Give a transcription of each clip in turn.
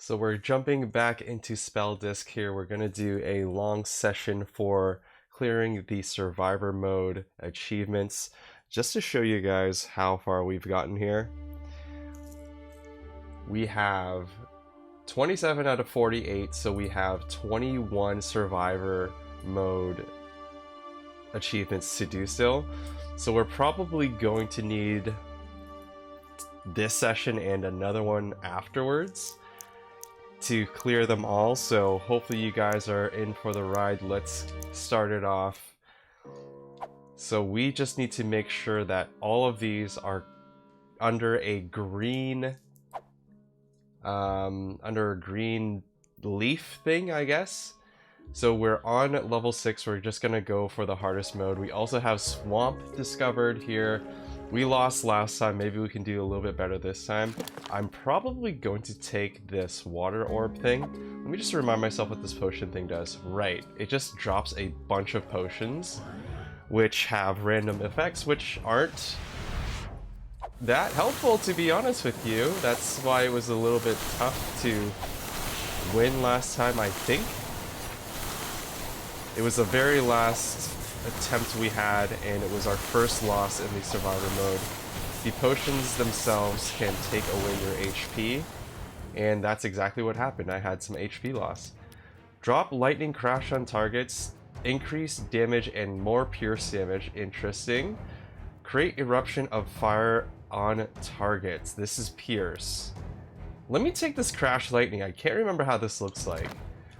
So we're jumping back into Spell Disc here. We're going to do a long session for clearing the Survivor mode achievements, just to show you guys how far we've gotten here. We have 27 out of 48, so we have 21 Survivor mode achievements to do still. So we're probably going to need this session and another one afterwards to clear them all, so hopefully you guys are in for the ride. Let's start it off. So we just need to make sure that all of these are under a green leaf thing, I guess. So we're on level 6, we're just gonna go for the hardest mode. We also have Swamp discovered here. We lost last time, maybe we can do a little bit better this time. I'm probably going to take this water orb thing. Let me just remind myself what this potion thing does. Right, it just drops a bunch of potions, which have random effects, which aren't that helpful, to be honest with you. That's why it was a little bit tough to win last time, I think. It was the very last attempt we had, and it was our first loss in the Survivor mode. The potions themselves can take away your HP, and that's exactly what happened. I had some HP loss. Drop lightning crash on targets, increase damage and more pierce damage. Interesting. Create eruption of fire on targets. This is pierce. Let me take this crash lightning. I can't remember how this looks like,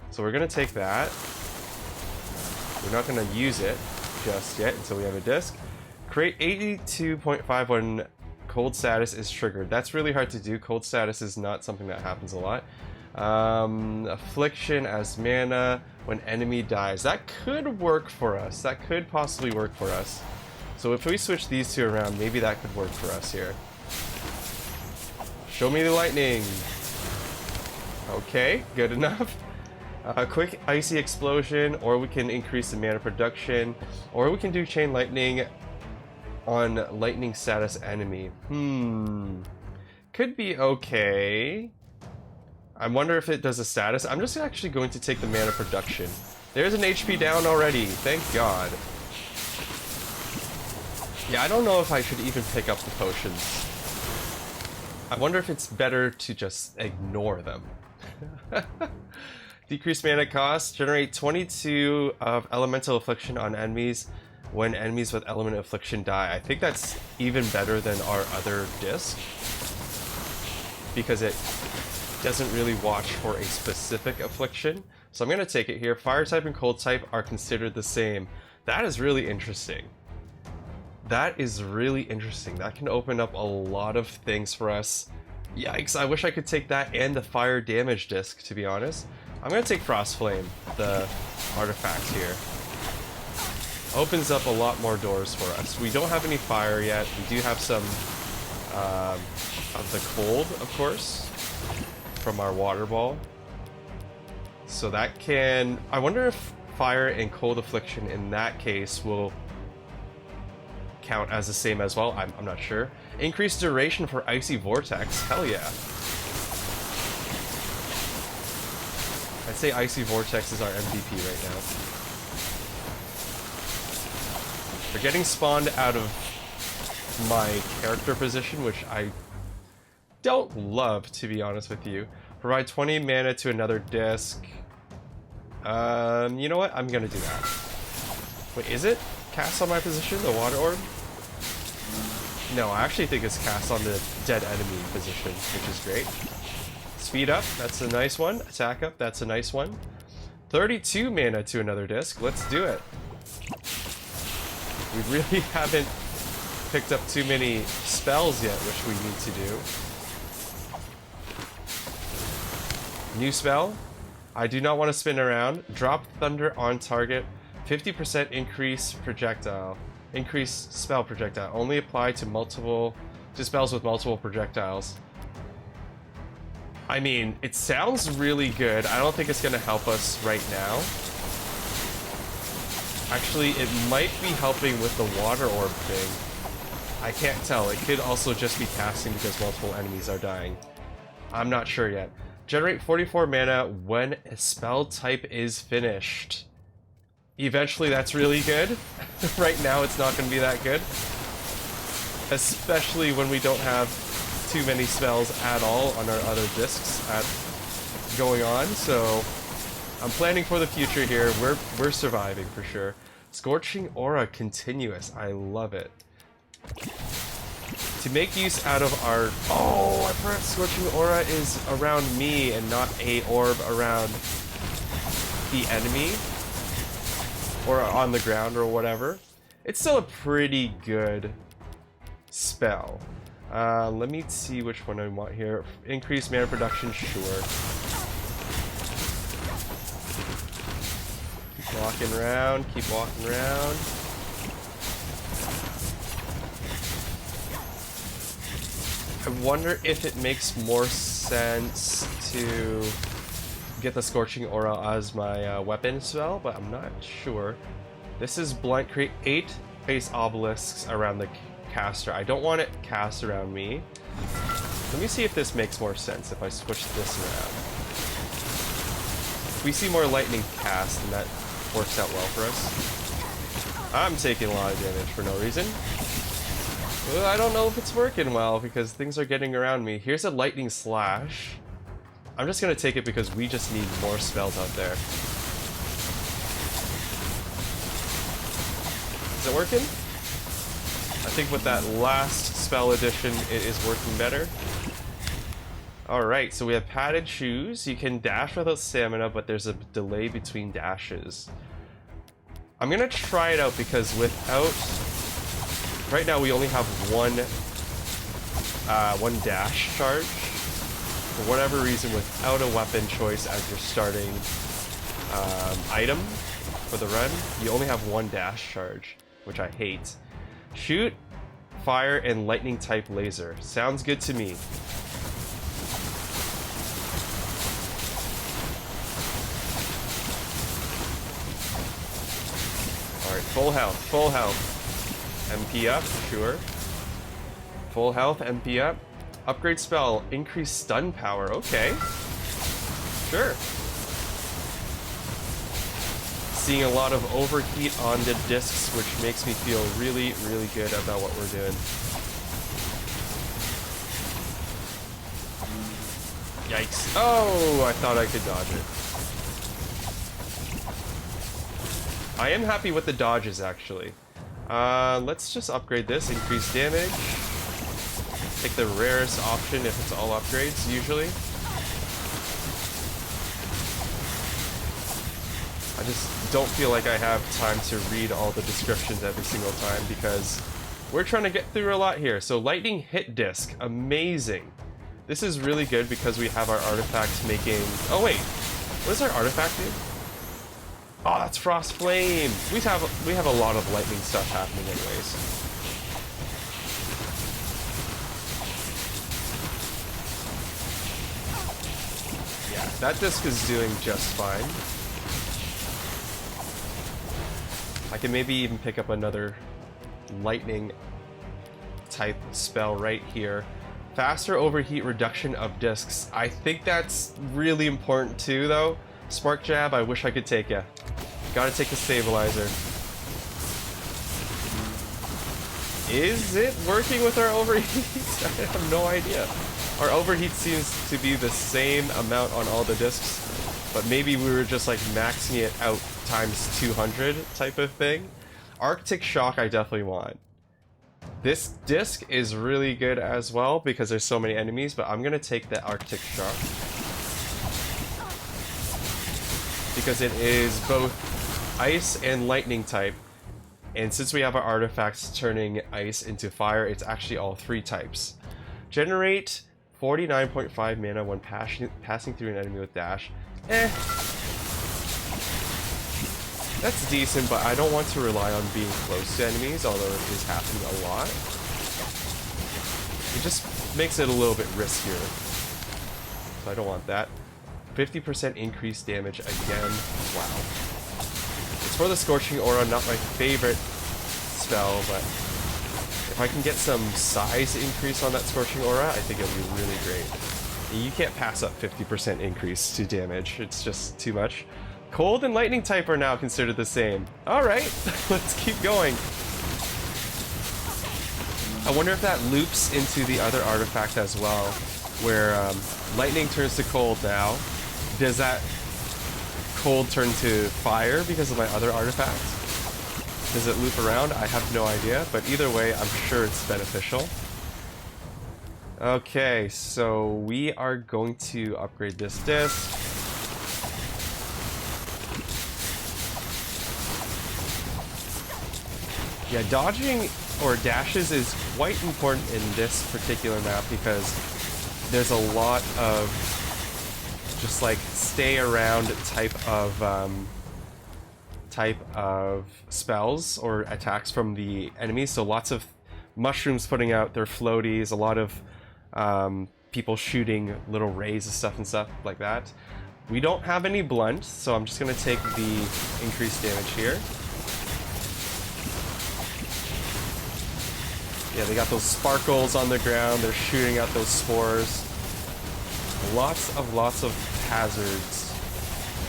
so we're gonna take that. We're not going to use it just yet until we have a disc. Create 82.5 when cold status is triggered. That's really hard to do. Cold status is not something that happens a lot. Affliction as mana when enemy dies. That could work for us. That could possibly work for us. So if we switch these two around, maybe that could work for us here. Show me the lightning. Okay, good enough. A quick icy explosion, or we can increase the mana production, or we can do chain lightning on lightning status enemy. Could be okay. I wonder if it does a status. I'm just actually going to take the mana production. There's an HP down already, thank God. Yeah, I don't know if I should even pick up the potions. I wonder if it's better to just ignore them. Decrease mana cost, generate 22 of elemental affliction on enemies when enemies with element affliction die. I think that's even better than our other disc, because it doesn't really watch for a specific affliction. So I'm going to take it here. Fire type and cold type are considered the same. That is really interesting. That is really interesting. That can open up a lot of things for us. Yikes, I wish I could take that and the fire damage disc, to be honest. I'm going to take Frost Flame, the artifact here. Opens up a lot more doors for us. We don't have any fire yet. We do have some of the cold, of course, from our water ball. So that can... I wonder if fire and cold affliction in that case will count as the same as well. I'm not sure. Increased duration for Icy Vortex. Hell yeah. I'd say Icy Vortex is our MVP right now. We're getting spawned out of my character position, which I don't love, to be honest with you. Provide 20 mana to another disc. You know what? I'm gonna do that. Wait, is it cast on my position, the water orb? No, I actually think it's cast on the dead enemy position, which is great. Speed up, that's a nice one. Attack up, that's a nice one. 32 mana to another disc, let's do it. We really haven't picked up too many spells yet, which we need to do. New spell. I do not want to spin around. Drop thunder on target. 50% increase projectile. Increase spell projectile. Only apply to spells with multiple projectiles. I mean, it sounds really good. I don't think it's going to help us right now. Actually, it might be helping with the water orb thing. I can't tell. It could also just be casting because multiple enemies are dying. I'm not sure yet. Generate 44 mana when a spell type is finished. Eventually that's really good. Right now it's not going to be that good. Especially when we don't have too many spells at all on our other discs going on, so I'm planning for the future here. We're surviving for sure. Scorching Aura continuous. I love it. To make use out of our... Oh, I forgot Scorching Aura is around me and not a orb around the enemy. Or on the ground or whatever. It's still a pretty good spell. Let me see which one I want here. Increase mana production, sure. Keep walking around, keep walking around. I wonder if it makes more sense to get the Scorching Aura as my weapon spell, but I'm not sure. This is blunt. Create 8 face obelisks around the caster. I don't want it cast around me. Let me see if this makes more sense if I switch this around. If we see more lightning cast, then that works out well for us. I'm taking a lot of damage for no reason. Well, I don't know if it's working well because things are getting around me. Here's a lightning slash. I'm just gonna take it because we just need more spells out there. Is it working? I think with that last spell addition, it is working better. Alright, so we have padded shoes. You can dash without stamina, but there's a delay between dashes. I'm gonna try it out because without... Right now we only have one dash charge. For whatever reason, without a weapon choice as your starting item for the run, you only have one dash charge, which I hate. Shoot, fire, and lightning type laser. Sounds good to me. Alright, full health, full health. MP up, sure. Full health, MP up. Upgrade spell, increase stun power, okay. Sure. Seeing a lot of overheat on the discs, which makes me feel really, really good about what we're doing. Yikes. Oh, I thought I could dodge it. I am happy with the dodges, actually. Let's just upgrade this, increase damage. Take the rarest option if it's all upgrades, usually. I just don't feel like I have time to read all the descriptions every single time because we're trying to get through a lot here. So lightning hit disc, amazing. This is really good because we have our artifact making... Oh wait, what does our artifact do? Oh, that's Frost Flame. We have a lot of lightning stuff happening anyways. Yeah, that disc is doing just fine. I can maybe even pick up another lightning type spell right here. Faster overheat reduction of discs. I think that's really important too, though. Spark Jab, I wish I could take ya. Gotta take the stabilizer. Is it working with our overheat? I have no idea. Our overheat seems to be the same amount on all the discs, but maybe we were just like maxing it out times 200 type of thing. Arctic Shock I definitely want. This disc is really good as well because there's so many enemies, but I'm gonna take the Arctic Shock. Because it is both ice and lightning type. And since we have our artifacts turning ice into fire, it's actually all 3 types. Generate 49.5 mana when passing through an enemy with dash. That's decent, but I don't want to rely on being close to enemies, although it is happening a lot. It just makes it a little bit riskier. So I don't want that. 50% increased damage again. Wow. It's for the Scorching Aura, not my favorite spell, but if I can get some size increase on that Scorching Aura, I think it'll be really great. You can't pass up 50% increase to damage. It's just too much. Cold and lightning type are now considered the same. Alright, let's keep going. I wonder if that loops into the other artifact as well, where lightning turns to cold now. Does that cold turn to fire because of my other artifact? Does it loop around? I have no idea, but either way, I'm sure it's beneficial. Okay, so we are going to upgrade this disc. Yeah, dodging or dashes is quite important in this particular map because there's a lot of just like stay around type of spells or attacks from the enemies. So lots of mushrooms putting out their floaties, a lot of people shooting little rays and stuff like that. We don't have any blunt, so I'm just gonna take the increased damage here. Yeah, they got those sparkles on the ground. They're shooting out those spores. Lots of hazards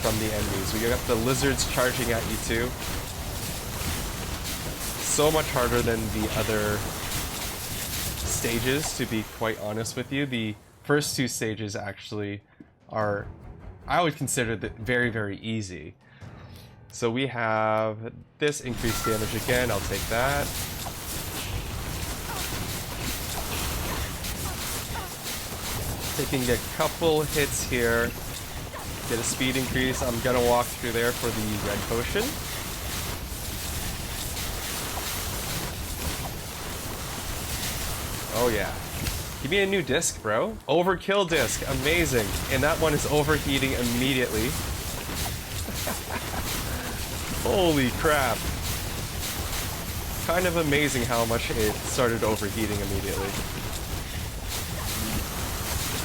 from the enemies. We got the lizards charging at you too. So much harder than the other stages, to be quite honest with you. The first two stages actually are, I would consider that very, very easy. So we have this increased damage again. I'll take that. Taking a couple hits here. Get a speed increase. I'm gonna walk through there for the red potion. Oh yeah. Give me a new disc, bro. Overkill disc. Amazing. And that one is overheating immediately. Holy crap. Kind of amazing how much it started overheating immediately.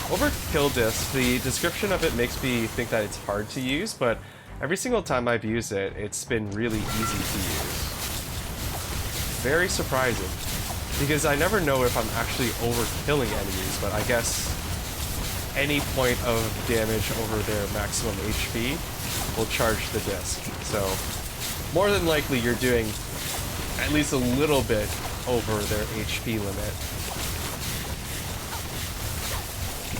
Overkill disc, the description of it makes me think that it's hard to use, but every single time I've used it, it's been really easy to use. Very surprising, because I never know if I'm actually overkilling enemies, but I guess any point of damage over their maximum HP will charge the disc. So more than likely you're doing at least a little bit over their HP limit.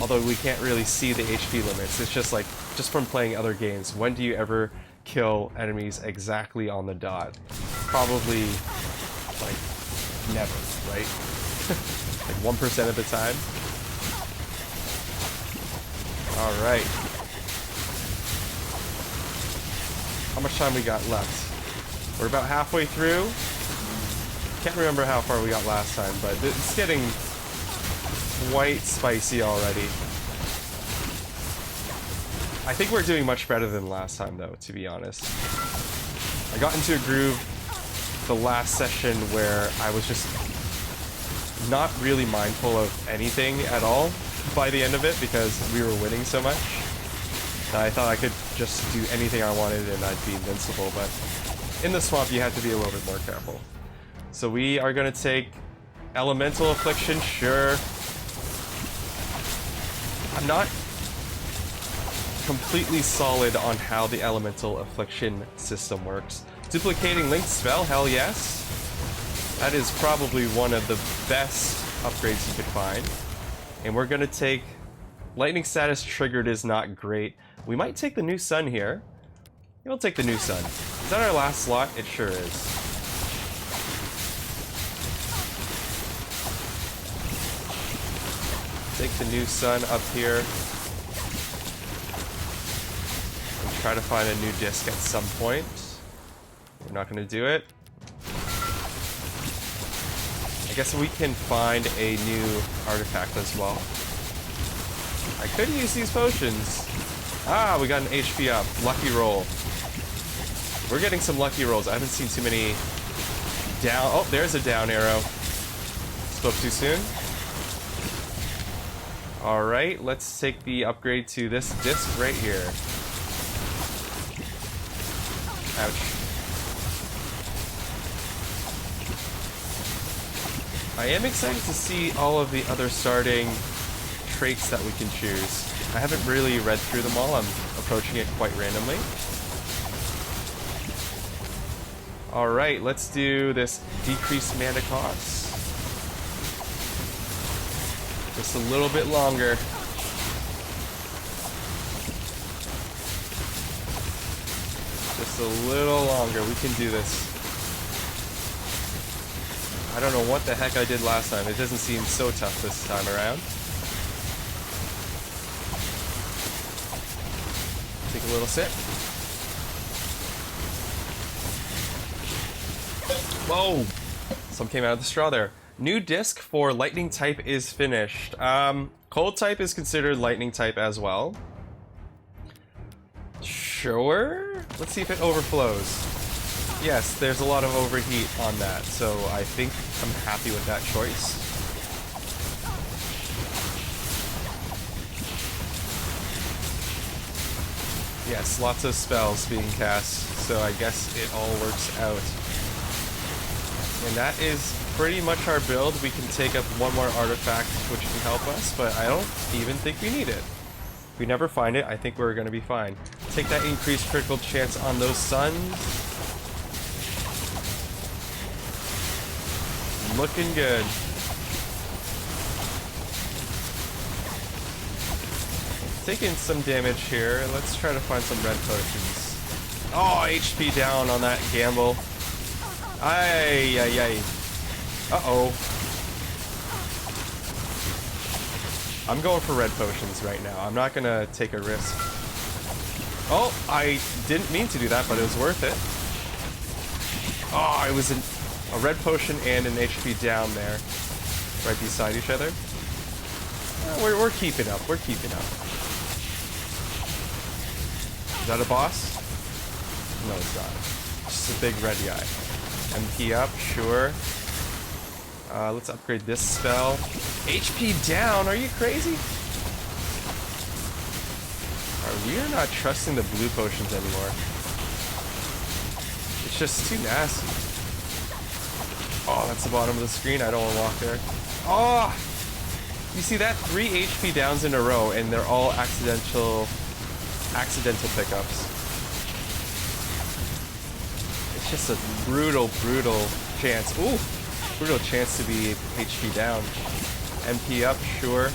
Although we can't really see the HP limits. It's just like, just from playing other games, when do you ever kill enemies exactly on the dot? Probably, like, never, right? Like 1% of the time. Alright. How much time we got left? We're about halfway through. Can't remember how far we got last time, but it's getting quite spicy already. I think we're doing much better than last time though, to be honest. I got into a groove the last session where I was just not really mindful of anything at all by the end of it because we were winning so much that I thought I could just do anything I wanted and I'd be invincible, but in the swamp you have to be a little bit more careful. So we are gonna take Elemental Affliction, sure. I'm not completely solid on how the Elemental Affliction system works. Duplicating linked spell, hell yes. That is probably one of the best upgrades you could find. And we're gonna take Lightning status triggered is not great. We might take the new sun here. We'll take the new sun. Is that our last slot? It sure is. Take the new sun up here. And try to find a new disc at some point. We're not going to do it. I guess we can find a new artifact as well. I could use these potions. Ah, we got an HP up. Lucky roll. We're getting some lucky rolls. I haven't seen too many down. Oh, there's a down arrow. Spoke too soon. Alright, let's take the upgrade to this disc right here. Ouch. I am excited to see all of the other starting traits that we can choose. I haven't really read through them all. I'm approaching it quite randomly. Alright, let's do this decreased mana cost. Just a little bit longer. Just a little longer. We can do this. I don't know what the heck I did last time. It doesn't seem so tough this time around. Take a little sip. Whoa! Some came out of the straw there. New disc for lightning type is finished. Cold type is considered lightning type as well. Sure. Let's see if it overflows. Yes, there's a lot of overheat on that, so I think I'm happy with that choice. Yes, lots of spells being cast, so I guess it all works out. And that is pretty much our build. We can take up one more artifact which can help us, but I don't even think we need it. If we never find it, I think we're going to be fine. Take that increased critical chance on those suns. Looking good. Taking some damage here. Let's try to find some red potions. Oh, HP down on that gamble. Ay, ay, ay. Uh-oh. I'm going for red potions right now. I'm not gonna take a risk. Oh, I didn't mean to do that, but it was worth it. Oh, it was a red potion and an HP down there. Right beside each other. We're keeping up. We're keeping up. Is that a boss? No, it's not. Just a big red guy. MP up, sure. Let's upgrade this spell. HP down, are you crazy? We are not trusting the blue potions anymore. It's just too nasty. Oh, that's the bottom of the screen. I don't want to walk there. Oh! You see that? 3 HP downs in a row, and they're all accidental pickups. It's just a brutal chance. Ooh! Brutal chance to be HP down. MP up, sure.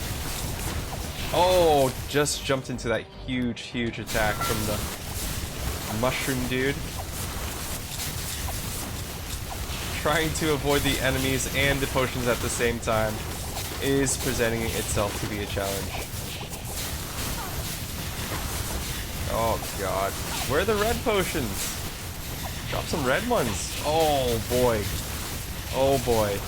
Oh, just jumped into that huge attack from the mushroom dude. Trying to avoid the enemies and the potions at the same time is presenting itself to be a challenge. Oh god. Where are the red potions? Drop some red ones. Oh boy. Oh boy.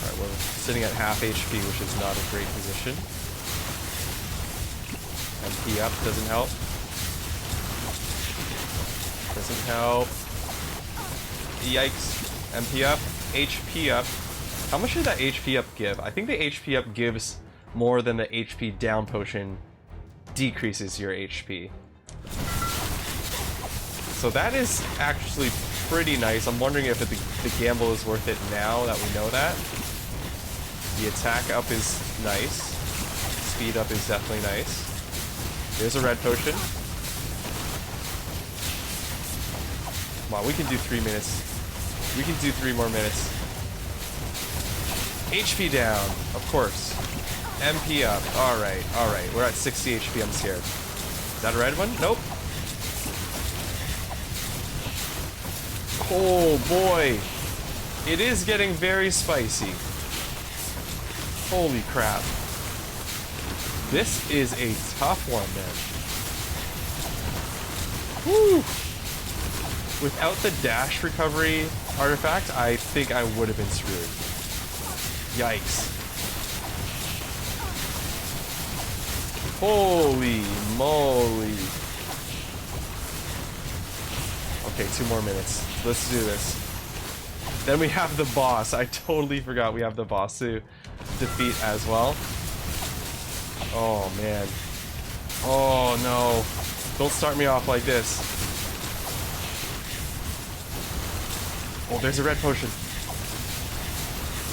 Alright, we're sitting at half HP, which is not a great position. MP up doesn't help. Doesn't help. Yikes. MP up. HP up. How much did that HP up give? I think the HP up gives more than the HP down potion decreases your HP. So that is actually pretty nice. I'm wondering if the gamble is worth it now that we know that. The attack up is nice. Speed up is definitely nice. There's a red potion. Come on, we can do 3 minutes. We can do 3 more minutes. HP down, of course. MP up. Alright, alright. We're at 60 HP, I'm scared. Is that a red one? Nope. Oh boy. It is getting very spicy. Holy crap. This is a tough one, man. Woo! Without the dash recovery artifact, I think I would have been screwed. Yikes. Holy moly. Okay, 2 more minutes. Let's do this. Then we have the boss. I totally forgot we have the boss to defeat as well. Oh, man. Oh, no. Don't start me off like this. Oh, there's a red potion.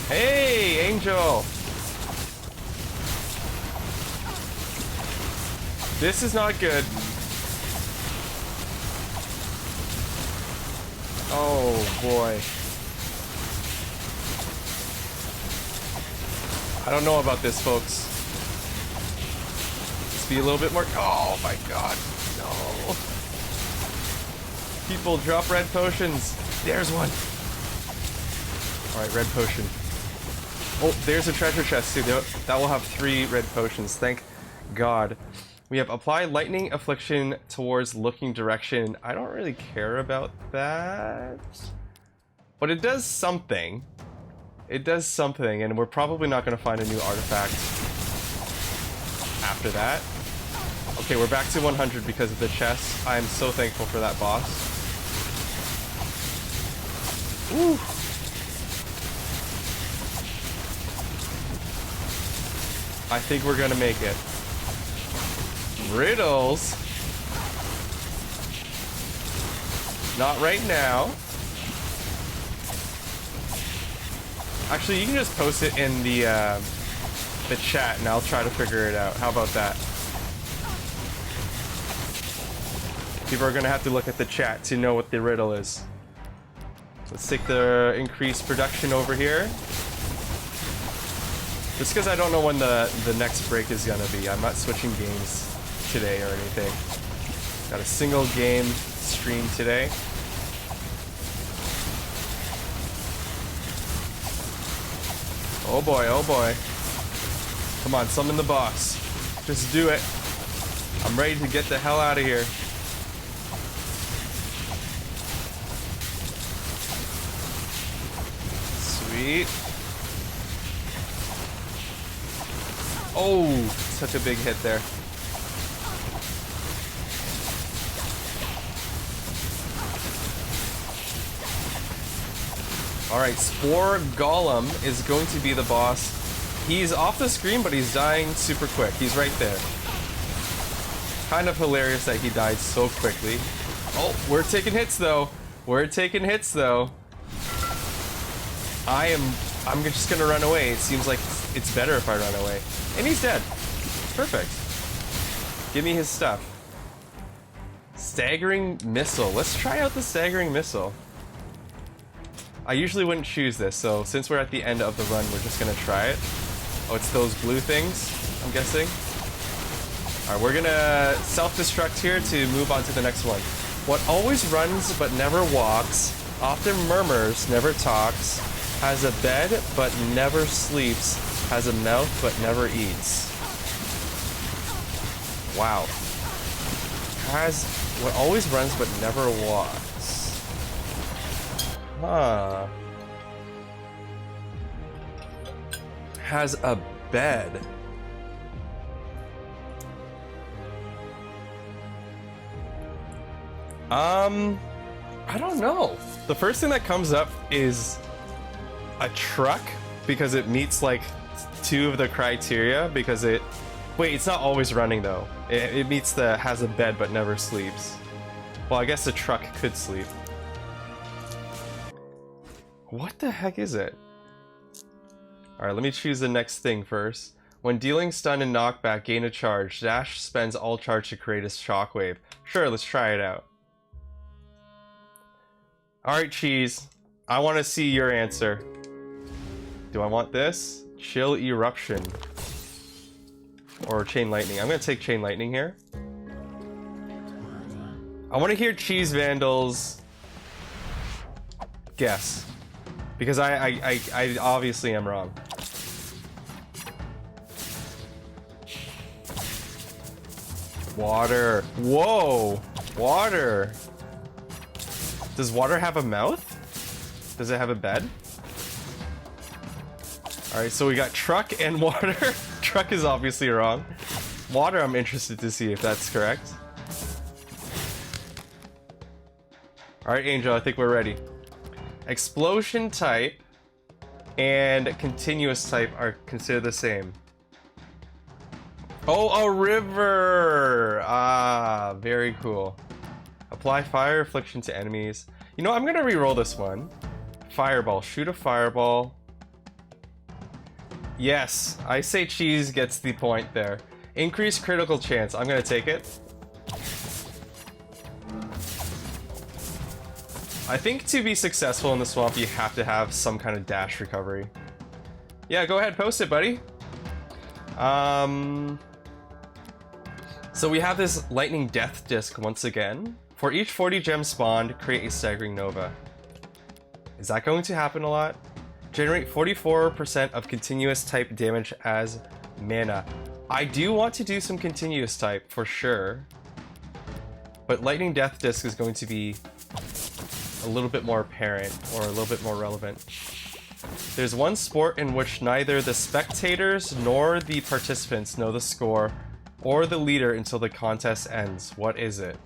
Hey, Angel! This is not good. Oh boy. I don't know about this, folks. Let's be a little bit more. Oh my god. No. People, drop red potions. There's one. Alright, red potion. Oh, there's a treasure chest too. That will have 3 red potions. Thank God. We have apply lightning affliction towards looking direction. I don't really care about that. But it does something. It does something, and we're probably not going to find a new artifact after that. Okay, we're back to 100 because of the chest. I am so thankful for that boss. Woo! I think we're going to make it. Riddles? Not right now. Actually, you can just post it in the chat and I'll try to figure it out. How about that? People are gonna have to look at the chat to know what the riddle is. Let's take the increased production over here. Just because I don't know when the next break is gonna be. I'm not switching games today or anything. Got a single game stream today. Oh boy, oh boy. Come on, summon the boss. Just do it. I'm ready to get the hell out of here. Sweet. Oh, such a big hit there. Alright, Spore Golem is going to be the boss. He's off the screen, but he's dying super quick. He's right there. Kind of hilarious that he died so quickly. Oh, we're taking hits though. We're taking hits though. I'm just gonna run away. It seems like it's better if I run away. And he's dead. Perfect. Give me his stuff. Staggering Missile. Let's try out the Staggering Missile. I usually wouldn't choose this, so since we're at the end of the run, we're just gonna try it. Oh, it's those blue things, I'm guessing. Alright, we're gonna self-destruct here to move on to the next one. What always runs but never walks, often murmurs, never talks, has a bed but never sleeps, has a mouth but never eats. Wow. Has what always runs but never walks. Huh. Has a bed. I don't know. The first thing that comes up is a truck because it meets like 2 of the criteria because it... Wait, it's not always running though. It meets the has a bed but never sleeps. Well, I guess the truck could sleep. What the heck is it? Alright, let me choose the next thing first. When dealing stun and knockback, gain a charge. Dash spends all charge to create a shockwave. Sure, let's try it out. Alright, Cheese. I want to see your answer. Do I want this? Chill Eruption. Or Chain Lightning. I'm going to take Chain Lightning here. I want to hear Cheese Vandal's guess. Because I obviously am wrong. Water. Whoa! Water! Does water have a mouth? Does it have a bed? Alright, so we got truck and water. Truck is obviously wrong. Water, I'm interested to see if that's correct. Alright, Angel, I think we're ready. Explosion type and continuous type are considered the same. Oh, a river! Ah, very cool. Apply fire affliction to enemies. You know, I'm gonna re-roll this one. Fireball. Shoot a fireball. Yes, I say Cheese gets the point there. Increased critical chance. I'm gonna take it. I think to be successful in the swamp, you have to have some kind of dash recovery. Yeah, go ahead, post it, buddy. So we have this lightning death disc once again. For each 40 gem spawned, create a staggering nova. Is that going to happen a lot? Generate 44% of continuous type damage as mana. I do want to do some continuous type for sure, but lightning death disc is going to be a little bit more apparent or a little bit more relevant. There's one sport in which neither the spectators nor the participants know the score or the leader until the contest ends. What is it?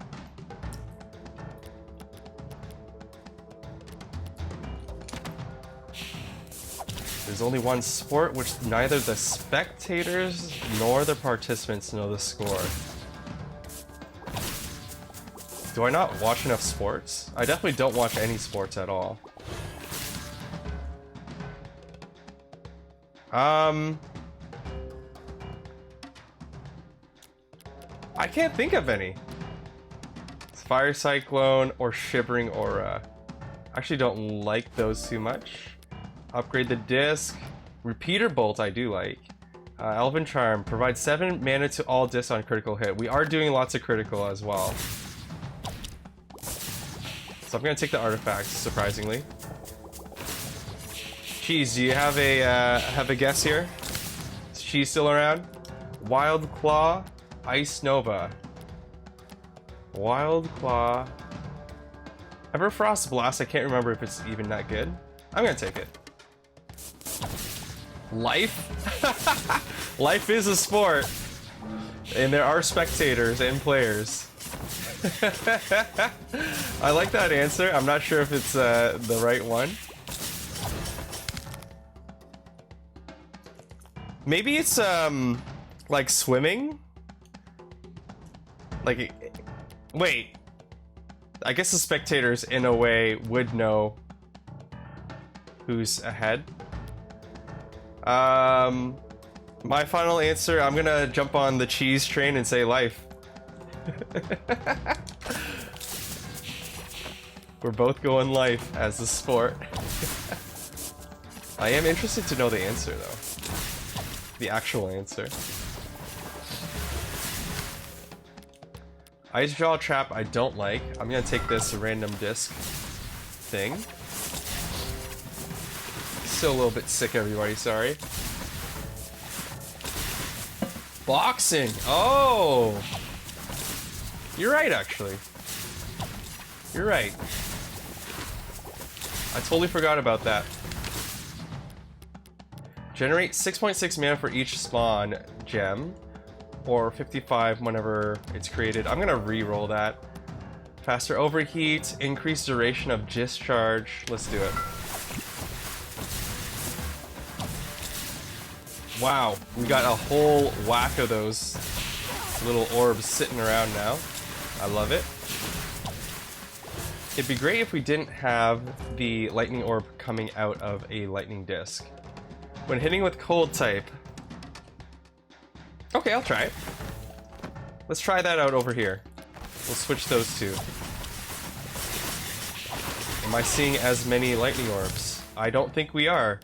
There's only one sport which neither the spectators nor the participants know the score. Do I not watch enough sports? I definitely don't watch any sports at all. I can't think of any. Fire Cyclone or Shivering Aura. I actually don't like those too much. Upgrade the disc. Repeater Bolt I do like. Elven Charm. Provide 7 mana to all discs on critical hit. We are doing lots of critical as well. So I'm gonna take the artifacts, surprisingly. Cheese, do you have a guess here? Is Cheese still around? Wild Claw, Ice Nova. Wild Claw. Everfrost Blast, I can't remember if it's even that good. I'm gonna take it. Life? Life is a sport. And there are spectators and players. I like that answer. I'm not sure if it's the right one. Maybe it's like swimming? Like, wait. I guess the spectators in a way would know who's ahead. My final answer, I'm gonna jump on the cheese train and say life. We're both going life as the sport. I am interested to know the answer though. The actual answer. Ice Jaw Trap I don't like. I'm gonna take this random disc thing. Still a little bit sick, everybody, sorry. Boxing! Oh! You're right, actually. You're right. I totally forgot about that. Generate 6.6 mana for each spawn gem, or 55 whenever it's created. I'm gonna re-roll that. Faster overheat, increased duration of discharge. Let's do it. Wow, we got a whole whack of those little orbs sitting around now. I love it. It'd be great if we didn't have the lightning orb coming out of a lightning disc. When hitting with cold type... Okay, I'll try it. Let's try that out over here. We'll switch those two. Am I seeing as many lightning orbs? I don't think we are.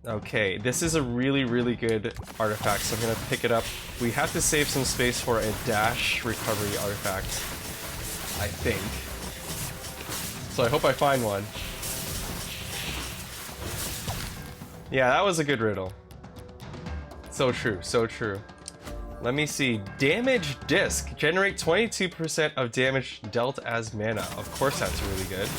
Okay, this is a really, really good artifact, so I'm gonna pick it up. We have to save some space for a dash recovery artifact, I think. So I hope I find one. Yeah, that was a good riddle. So true, so true. Let me see. Damage disc. Generate 22% of damage dealt as mana. Of course that's really good.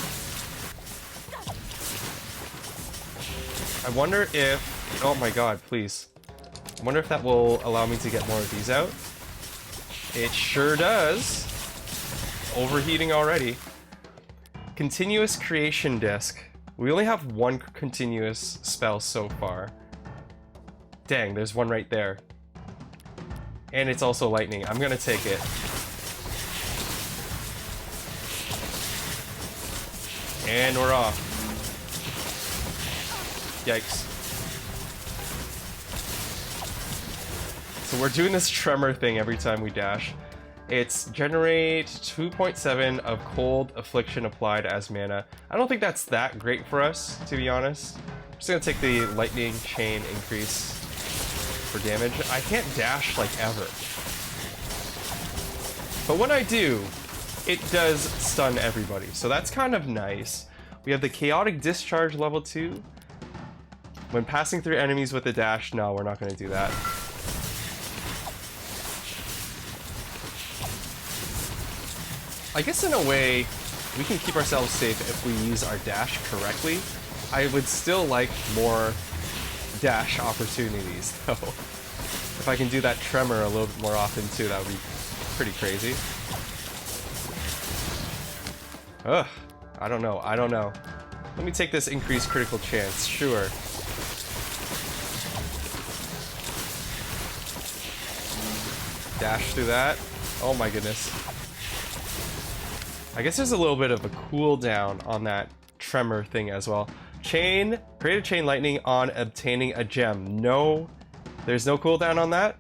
I wonder if... Oh my god, please. I wonder if that will allow me to get more of these out. It sure does. Overheating already. Continuous creation disc. We only have one continuous spell so far. Dang, there's one right there. And it's also lightning. I'm gonna take it. And we're off. Yikes. So we're doing this tremor thing every time we dash. It's generate 2.7 of cold affliction applied as mana. I don't think that's that great for us, to be honest. I'm just gonna take the lightning chain increase for damage. I can't dash like ever. But when I do, it does stun everybody, so that's kind of nice. We have the chaotic discharge level 2. When passing through enemies with a dash, no, we're not gonna do that. I guess in a way, we can keep ourselves safe if we use our dash correctly. I would still like more dash opportunities, though. If I can do that tremor a little bit more often, too, that would be pretty crazy. Ugh, I don't know. Let me take this increased critical chance, sure. Dash through that. Oh my goodness. I guess there's a little bit of a cooldown on that tremor thing as well. Chain, create a chain lightning on obtaining a gem. No, there's no cooldown on that.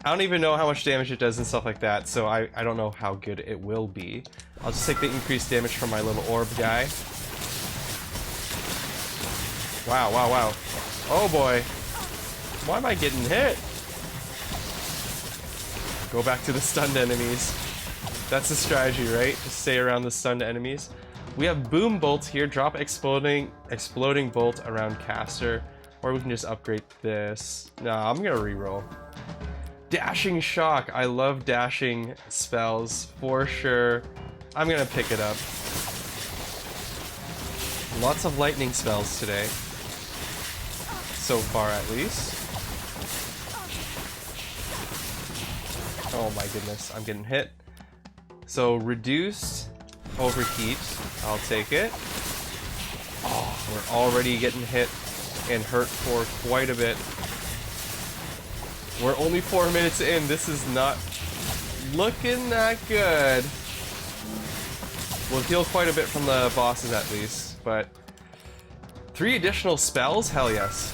I don't even know how much damage it does and stuff like that, so I don't know how good it will be. I'll just take the increased damage from my little orb guy. Wow, wow, wow. Oh boy. Why am I getting hit? Go back to the stunned enemies. That's the strategy, right? Just stay around the stunned enemies. We have Boom Bolt here. Drop exploding bolt around caster. Or we can just upgrade this. Nah, I'm gonna reroll. Dashing Shock. I love dashing spells for sure. I'm gonna pick it up. Lots of lightning spells today. So far, at least. Oh my goodness, I'm getting hit. So, reduced overheat. I'll take it. Oh, we're already getting hit and hurt for quite a bit. We're only 4 minutes in. This is not looking that good. We'll heal quite a bit from the bosses at least, but 3 additional spells? Hell yes.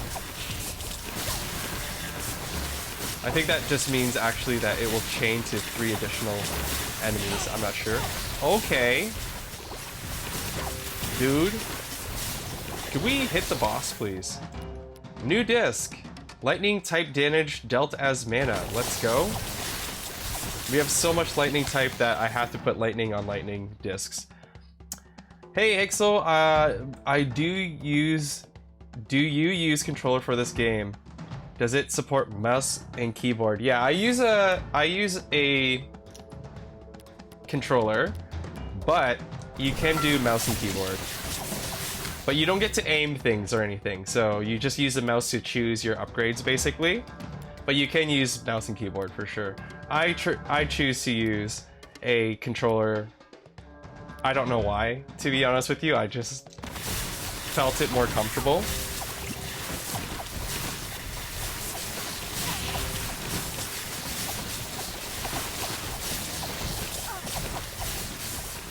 I think that just means actually that it will chain to 3 additional enemies. I'm not sure. Okay. Dude. Could we hit the boss, please? New disc. Lightning type damage dealt as mana. Let's go. We have so much lightning type that I have to put lightning on lightning discs. Hey Hixel, do you use controller for this game? Does it support mouse and keyboard? Yeah, I use a controller, but you can do mouse and keyboard. But you don't get to aim things or anything, so you just use the mouse to choose your upgrades basically. But you can use mouse and keyboard for sure. I choose to use a controller. I don't know why, to be honest with you. I just felt it more comfortable.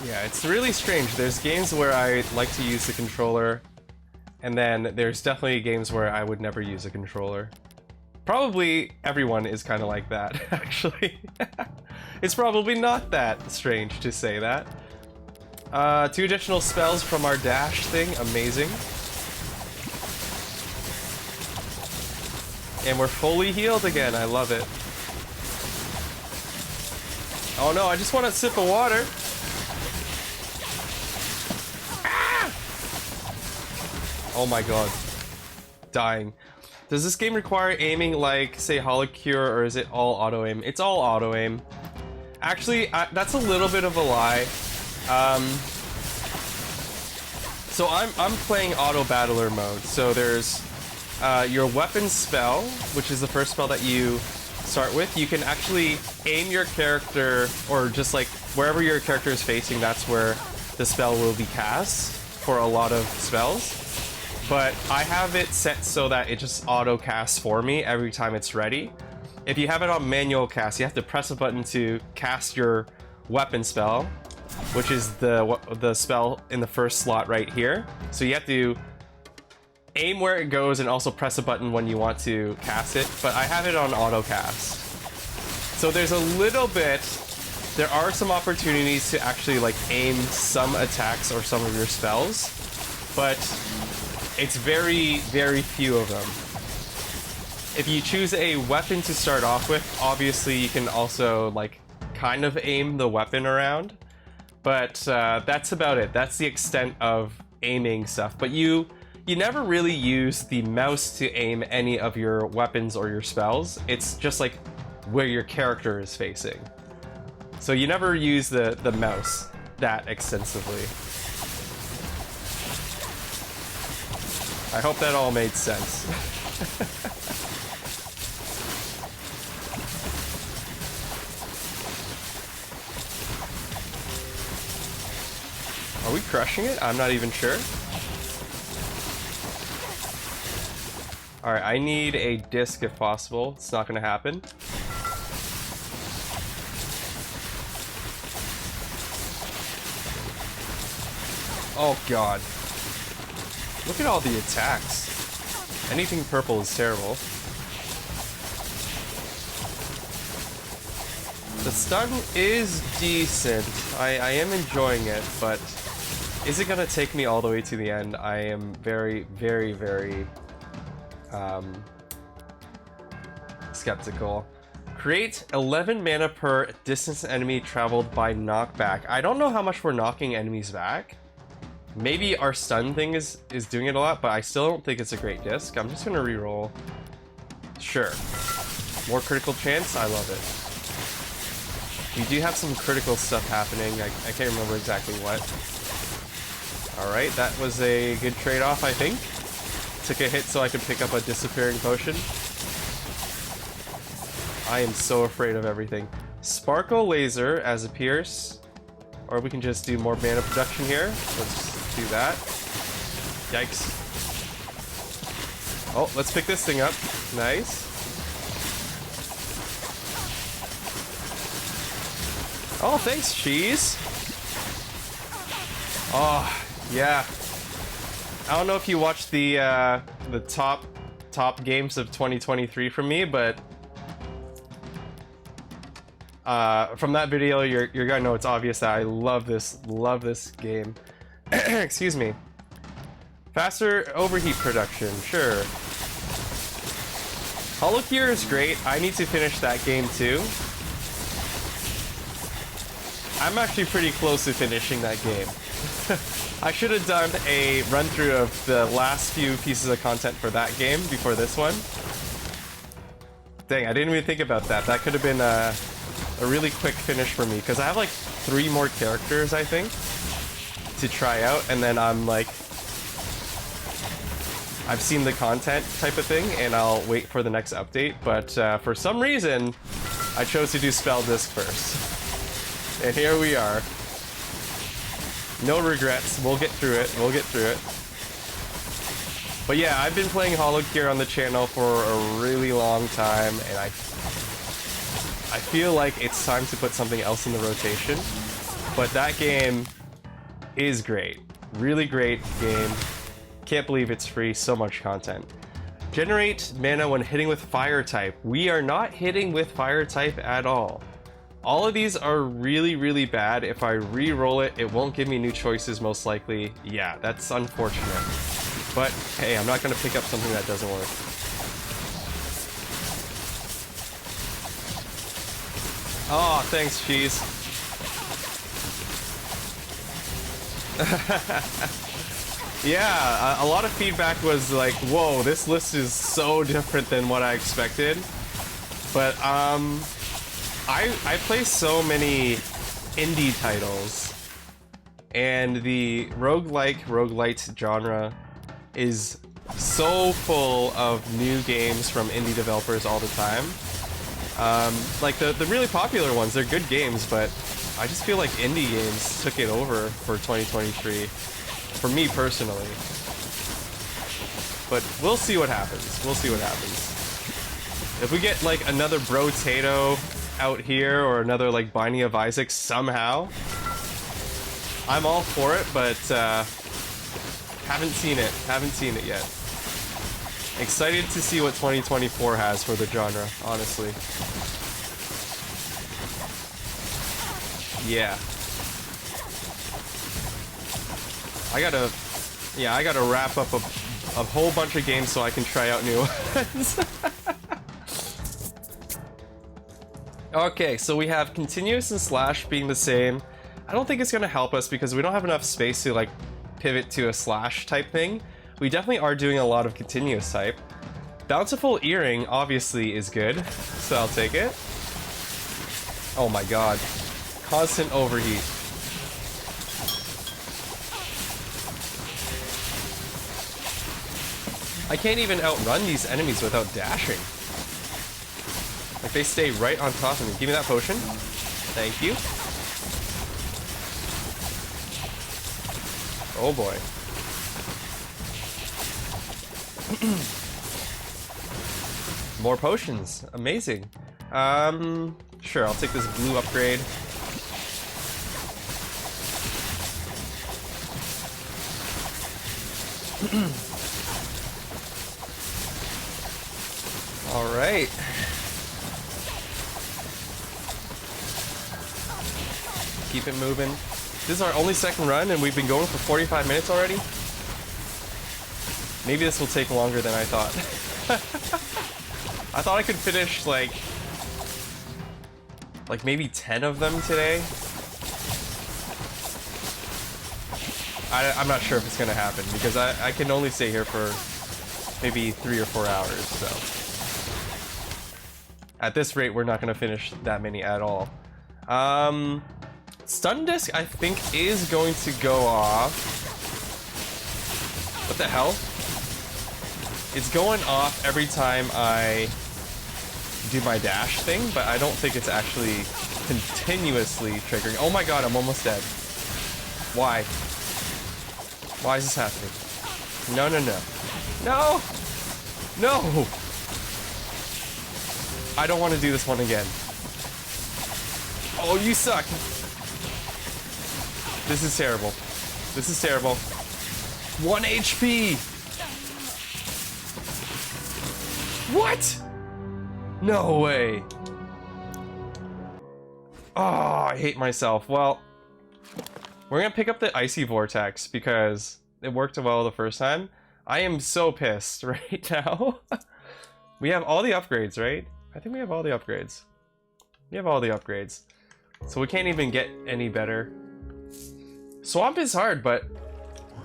Yeah, it's really strange. There's games where I like to use the controller, and then there's definitely games where I would never use a controller. Probably everyone is kind of like that, actually. It's probably not that strange to say that. 2 additional spells from our dash thing, amazing. And we're fully healed again, I love it. Oh no, I just want a sip of water. Oh my god. Dying. Does this game require aiming like, say, Holocure, or is it all auto-aim? It's all auto-aim. Actually, that's a little bit of a lie. So I'm playing auto-battler mode. So there's your weapon spell, which is the first spell that you start with. You can actually aim your character, or just like wherever your character is facing, that's where the spell will be cast for a lot of spells. But I have it set so that it just auto casts for me every time it's ready. If you have it on manual cast, you have to press a button to cast your weapon spell, which is the spell in the first slot right here. So you have to aim where it goes and also press a button when you want to cast it, but I have it on auto cast. So there's a little bit, there are some opportunities to actually like aim some attacks or some of your spells, but it's very, very few of them. If you choose a weapon to start off with, obviously you can also like kind of aim the weapon around, but that's about it. That's the extent of aiming stuff. But you never really use the mouse to aim any of your weapons or your spells. It's just like where your character is facing. So you never use the mouse that extensively. I hope that all made sense. Are we crushing it? I'm not even sure. Alright, I need a disc if possible. It's not gonna happen. Oh god. Look at all the attacks. Anything purple is terrible. The stun is decent. I am enjoying it, but is it gonna take me all the way to the end? I am very, very, very skeptical. Create 11 mana per distance enemy traveled by knockback. I don't know how much we're knocking enemies back. Maybe our stun thing is doing it a lot, but I still don't think it's a great disc. I'm just gonna reroll. Sure. More critical chance? I love it. We do have some critical stuff happening. I can't remember exactly what. Alright, that was a good trade-off, I think. Took a hit so I could pick up a disappearing potion. I am so afraid of everything. Sparkle laser as a pierce. Or we can just do more mana production here. Let's do that. Yikes. Oh, let's pick this thing up. Nice. Oh, thanks, cheese. Oh, yeah. I don't know if you watched the top games of 2023 from me, but from that video, you're gonna know it's obvious that I love this game. Excuse me. Faster overheat production, sure. Hollow Gear is great. I need to finish that game too. I'm actually pretty close to finishing that game. I should have done a run-through of the last few pieces of content for that game before this one. Dang, I didn't even think about that. That could have been a really quick finish for me, because I have like 3 more characters, I think, to try out, and then I'm like, I've seen the content type of thing, and I'll wait for the next update, but for some reason, I chose to do Spell Disc first. And here we are. No regrets. We'll get through it. We'll get through it. But yeah, I've been playing Hollow Gear on the channel for a really long time, and I feel like it's time to put something else in the rotation. But that game is great. Really great game. Can't believe it's free. So much content. Generate mana when hitting with fire type. We are not hitting with fire type at all. All of these are really, really bad. If I re-roll it, it won't give me new choices most likely. Yeah, that's unfortunate. But hey, I'm not going to pick up something that doesn't work. Oh, thanks, cheese. Yeah, a lot of feedback was like, whoa, this list is so different than what I expected. But, I play so many indie titles, and the roguelite genre is so full of new games from indie developers all the time. Like the really popular ones, they're good games, but I just feel like indie games took it over for 2023, for me personally. But we'll see what happens. We'll see what happens. If we get like another Brotato out here, or another like Binding of Isaac somehow, I'm all for it, but haven't seen it yet. Excited to see what 2024 has for the genre, honestly. Yeah. I gotta wrap up a whole bunch of games so I can try out new ones. Okay, so we have continuous and slash being the same. I don't think it's gonna help us because we don't have enough space to like pivot to a slash type thing. We definitely are doing a lot of continuous type. Bountiful Earring obviously is good, so I'll take it. Oh my god. Constant overheat. I can't even outrun these enemies without dashing. Like, they stay right on top of me. Give me that potion. Thank you. Oh boy. More potions. Amazing. Sure, I'll take this blue upgrade. All right. Keep it moving. This is our only second run, and we've been going for 45 minutes already. Maybe this will take longer than I thought. I thought I could finish like maybe 10 of them today. I'm not sure if it's gonna happen because I can only stay here for maybe 3 or 4 hours, so. At this rate, we're not gonna finish that many at all. Stun disc, I think, is going to go off. What the hell? It's going off every time I do my dash thing, but I don't think it's actually continuously triggering. Oh my god, I'm almost dead. Why? Why is this happening? No, no, no. No! No! I don't want to do this one again. Oh, you suck! This is terrible. This is terrible. 1 HP! What? No way. Oh, I hate myself. Well, we're gonna pick up the Icy Vortex because it worked well the first time. I am so pissed right now. We have all the upgrades, right? I think we have all the upgrades. We have all the upgrades. So we can't even get any better. Swamp is hard, but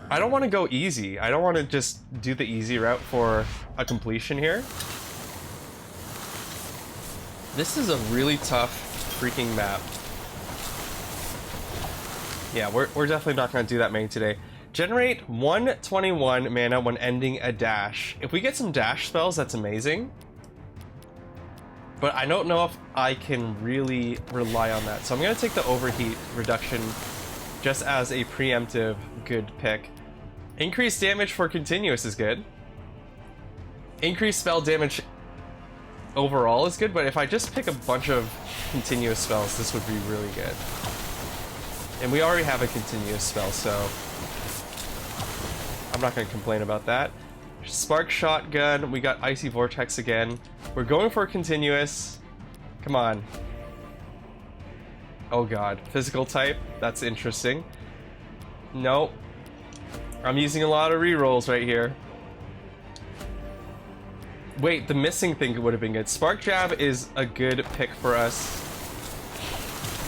I don't want to go easy. I don't want to just do the easy route for a completion here. This is a really tough freaking map. Yeah, we're definitely not going to do that many today. Generate 121 mana when ending a dash. If we get some dash spells, that's amazing. But I don't know if I can really rely on that. So I'm going to take the overheat reduction just as a preemptive good pick. Increased damage for continuous is good. Increased spell damage overall is good, but if I just pick a bunch of continuous spells, this would be really good. And we already have a continuous spell, so I'm not going to complain about that. Spark Shotgun, we got Icy Vortex again. We're going for continuous. Come on. Oh god, physical type, that's interesting. Nope. I'm using a lot of rerolls right here. Wait, the missing thing would have been good. Spark Jab is a good pick for us.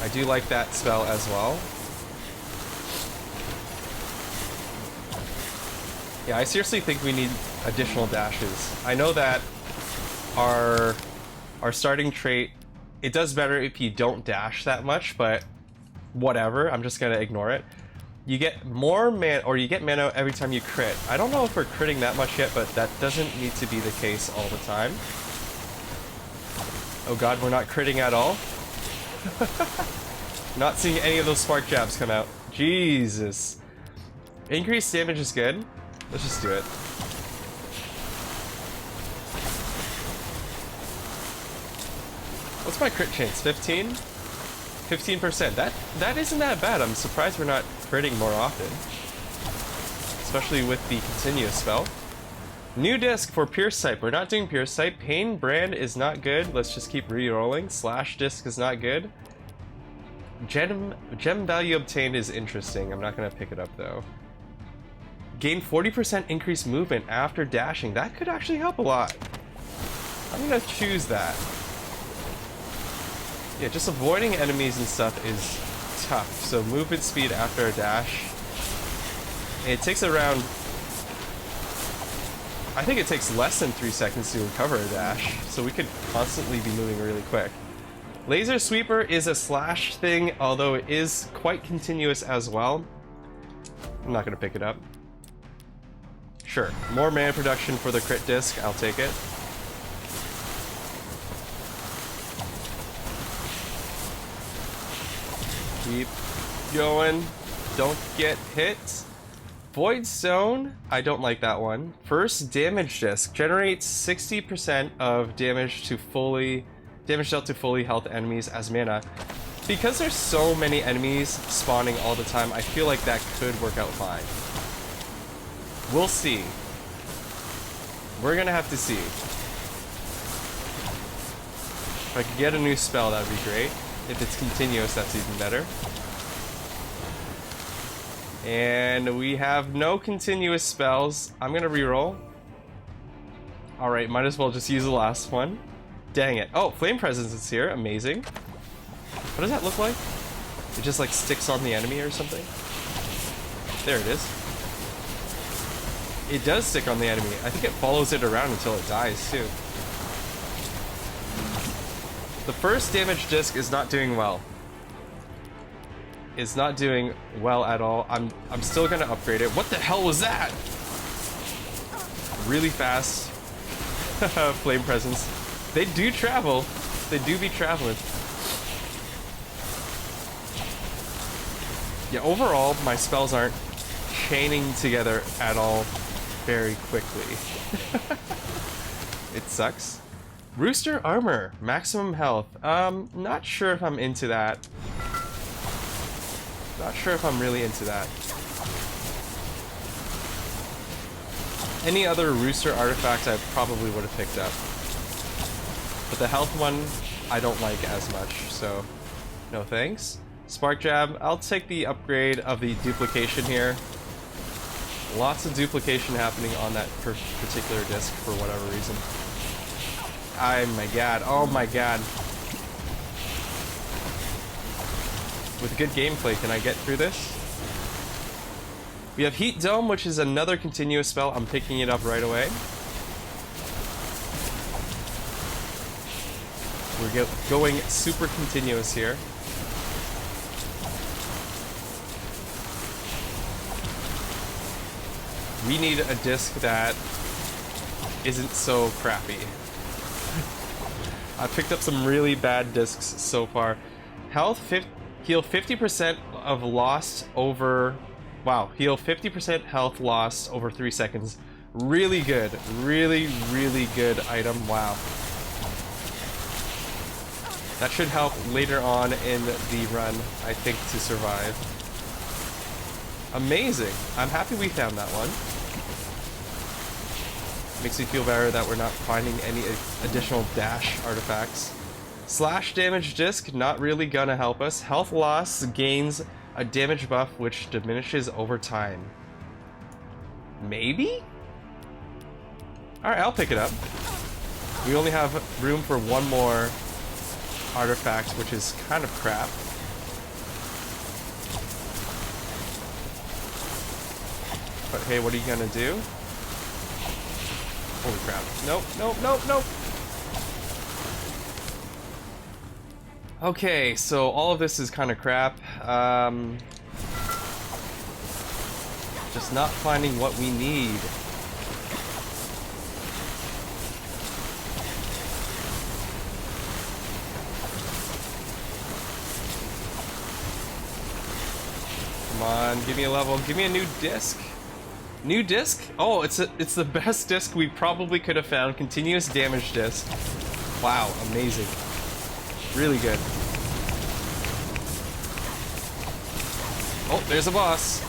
I do like that spell as well. Yeah, I seriously think we need additional dashes. I know that our starting trait, it does better if you don't dash that much, but whatever, I'm just gonna ignore it. You get more mana, or you get mana every time you crit. I don't know if we're critting that much yet, but that doesn't need to be the case all the time. Oh god, we're not critting at all. Not seeing any of those spark jabs come out. Jesus. Increased damage is good. Let's just do it. What's my crit chance? 15? 15%. That isn't that bad. I'm surprised we're not critting more often. Especially with the continuous spell. New disc for Pierce type. We're not doing Pierce type. Pain brand is not good. Let's just keep re-rolling. Slash disc is not good. Gem value obtained is interesting. I'm not going to pick it up though. Gain 40% increased movement after dashing. That could actually help a lot. I'm going to choose that. Yeah, just avoiding enemies and stuff is tough. So movement speed after a dash. It takes around... I think it takes less than 3 seconds to recover a dash. So we could constantly be moving really quick. Laser Sweeper is a slash thing, although it is quite continuous as well. I'm not going to pick it up. Sure, more mana production for the crit disc, I'll take it. Keep going, don't get hit. Void Stone, I don't like that one. First damage disc, generates 60% of damage dealt to fully health enemies as mana. Because there's so many enemies spawning all the time, I feel like that could work out fine. We'll see. We're gonna have to see. If I could get a new spell, that'd be great. If it's continuous, that's even better. And we have no continuous spells. I'm gonna reroll. Alright, might as well just use the last one. Dang it. Oh, Flame Presence is here. Amazing. What does that look like? It just like sticks on the enemy or something? There it is. It does stick on the enemy. I think it follows it around until it dies too. The first damage disc is not doing well. It's not doing well at all. I'm still gonna upgrade it. What the hell was that? Really fast. Flame Presence. They do travel. They do be traveling. Yeah, overall, my spells aren't chaining together at all very quickly. It sucks. Rooster Armor, maximum health. Not sure if I'm into that. Not sure if I'm really into that. Any other Rooster artifacts I probably would have picked up. But the health one, I don't like as much, so no thanks. Spark Jab, I'll take the upgrade of the duplication here. Lots of duplication happening on that particular disc for whatever reason. Oh my god. With good gameplay, can I get through this? We have Heat Dome, which is another continuous spell. I'm picking it up right away. We're going super continuous here. We need a disc that isn't so crappy. I picked up some really bad discs so far. Health, heal 50% of lost over... Wow, heal 50% health lost over 3 seconds. Really good. Really, really good item. Wow. That should help later on in the run, I think, to survive. Amazing. I'm happy we found that one. Makes me feel better that we're not finding any additional dash artifacts. Slash damage disc, not really gonna help us. Health loss gains a damage buff which diminishes over time. Maybe? Alright, I'll pick it up. We only have room for one more artifact, which is kind of crap. But hey, what are you gonna do? Holy crap. Nope, nope, nope, nope! Okay, so all of this is kind of crap. Just not finding what we need. Come on, give me a level. Give me a new disc. New disc? Oh, it's the best disc we probably could have found. Continuous damage disc. Wow, amazing. Really good. Oh, there's a boss.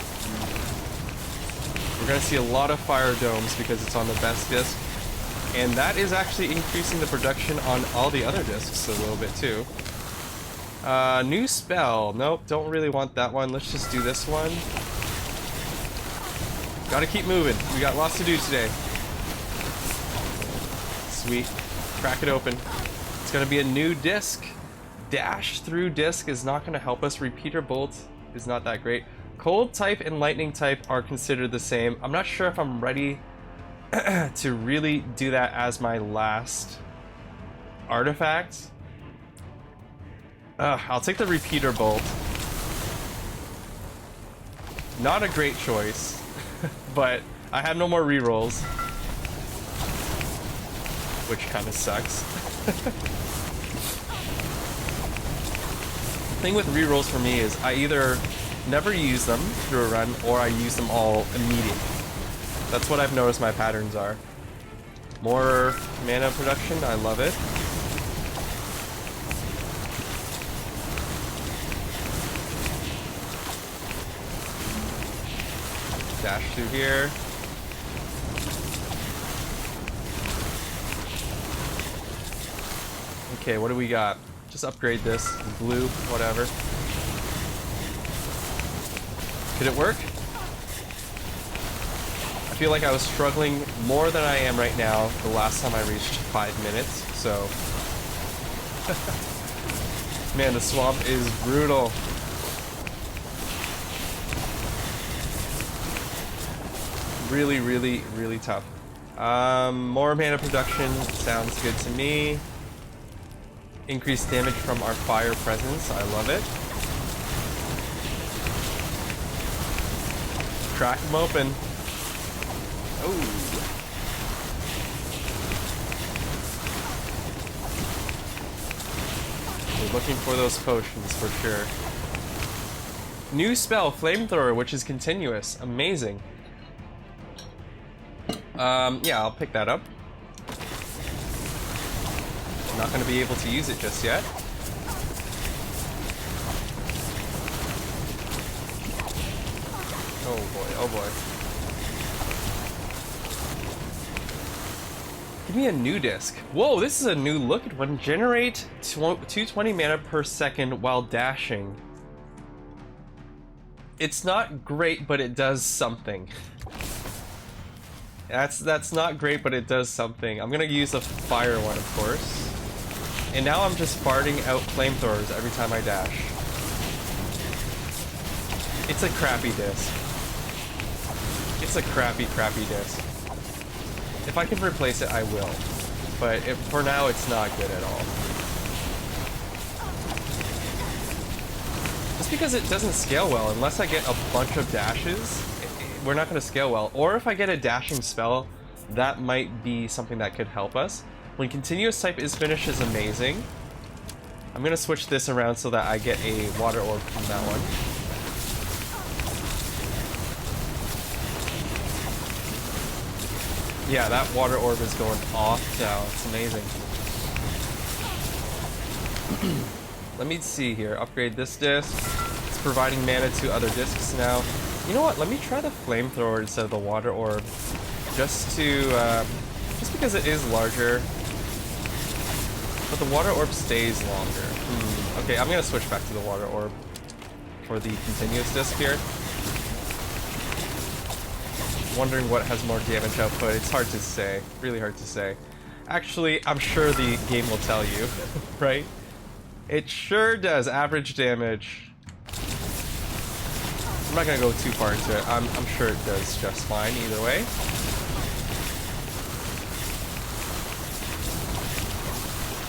We're going to see a lot of fire domes because it's on the best disc. And that is actually increasing the production on all the other discs a little bit too. New spell. Nope, don't really want that one. Let's just do this one. Gotta keep moving. We got lots to do today. Sweet. Crack it open. It's gonna be a new disc. Dash through disc is not gonna help us. Repeater bolt is not that great. Cold type and lightning type are considered the same. I'm not sure if I'm ready to really do that as my last artifact. I'll take the repeater bolt. Not a great choice, but I have no more rerolls, which kind of sucks. The thing with rerolls for me is I either never use them through a run or I use them all immediately. That's what I've noticed my patterns are. More mana production, I love it. Dash through here. Okay, what do we got? Just upgrade this. Blue, whatever. Did it work? I feel like I was struggling more than I am right now the last time I reached 5 minutes, so... Man, the swamp is brutal. Really, really, really tough. More mana production sounds good to me. Increased damage from our fire presence, I love it. Crack them open. Oh. We're looking for those potions for sure. New spell, Flamethrower, which is continuous. Amazing. Yeah, I'll pick that up. I'm not going to be able to use it just yet. Oh boy, oh boy. Give me a new disc. Whoa, this is a new look at one. Generate 220 mana per second while dashing. It's not great, but it does something. That's not great, but it does something. I'm gonna use a fire one, of course. And now I'm just farting out flamethrowers every time I dash. It's a crappy disc. It's a crappy disc. If I can replace it, I will. But for now, it's not good at all. Just because it doesn't scale well, unless I get a bunch of dashes, we're not going to scale well. Or if I get a dashing spell, that might be something that could help us. When continuous type is finished is amazing. I'm going to switch this around so that I get a water orb from that one. Yeah, that water orb is going off now. It's amazing. Let me see here. Upgrade this disc. It's providing mana to other discs now. You know what? Let me try the flamethrower instead of the water orb, just because it is larger. But the water orb stays longer. Okay, I'm gonna switch back to the water orb for the continuous disc here. Wondering what has more damage output. It's hard to say. Really hard to say. Actually, I'm sure the game will tell you, right? It sure does. Average damage. I'm not gonna go too far into it. I'm sure it does just fine either way.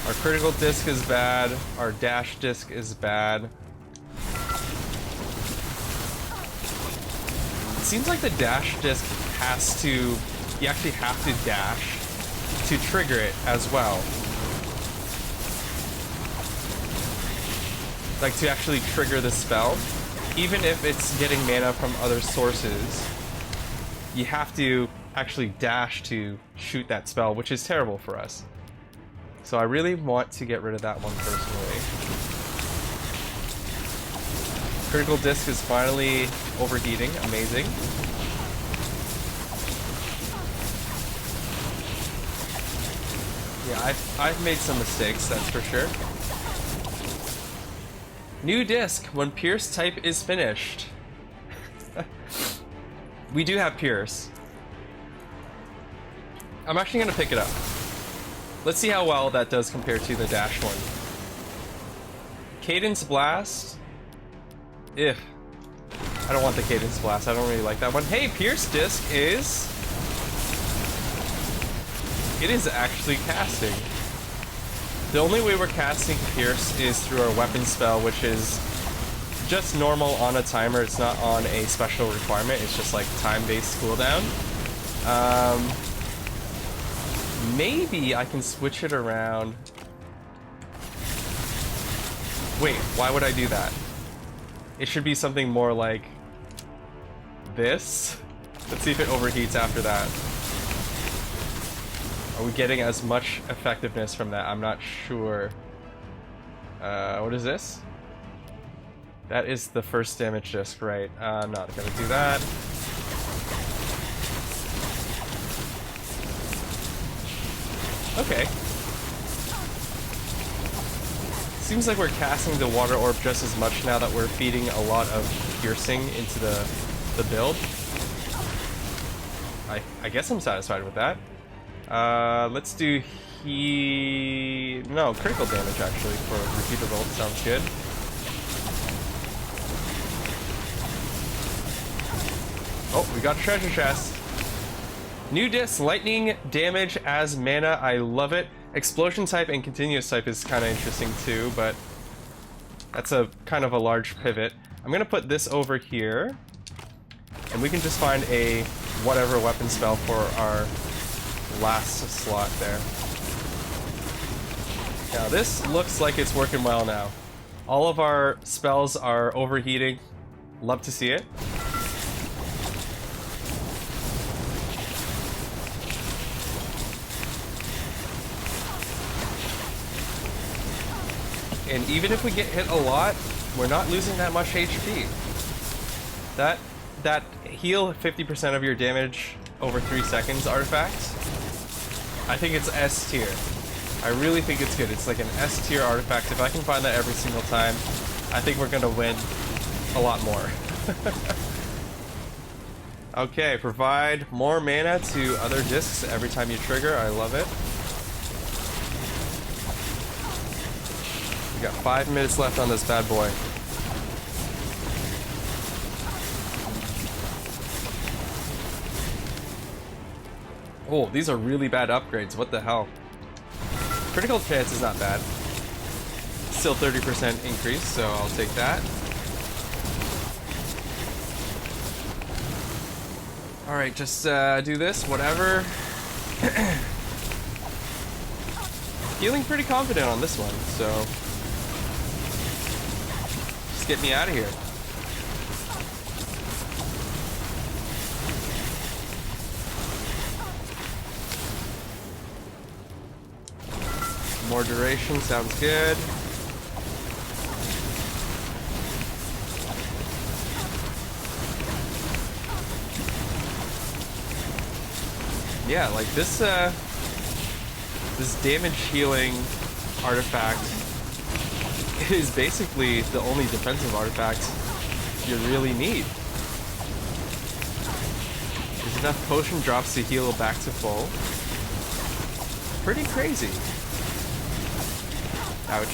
Our critical disc is bad. Our dash disc is bad. It seems like the dash disc has to... You actually have to dash to trigger it as well. Like to actually trigger the spell. Even if it's getting mana from other sources, you have to actually dash to shoot that spell, which is terrible for us. So I really want to get rid of that one personally. Critical disc is finally overheating. Amazing. Yeah, I've made some mistakes, that's for sure. New disc, when Pierce type is finished. We do have Pierce. I'm actually gonna pick it up. Let's see how well that does compare to the dash one. Cadence Blast. Ugh. I don't want the Cadence Blast, I don't really like that one. Hey, Pierce disc is... It is actually casting. The only way we're casting Pierce is through our weapon spell, which is just normal on a timer. It's not on a special requirement. It's just like time-based cooldown. Maybe I can switch it around. Wait, why would I do that? It should be something more like this. Let's see if it overheats after that. Are we getting as much effectiveness from that? I'm not sure. What is this? That is the first damage disc, right? I'm not gonna do that. Okay. Seems like we're casting the water orb just as much now that we're feeding a lot of piercing into the build. I guess I'm satisfied with that. Let's do no, critical damage actually for repeatable. Sounds good. Oh, we got a treasure chest. New disc, lightning damage as mana. I love it. Explosion type and continuous type is kind of interesting too, but that's a kind of a large pivot. I'm gonna put this over here, and we can just find a whatever weapon spell for our last slot there. Now this looks like it's working well now. All of our spells are overheating. Love to see it. And even if we get hit a lot, we're not losing that much HP. That heal 50% of your damage over 3 seconds artifact, I think it's S tier. I really think it's good. It's like an S tier artifact. If I can find that every single time, I think we're gonna win a lot more. Okay, provide more mana to other discs every time you trigger. I love it. We got 5 minutes left on this bad boy. Oh, these are really bad upgrades. What the hell? Critical chance is not bad. Still 30% increase, so I'll take that. Alright, just do this, whatever. Feeling pretty confident on this one, so just get me out of here. More duration sounds good. Yeah, like this damage healing artifact is basically the only defensive artifact you really need. There's enough potion drops to heal back to full. Pretty crazy. Ouch.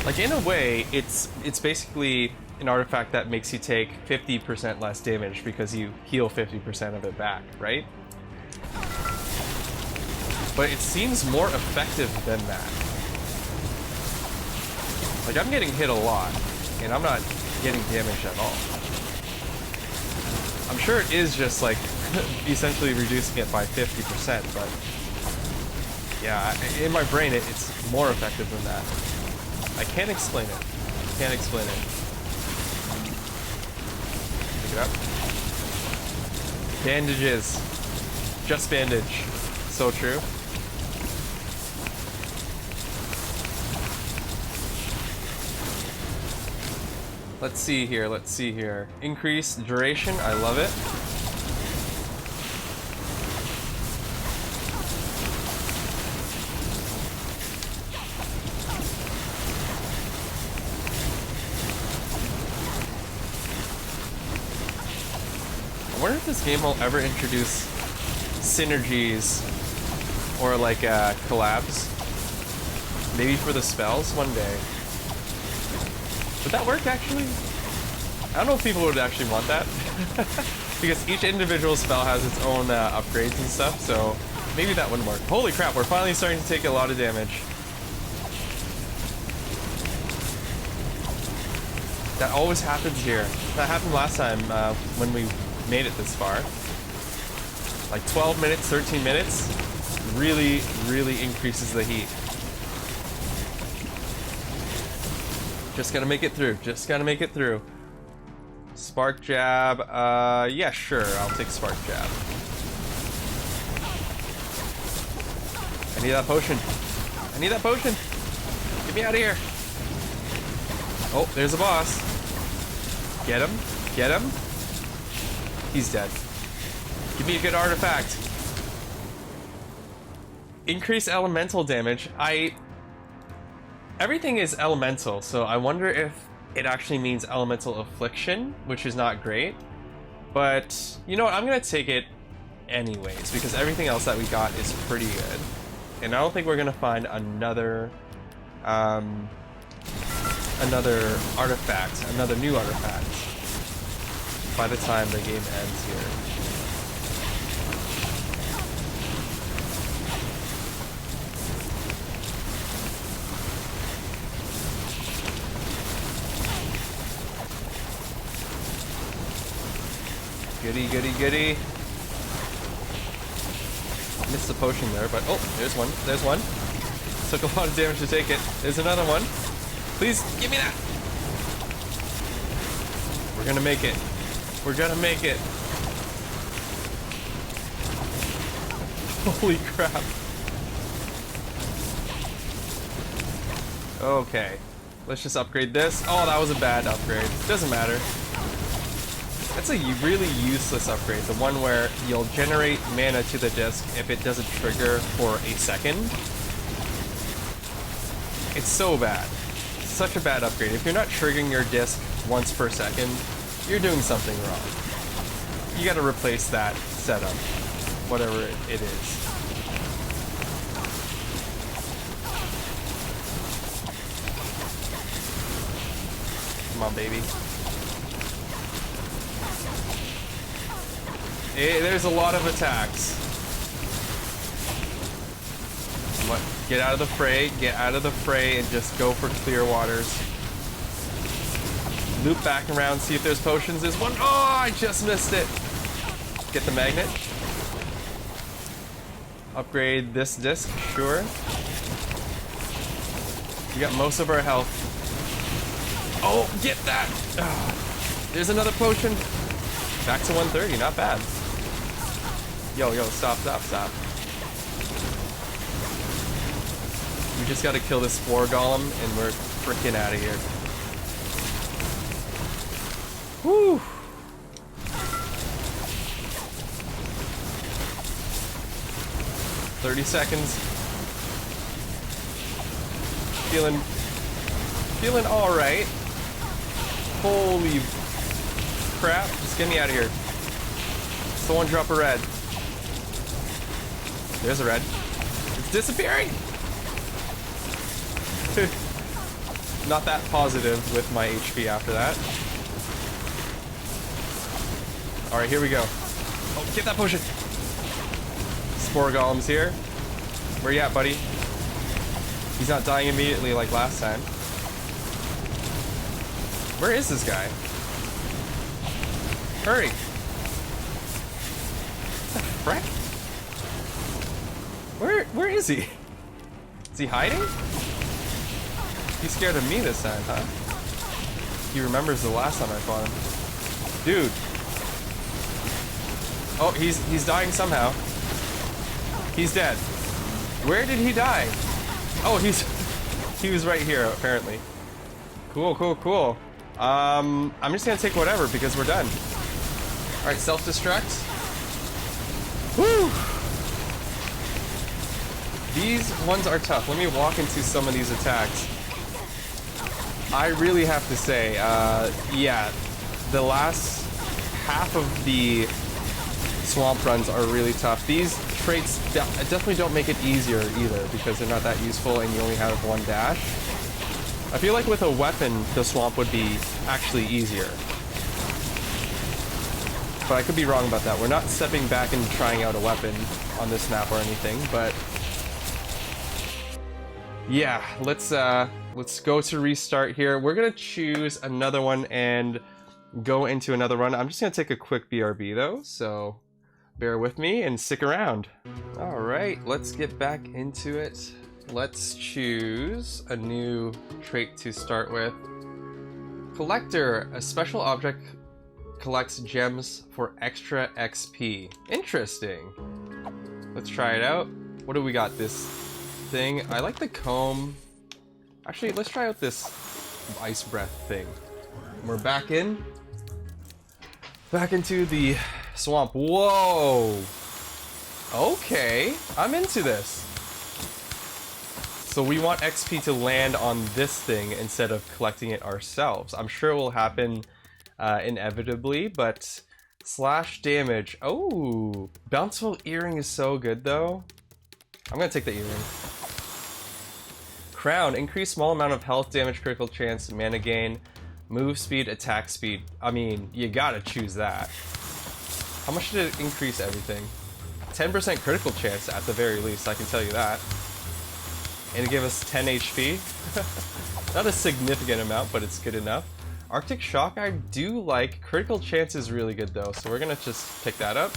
Like, in a way, it's basically an artifact that makes you take 50% less damage because you heal 50% of it back, right? But it seems more effective than that. Like, I'm getting hit a lot, and I'm not getting damaged at all. I'm sure it is just, like, essentially reducing it by 50%, but yeah, in my brain, it's more effective than that. I can't explain it. Can't explain it. Pick it up. Bandages. Just bandage. So true. Let's see here, let's see here. Increase duration, I love it. this game will ever introduce synergies or like collabs. Maybe for the spells one day. Would that work actually? I don't know if people would actually want that. Because each individual spell has its own upgrades and stuff, so maybe that wouldn't work. Holy crap, we're finally starting to take a lot of damage. That always happens here. That happened last time when we made it this far. Like 12 minutes, 13 minutes, really, really increases the heat. Just gotta make it through, just gotta make it through. Spark Jab, yeah, sure, I'll take Spark Jab. I need that potion. I need that potion. Get me out of here. Oh, there's a boss. Get him. Get him. He's dead. Give me a good artifact. Increase elemental damage. Everything is elemental, so I wonder if it actually means elemental affliction, which is not great. But, you know what, I'm gonna take it anyways, because everything else that we got is pretty good. And I don't think we're gonna find another artifact, another new artifact, by the time the game ends here. Goody, goody, goody. Missed the potion there, but oh, there's one. There's one. Took a lot of damage to take it. There's another one. Please, give me that. We're gonna make it. We're gonna make it. Holy crap. Okay. Let's just upgrade this. Oh, that was a bad upgrade. Doesn't matter. That's a really useless upgrade. The one where you'll generate mana to the disc if it doesn't trigger for a second. It's so bad. Such a bad upgrade. If you're not triggering your disc once per second, you're doing something wrong. You gotta replace that setup, whatever it is. Come on, baby. There's a lot of attacks. Get out of the fray, get out of the fray, and just go for clear waters. Loop back around, see if there's potions. There's one. Oh, I just missed it. Get the magnet. Upgrade this disc, sure. We got most of our health. Oh, get that. There's another potion. Back to 130, not bad. Yo, stop. We just gotta kill this spore golem and we're freaking out of here. Whew. "30 seconds. Feeling alright. Holy crap. Just get me out of here. Someone drop a red. There's a red. It's disappearing! Not that positive with my HP after that. Alright, here we go. Oh, get that potion! Spore golem's here. Where you at, buddy? He's not dying immediately like last time. Where is this guy? Hurry! What the frick? Where is he? Is he hiding? He's scared of me this time, huh? He remembers the last time I fought him. Dude. Oh, he's dying somehow. He's dead. Where did he die? Oh, he was right here, apparently. Cool. I'm just gonna take whatever because we're done. Alright, self-destruct. Woo! These ones are tough. Let me walk into some of these attacks. I really have to say, yeah, the last half of the swamp runs are really tough. These traits definitely don't make it easier either because they're not that useful and you only have one dash. I feel like with a weapon, the swamp would be actually easier. But I could be wrong about that. We're not stepping back and trying out a weapon on this map or anything, but yeah, let's go to restart here. We're gonna choose another one and go into another run. I'm just gonna take a quick BRB though, so bear with me and stick around. All right, let's get back into it. Let's choose a new trait to start with. Collector, a special object collects gems for extra XP. Interesting. Let's try it out. What do we got? This thing. I like the comb. Actually, let's try out this ice breath thing. We're back into the swamp. Whoa. Okay, I'm into this. So we want XP to land on this thing instead of collecting it ourselves. I'm sure it will happen inevitably, but slash damage. Oh, bountiful earring is so good though. I'm gonna take the earring. Crown, increase small amount of health, damage, critical chance, mana gain, move speed, attack speed. I mean, you gotta choose that. How much did it increase everything? 10% critical chance at the very least, I can tell you that. And it gave us 10 HP. Not a significant amount, but it's good enough. Arctic Shock I do like. Critical chance is really good though, so we're gonna just pick that up.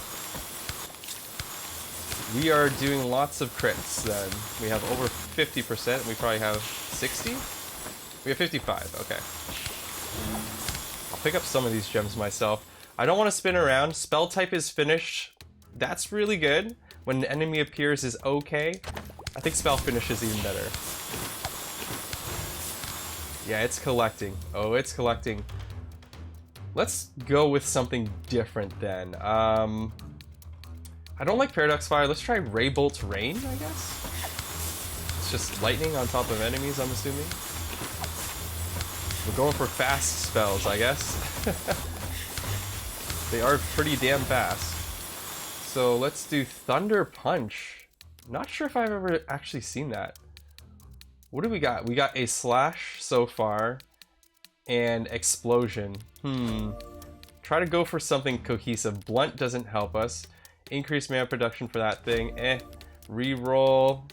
We are doing lots of crits then. We have over 50%, we probably have 60? We have 55, okay. I'll pick up some of these gems myself. I don't want to spin around. Spell type is finish. That's really good. When an enemy appears is okay. I think spell finish is even better. Yeah, it's collecting. Oh, it's collecting. Let's go with something different then. I don't like Paradox Fire. Let's try Ray Bolt's Rain, I guess? It's just lightning on top of enemies, I'm assuming. We're going for fast spells, I guess. They are pretty damn fast. So let's do Thunder Punch. Not sure if I've ever actually seen that. What do we got? We got a slash so far and explosion. Try to go for something cohesive. Blunt doesn't help us. Increase mana production for that thing. Reroll.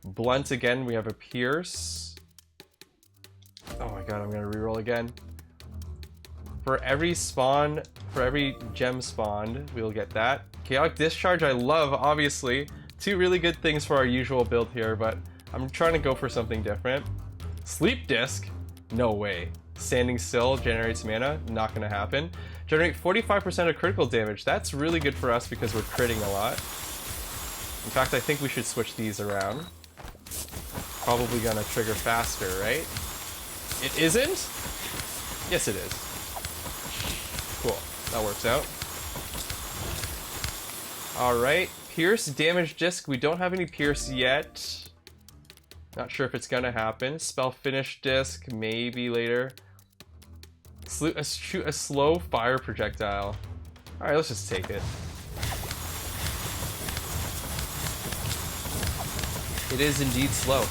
Blunt again. We have a pierce. Oh my god, I'm gonna reroll again. For every gem spawned, we'll get that. Chaotic Discharge I love, obviously. Two really good things for our usual build here, but I'm trying to go for something different. Sleep Disc? No way. Standing Still generates mana? Not gonna happen. Generate 45% of critical damage. That's really good for us because we're critting a lot. In fact, I think we should switch these around. Probably gonna trigger faster, right? It isn't? Yes, it is. Cool. That works out. Alright. Pierce Damage Disc. We don't have any Pierce yet. Not sure if it's gonna happen. Spell Finish Disc. Maybe later. Shoot a slow fire projectile. Alright, let's just take it. It is indeed slow.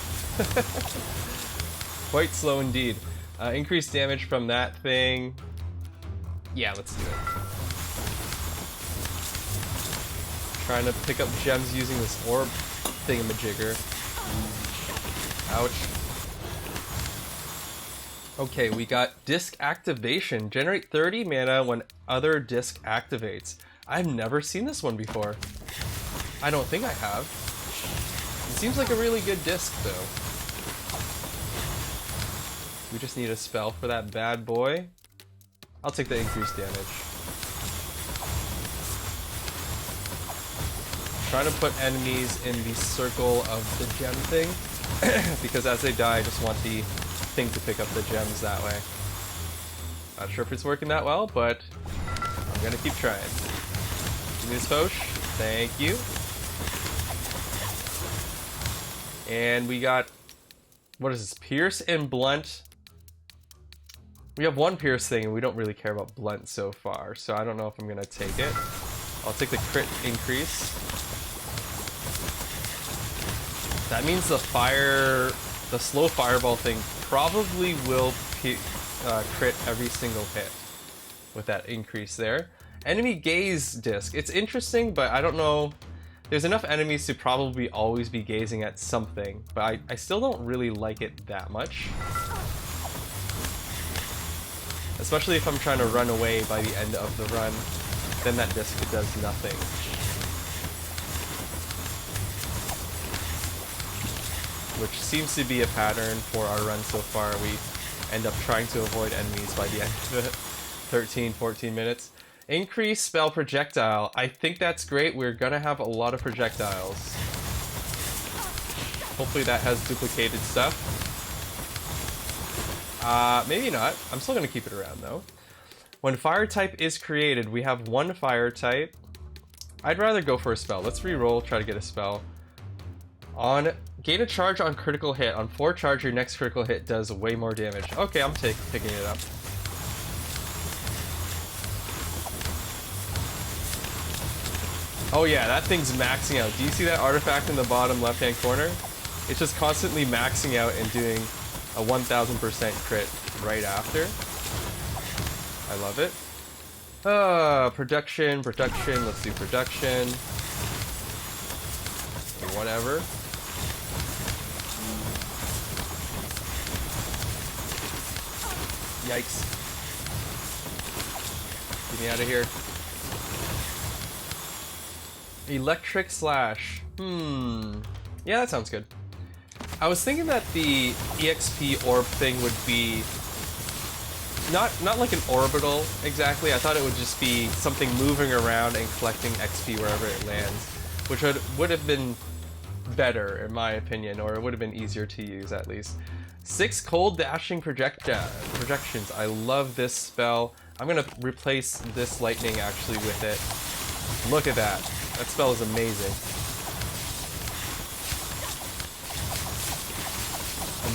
Quite slow indeed. Increased damage from that thing. Yeah, let's do it. Trying to pick up gems using this orb thingamajigger. Ouch. Okay, we got Disc Activation. Generate 30 mana when other disc activates. I've never seen this one before. I don't think I have. It seems like a really good disc, though. We just need a spell for that bad boy. I'll take the increased damage. Trying to put enemies in the circle of the gem thing. Because as they die, I just want the thing to pick up the gems that way. Not sure if it's working that well, but I'm gonna keep trying. Give me this potion. Thank you. And we got, what is this? Pierce and Blunt. We have one Pierce thing, and we don't really care about Blunt so far, so I don't know if I'm gonna take it. I'll take the crit increase. That means the slow fireball thing probably will crit every single hit with that increase there. Enemy gaze disc. It's interesting, but I don't know. There's enough enemies to probably always be gazing at something, but I still don't really like it that much. Especially if I'm trying to run away by the end of the run, then that disc does nothing. Which seems to be a pattern for our run so far. We end up trying to avoid enemies by the end of it. 13, 14 minutes. Increase spell projectile. I think that's great. We're gonna have a lot of projectiles. Hopefully that has duplicated stuff. Maybe not. I'm still gonna keep it around though. When fire type is created, we have one fire type. I'd rather go for a spell. Let's re-roll, try to get a spell. Gain a charge on critical hit. On 4 charge, your next critical hit does way more damage. Okay, I'm picking it up. Oh yeah, that thing's maxing out. Do you see that artifact in the bottom left-hand corner? It's just constantly maxing out and doing a 1000% crit right after. I love it. Production. Let's do production. Whatever. Yikes. Get me out of here. Electric slash. Yeah, that sounds good. I was thinking that the EXP orb thing would be not like an orbital exactly. I thought it would just be something moving around and collecting XP wherever it lands, which would have been better in my opinion, or it would have been easier to use at least. 6 cold dashing projections. I love this spell. I'm gonna replace this lightning actually with it. Look at that. That spell is amazing.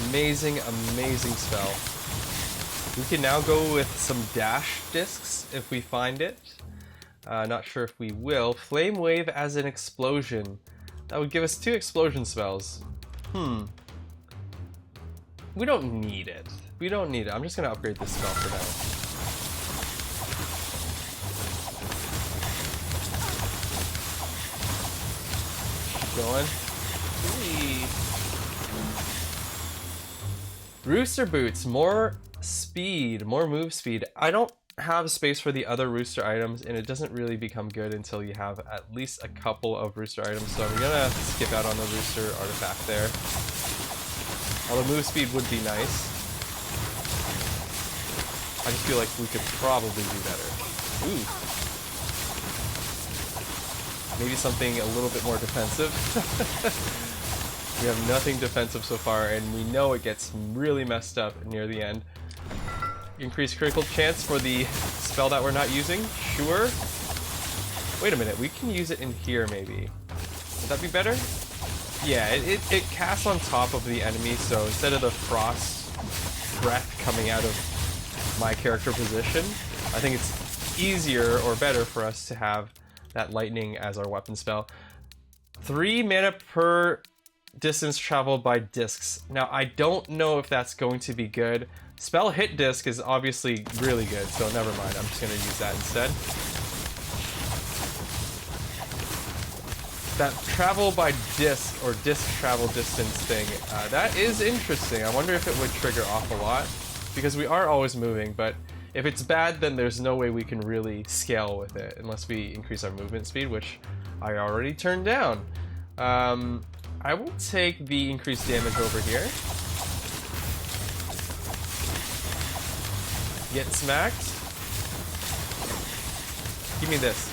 Amazing spell. We can now go with some dash discs if we find it. Not sure if we will. Flame wave as an explosion. That would give us 2 explosion spells. We don't need it. I'm just gonna upgrade this spell for now. Going. Whee. Rooster boots, more speed, more move speed. I don't have space for the other rooster items, and it doesn't really become good until you have at least a couple of rooster items, so I'm gonna skip out on the rooster artifact there. Although move speed would be nice. I just feel like we could probably do better. Ooh. Maybe something a little bit more defensive. We have nothing defensive so far, and we know it gets really messed up near the end. Increased critical chance for the spell that we're not using? Sure. Wait a minute, we can use it in here maybe. Would that be better? Yeah, it casts on top of the enemy, so instead of the frost breath coming out of my character position, I think it's easier or better for us to have that lightning as our weapon spell. 3 mana per distance traveled by discs. Now, I don't know if that's going to be good. Spell hit disc is obviously really good, so never mind. I'm just going to use that instead. That travel by disc, or disc travel distance thing, that is interesting. I wonder if it would trigger off a lot, because we are always moving, but if it's bad, then there's no way we can really scale with it, unless we increase our movement speed, which I already turned down. I will take the increased damage over here. Get smacked. Give me this.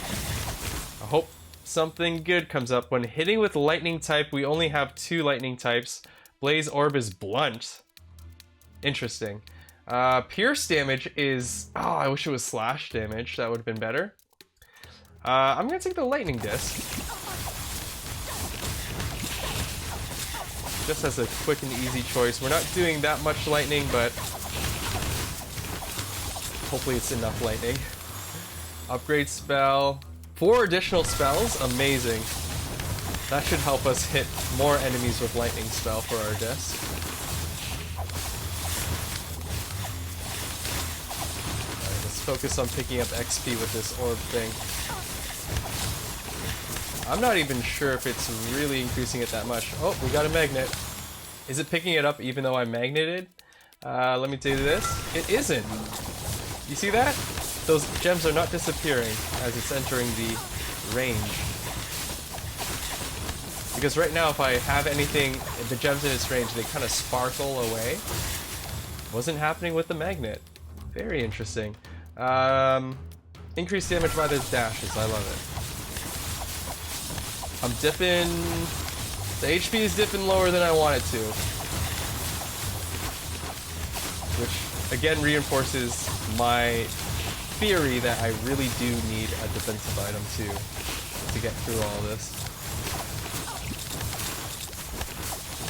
I hope something good comes up. When hitting with lightning type, we only have 2 lightning types. Blaze Orb is blunt. Interesting. Pierce damage is... Oh, I wish it was slash damage. That would have been better. I'm going to take the lightning disc. Just as a quick and easy choice. We're not doing that much lightning, but hopefully it's enough lightning. Upgrade spell. 4 additional spells, amazing. That should help us hit more enemies with lightning spell for our disc. Alright, let's focus on picking up XP with this orb thing. I'm not even sure if it's really increasing it that much. Oh, we got a magnet. Is it picking it up even though I'm magneted? Let me do this. It isn't. You see that? Those gems are not disappearing as it's entering the range. Because right now if I have anything, the gems in its range, they kind of sparkle away. Wasn't happening with the magnet. Very interesting. Increased damage by those dashes, I love it. I'm dipping... The HP is dipping lower than I want it to. Which, again, reinforces my theory that I really do need a defensive item to get through all this.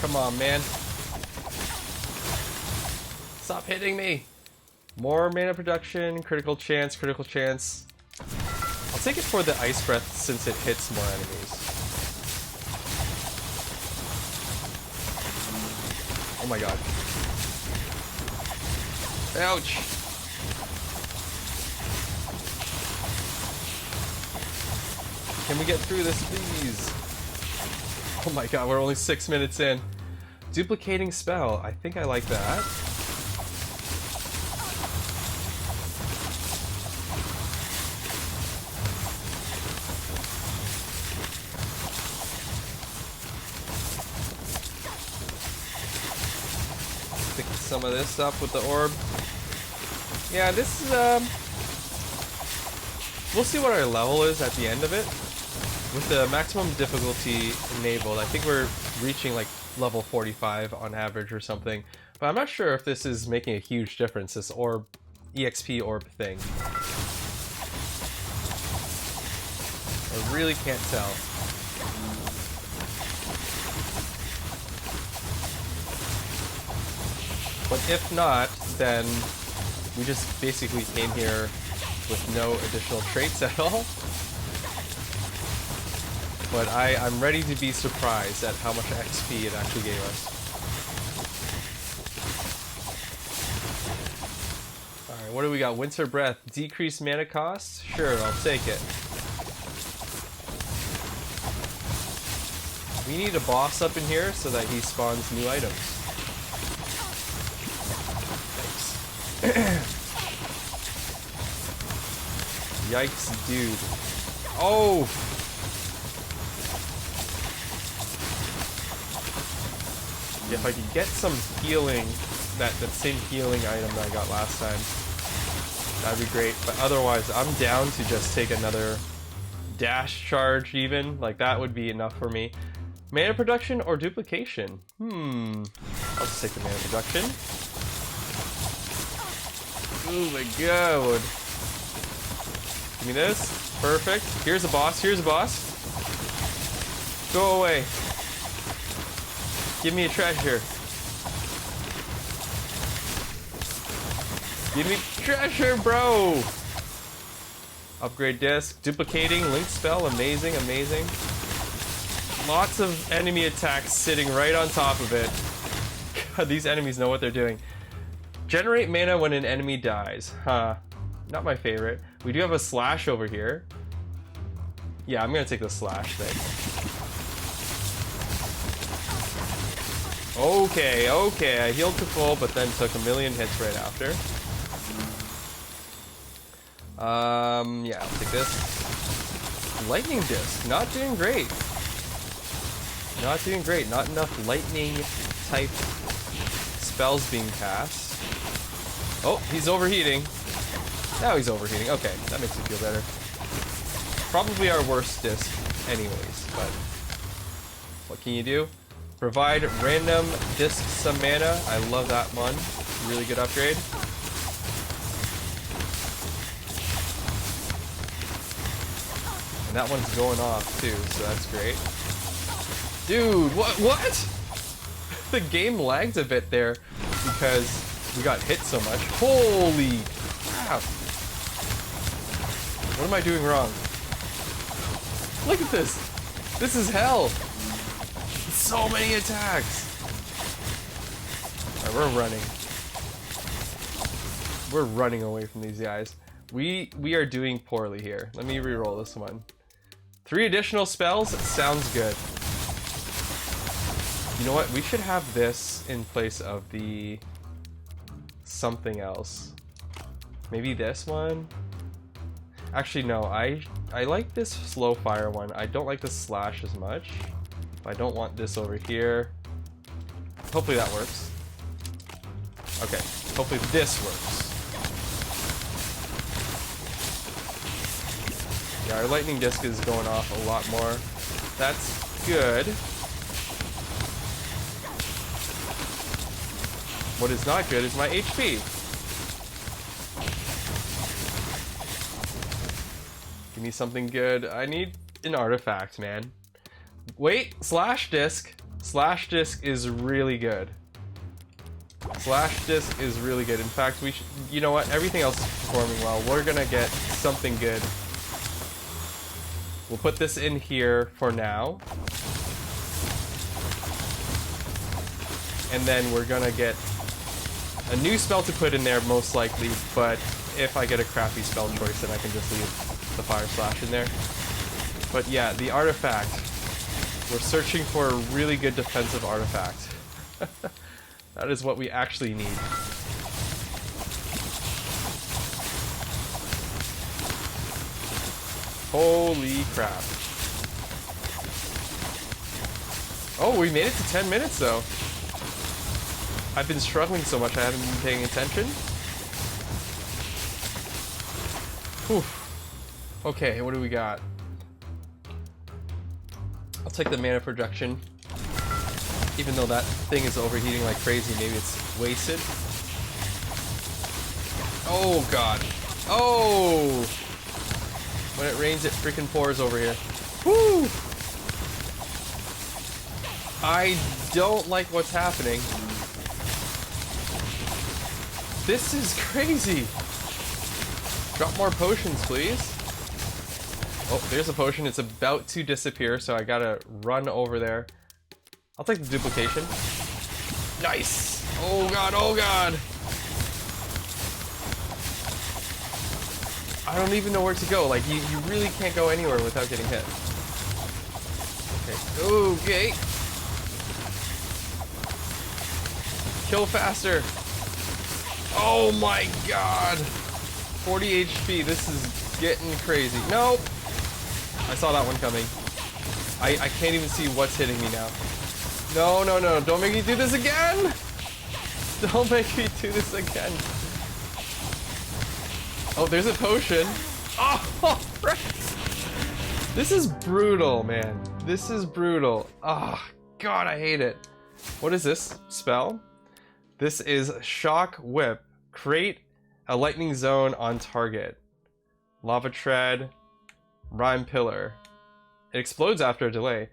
Come on, man. Stop hitting me! More mana production, critical chance, critical chance. I'll take it for the ice breath since it hits more enemies. Oh my god. Ouch! Can we get through this, please? Oh my god, we're only 6 minutes in. Duplicating spell. I think I like that. Pick some of this up with the orb. Yeah, this is, we'll see what our level is at the end of it. With the maximum difficulty enabled, I think we're reaching like level 45 on average or something. But I'm not sure if this is making a huge difference, this orb, EXP orb thing. I really can't tell. But if not, then we just basically came here with no additional traits at all. But I'm ready to be surprised at how much XP it actually gave us. Alright, what do we got? Winter Breath. Decreased mana cost? Sure, I'll take it. We need a boss up in here so that he spawns new items. Thanks. Yikes, dude. Oh! If I could get some healing, that same healing item that I got last time, that'd be great. But otherwise, I'm down to just take another dash charge even. Like, that would be enough for me. Mana production or duplication? I'll just take the mana production. Oh my god. Give me this. Perfect. Here's a boss. Here's a boss. Go away. Give me a treasure. Give me treasure, bro! Upgrade disc. Duplicating. Link spell. Amazing, amazing. Lots of enemy attacks sitting right on top of it. God, these enemies know what they're doing. Generate mana when an enemy dies. Huh. Not my favorite. We do have a slash over here. Yeah, I'm gonna take the slash thing. Okay, okay, I healed to full, but then took a million hits right after. Yeah, I'll take this. Lightning disc, not doing great. Not doing great, not enough lightning type spells being cast. Oh, he's overheating. Now he's overheating, okay, that makes me feel better. Probably our worst disc anyways, but what can you do? Provide random disc some mana. I love that one. Really good upgrade. And that one's going off too, so that's great. Dude, what? The game lagged a bit there because we got hit so much. Holy crap. What am I doing wrong? Look at this. This is hell. So many attacks. Alright, we're running. We're running away from these guys. We are doing poorly here. Let me re-roll this one. 3 additional spells? Sounds good. You know what? We should have this in place of the something else. Maybe this one? Actually, no. I like this slow fire one. I don't like the slash as much. I don't want this over here. Hopefully that works. Okay. Hopefully this works. Yeah, our lightning disc is going off a lot more. That's good. What is not good is my HP. Give me something good. I need an artifact, man. Wait, slash disc. Slash disc is really good. Slash disc is really good. In fact, we should, you know what? Everything else is performing well. We're gonna get something good. We'll put this in here for now. And then we're gonna get a new spell to put in there most likely, but if I get a crappy spell choice, then I can just leave the fire slash in there. But yeah, the artifact. We're searching for a really good defensive artifact. That is what we actually need. Holy crap. Oh, we made it to 10 minutes though. I've been struggling so much I haven't been paying attention. Whew. Okay, what do we got? I'll take the mana projection. Even though that thing is overheating like crazy, maybe it's wasted. Oh god. Oh! When it rains, it freaking pours over here. Woo! I don't like what's happening. This is crazy. Drop more potions, please. Oh, there's a potion. It's about to disappear, so I gotta run over there. I'll take the duplication. Nice! Oh god, oh god! I don't even know where to go. Like, you really can't go anywhere without getting hit. Okay. Okay. Kill faster. Oh my god. 40 HP. This is getting crazy. Nope. I saw that one coming. I can't even see what's hitting me now. No, no, no. Don't make me do this again. Don't make me do this again. Oh, there's a potion. Oh, right. This is brutal, man. This is brutal. Oh, God, I hate it. What is this spell? This is Shock Whip. Create a lightning zone on target. Lava Tread. Rime Pillar. It explodes after a delay.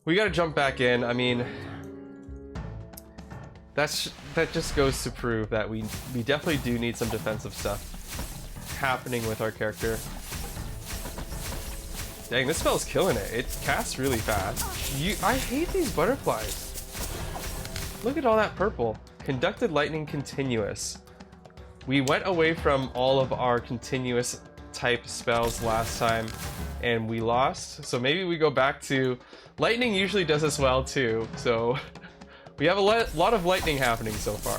We gotta jump back in. I mean, that just goes to prove that we definitely do need some defensive stuff happening with our character. Dang, this spell's killing it. It casts really fast. I hate these butterflies. Look at all that purple. Conducted lightning continuous. We went away from all of our continuous type spells last time and we lost. So maybe we go back to lightning. Usually does us well too. So we have a lot of lightning happening so far.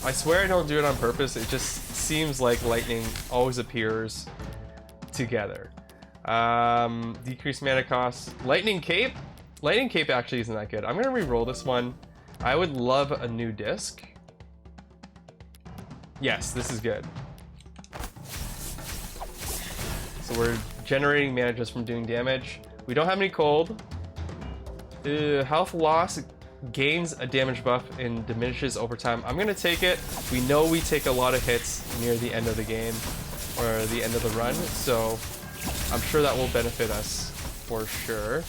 I swear I don't do it on purpose. It just seems like lightning always appears together. Decreased mana cost. Lightning Cape? Lightning Cape actually isn't that good. I'm gonna re-roll this one. I would love a new disc. Yes, this is good. So we're generating mana just from doing damage. We don't have any cold. Health loss gains a damage buff and diminishes over time. I'm gonna take it. We know we take a lot of hits near the end of the game or the end of the run, so I'm sure that will benefit us for sure.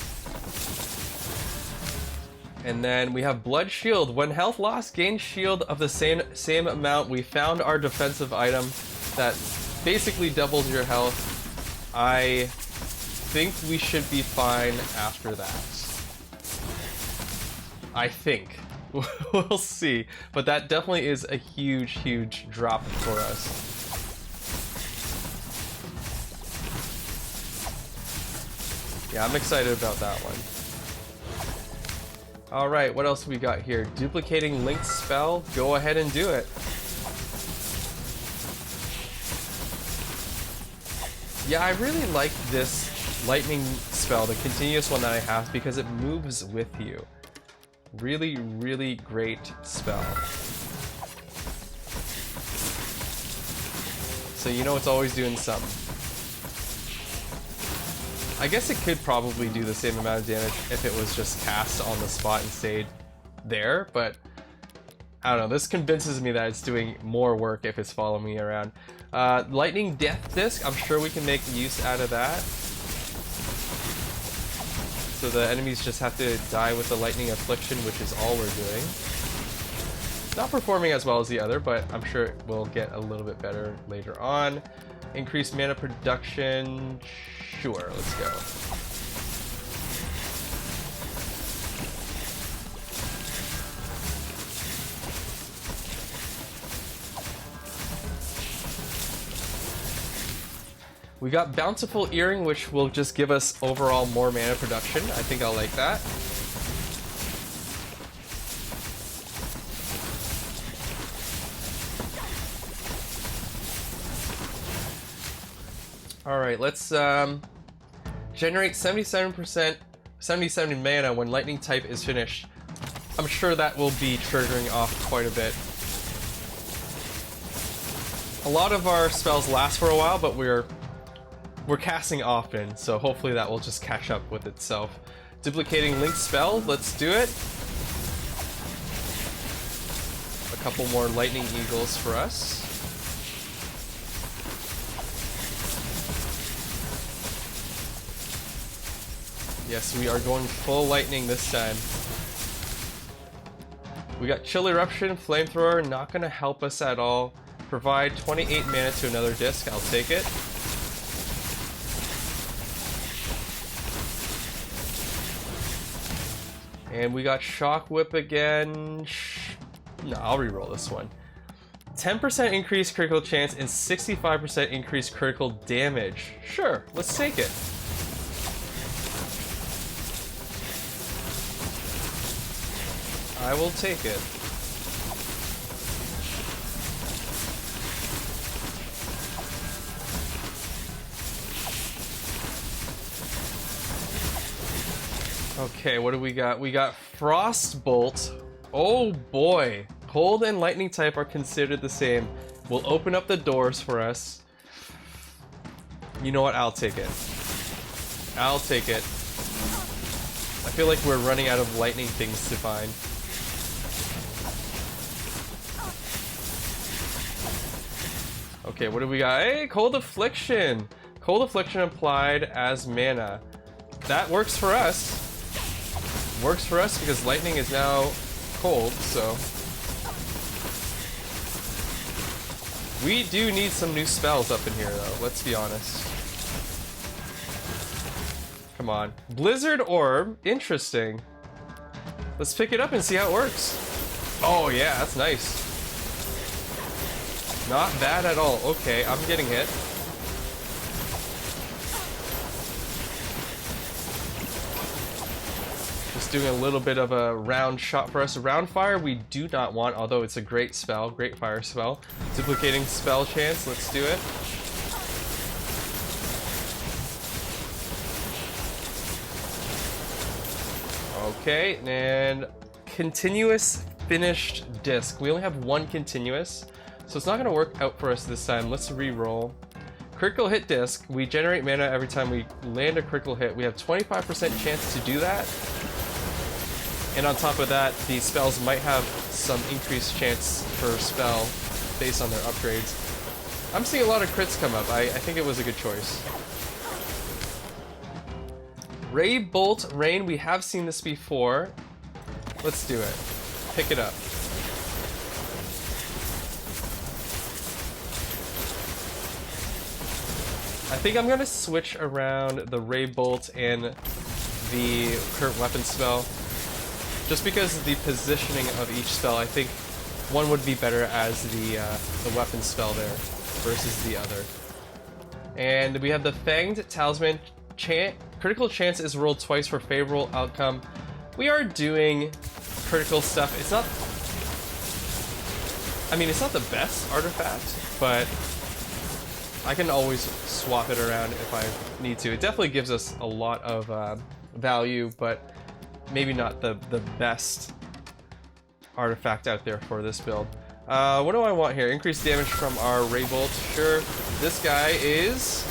And then we have Blood Shield. When health loss, gain shield of the same amount. We found our defensive item that basically doubles your health. I think we should be fine after that. I think. We'll see. But that definitely is a huge, huge drop for us. Yeah, I'm excited about that one. Alright, what else we got here? Duplicating linked spell. Go ahead and do it. Yeah, I really like this lightning spell, the continuous one that I have, because it moves with you. Really, really great spell. So you know it's always doing something. I guess it could probably do the same amount of damage if it was just cast on the spot and stayed there, but I don't know, this convinces me that it's doing more work if it's following me around. Lightning Death Disc, I'm sure we can make use out of that. So the enemies just have to die with the Lightning Affliction, which is all we're doing. Not performing as well as the other, but I'm sure it will get a little bit better later on. Increased mana production, sure, let's go. We got Bountiful Earring, which will just give us overall more mana production. I think I'll like that. Alright, let's generate 77 mana when lightning type is finished. I'm sure that will be triggering off quite a bit. A lot of our spells last for a while, but we're casting often, so hopefully that will just catch up with itself. Duplicating linked spell, let's do it. A couple more lightning eagles for us. Yes, we are going full lightning this time. We got Chill Eruption, Flamethrower, not gonna help us at all. Provide 28 mana to another disc, I'll take it. And we got Shock Whip again. No, I'll reroll this one. 10% increased critical chance and 65% increased critical damage. Sure, let's take it. I will take it. Okay, what do we got? We got Frostbolt. Oh boy. Cold and lightning type are considered the same. Will open up the doors for us. You know what? I'll take it. I'll take it. I feel like we're running out of lightning things to find. Okay, what do we got? Hey, Cold Affliction! Cold Affliction applied as mana. That works for us. Works for us because lightning is now cold, so... We do need some new spells up in here, though, let's be honest. Come on. Blizzard Orb, interesting. Let's pick it up and see how it works. Oh yeah, that's nice. Not bad at all. Okay, I'm getting hit. Just doing a little bit of a round shot for us. Round fire we do not want, although it's a great spell, great fire spell. Duplicating spell chance, let's do it. Okay, and continuous finished disc. We only have one continuous, so it's not going to work out for us this time. Let's re-roll. Critical hit disc. We generate mana every time we land a critical hit. We have 25% chance to do that. And on top of that, the spells might have some increased chance per spell based on their upgrades. I'm seeing a lot of crits come up. I think it was a good choice. Ray Bolt Rain, we have seen this before. Let's do it. Pick it up. I think I'm gonna switch around the Ray Bolt and the current weapon spell. Just because of the positioning of each spell, I think one would be better as the weapon spell there versus the other. And we have the Fanged Talisman. Critical chance is rolled twice for favorable outcome. We are doing critical stuff. It's not... I mean, it's not the best artifact, but I can always swap it around if I need to. It definitely gives us a lot of value, but maybe not the best artifact out there for this build. What do I want here? Increased damage from our Ray Bolt. Sure. This guy is...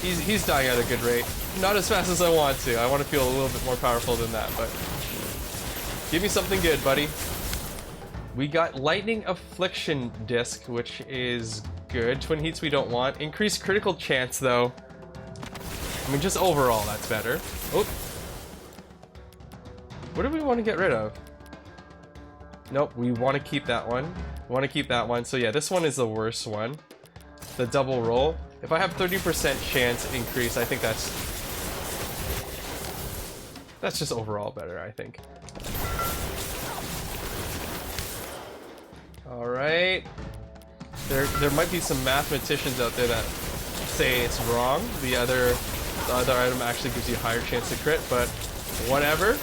He's dying at a good rate. Not as fast as I want to. I want to feel a little bit more powerful than that, but... Give me something good, buddy. We got Lightning Affliction Disc, which is good. Twin Heats we don't want. Increased critical chance, though. I mean, just overall, that's better. Oh. What do we want to get rid of? Nope, we want to keep that one. We want to keep that one. So yeah, this one is the worst one. The double roll. If I have 30% chance increase, I think that's just overall better, I think. Alright. There might be some mathematicians out there that say it's wrong. The other item actually gives you a higher chance to crit, but whatever.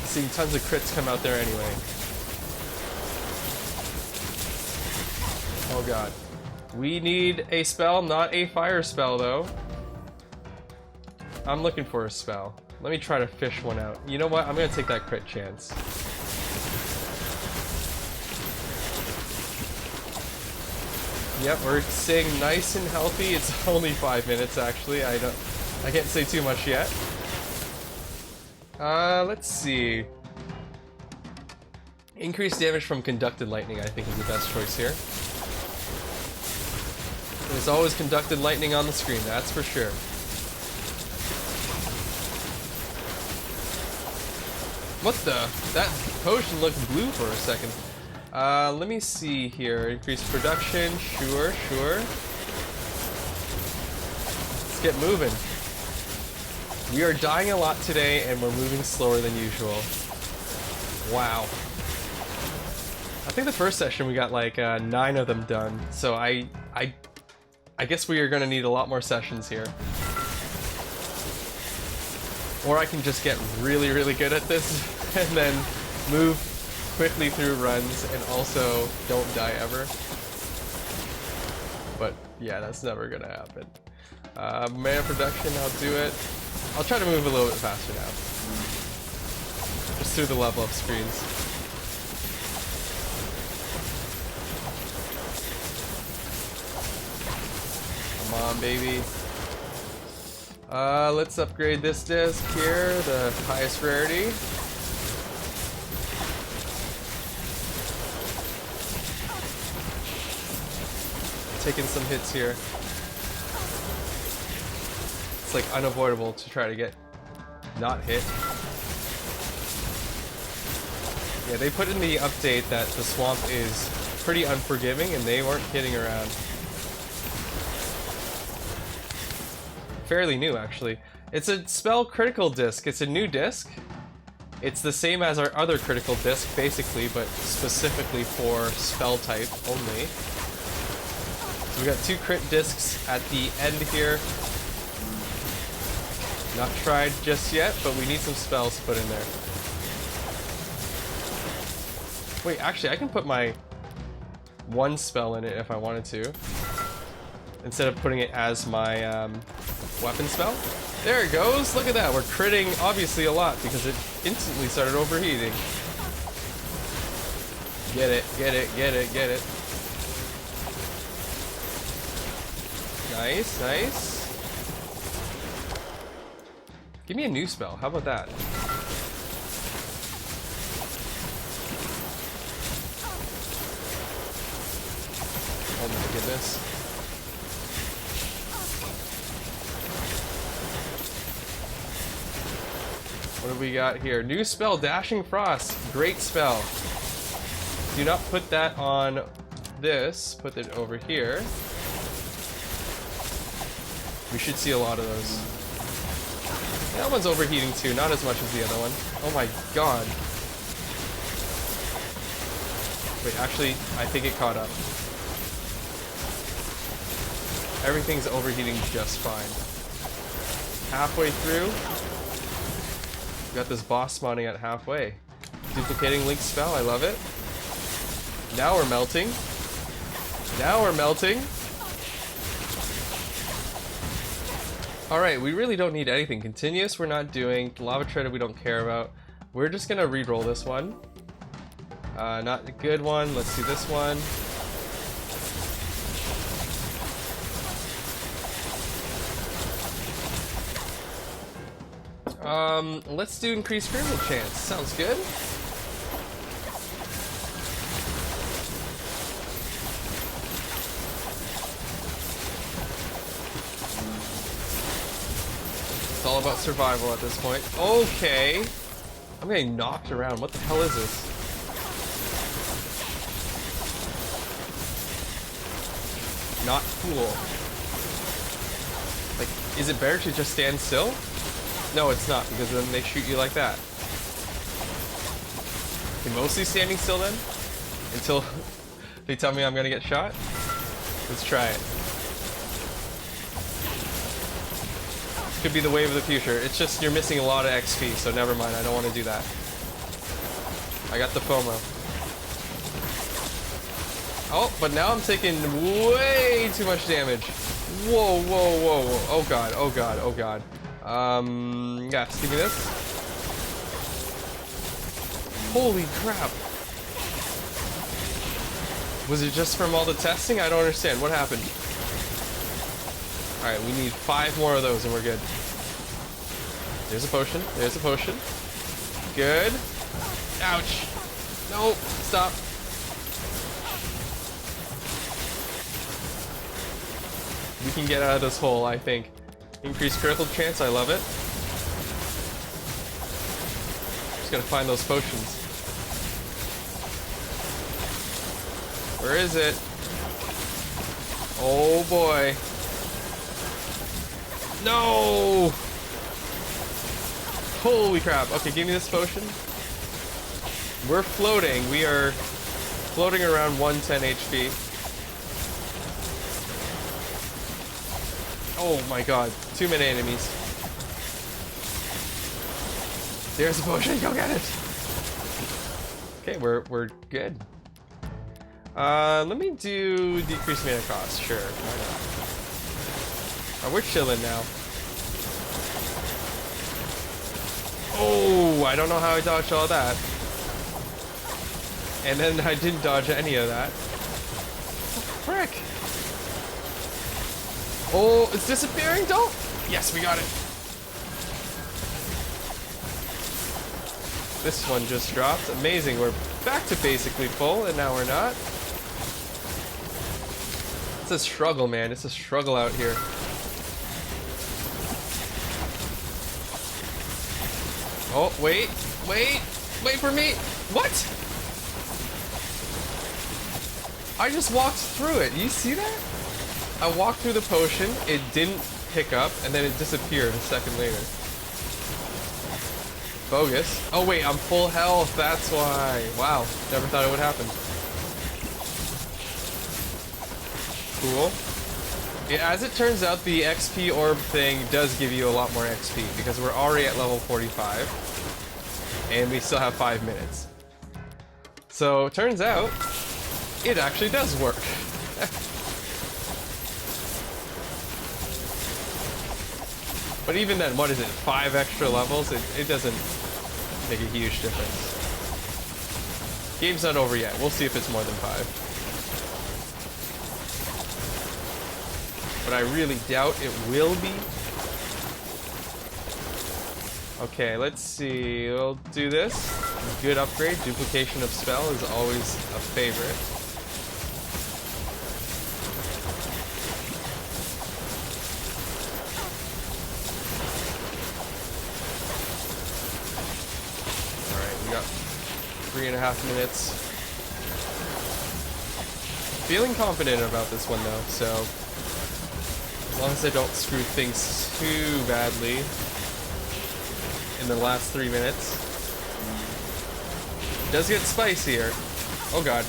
Seeing tons of crits come out there anyway. Oh god. We need a spell, not a fire spell though. I'm looking for a spell. Let me try to fish one out. You know what? I'm gonna take that crit chance. Yep, we're staying nice and healthy. It's only 5 minutes actually. I can't say too much yet. Let's see. Increased damage from conducted lightning, I think, is the best choice here. There's always conducted lightning on the screen, that's for sure. What the? That potion looked blue for a second. Let me see here. Increased production, sure. Let's get moving. We are dying a lot today, and we're moving slower than usual. Wow. I think the first session we got like 9 of them done, so I guess we are going to need a lot more sessions here. Or I can just get really, really good at this and then move quickly through runs and also don't die ever. But yeah, that's never going to happen. Mana production, I'll do it. I'll try to move a little bit faster now. Just through the level up screens. Come on, baby. Let's upgrade this disc here, the highest rarity. Taking some hits here. It's like unavoidable to try to get not hit. Yeah, they put in the update that the swamp is pretty unforgiving and they weren't kidding around. Fairly new, actually. It's a spell critical disc. It's a new disc. It's the same as our other critical disc, basically, but specifically for spell type only. So we got 2 crit discs at the end here. Not tried just yet, but we need some spells to put in there. Wait, actually, I can put my 1 spell in it if I wanted to, instead of putting it as my weapon spell. There it goes. Look at that. We're critting obviously a lot because it instantly started overheating. Get it, get it, get it, get it. Nice, nice. Give me a new spell. How about that? Oh my goodness. What do we got here? New spell, Dashing Frost. Great spell. Do not put that on this. Put it over here. We should see a lot of those. That one's overheating too, not as much as the other one. Oh my god. Wait, actually, I think it caught up. Everything's overheating just fine. Halfway through. We got this boss spawning at halfway. Duplicating Link's spell, I love it. Now we're melting. Now we're melting. Alright, we really don't need anything. Continuous we're not doing. Lava Treader we don't care about. We're just gonna re-roll this one. Not a good one. Let's do this one. Let's do increased critical chance. Sounds good. It's all about survival at this point. Okay. I'm getting knocked around. What the hell is this? Not cool. Like, is it better to just stand still? No, it's not, because then they shoot you like that. Okay, mostly standing still then? Until they tell me I'm gonna get shot? Let's try it. Could be the wave of the future. It's just you're missing a lot of XP, so never mind, I don't want to do that. I got the FOMO. Oh, but now I'm taking way too much damage. Whoa, whoa, whoa, whoa. Oh god, oh god, oh god. Yes, give me this. Holy crap. Was it just from all the testing? I don't understand. What happened? Alright, we need 5 more of those and we're good. There's a potion. There's a potion. Good. Ouch. No, stop. We can get out of this hole, I think. Increased critical chance, I love it. Just gotta find those potions. Where is it? Oh boy. No! Holy crap. Okay, give me this potion. We're floating. We are floating around 110 HP. Oh my god. Too many enemies. There's a potion. Go get it. Okay, we're good. Let me do decrease mana cost. Sure, why not? Oh, we're chilling now. Oh, I don't know how I dodged all that. And then I didn't dodge any of that. Frick! Oh, it's disappearing, don't! Yes, we got it. This one just dropped. Amazing, we're back to basically full, and now we're not. It's a struggle, man. It's a struggle out here. Oh, wait, wait, wait for me. What? I just walked through it. You see that? I walked through the potion, it didn't pick up, and then it disappeared a second later. Bogus. Oh wait, I'm full health, that's why. Wow, never thought it would happen. Cool. Yeah, as it turns out, the XP orb thing does give you a lot more XP, because we're already at level 45, and we still have 5 minutes. So, turns out, it actually does work. But even then, what is it, 5 extra levels? It doesn't make a huge difference. Game's not over yet. We'll see if it's more than 5. But I really doubt it will be. Okay, let's see. We'll do this. Good upgrade. Duplication of spell is always a favorite. Alright, we got 3.5 minutes. Feeling confident about this one though, so as long as I don't screw things too badly in the last 3 minutes. It does get spicier. Oh god.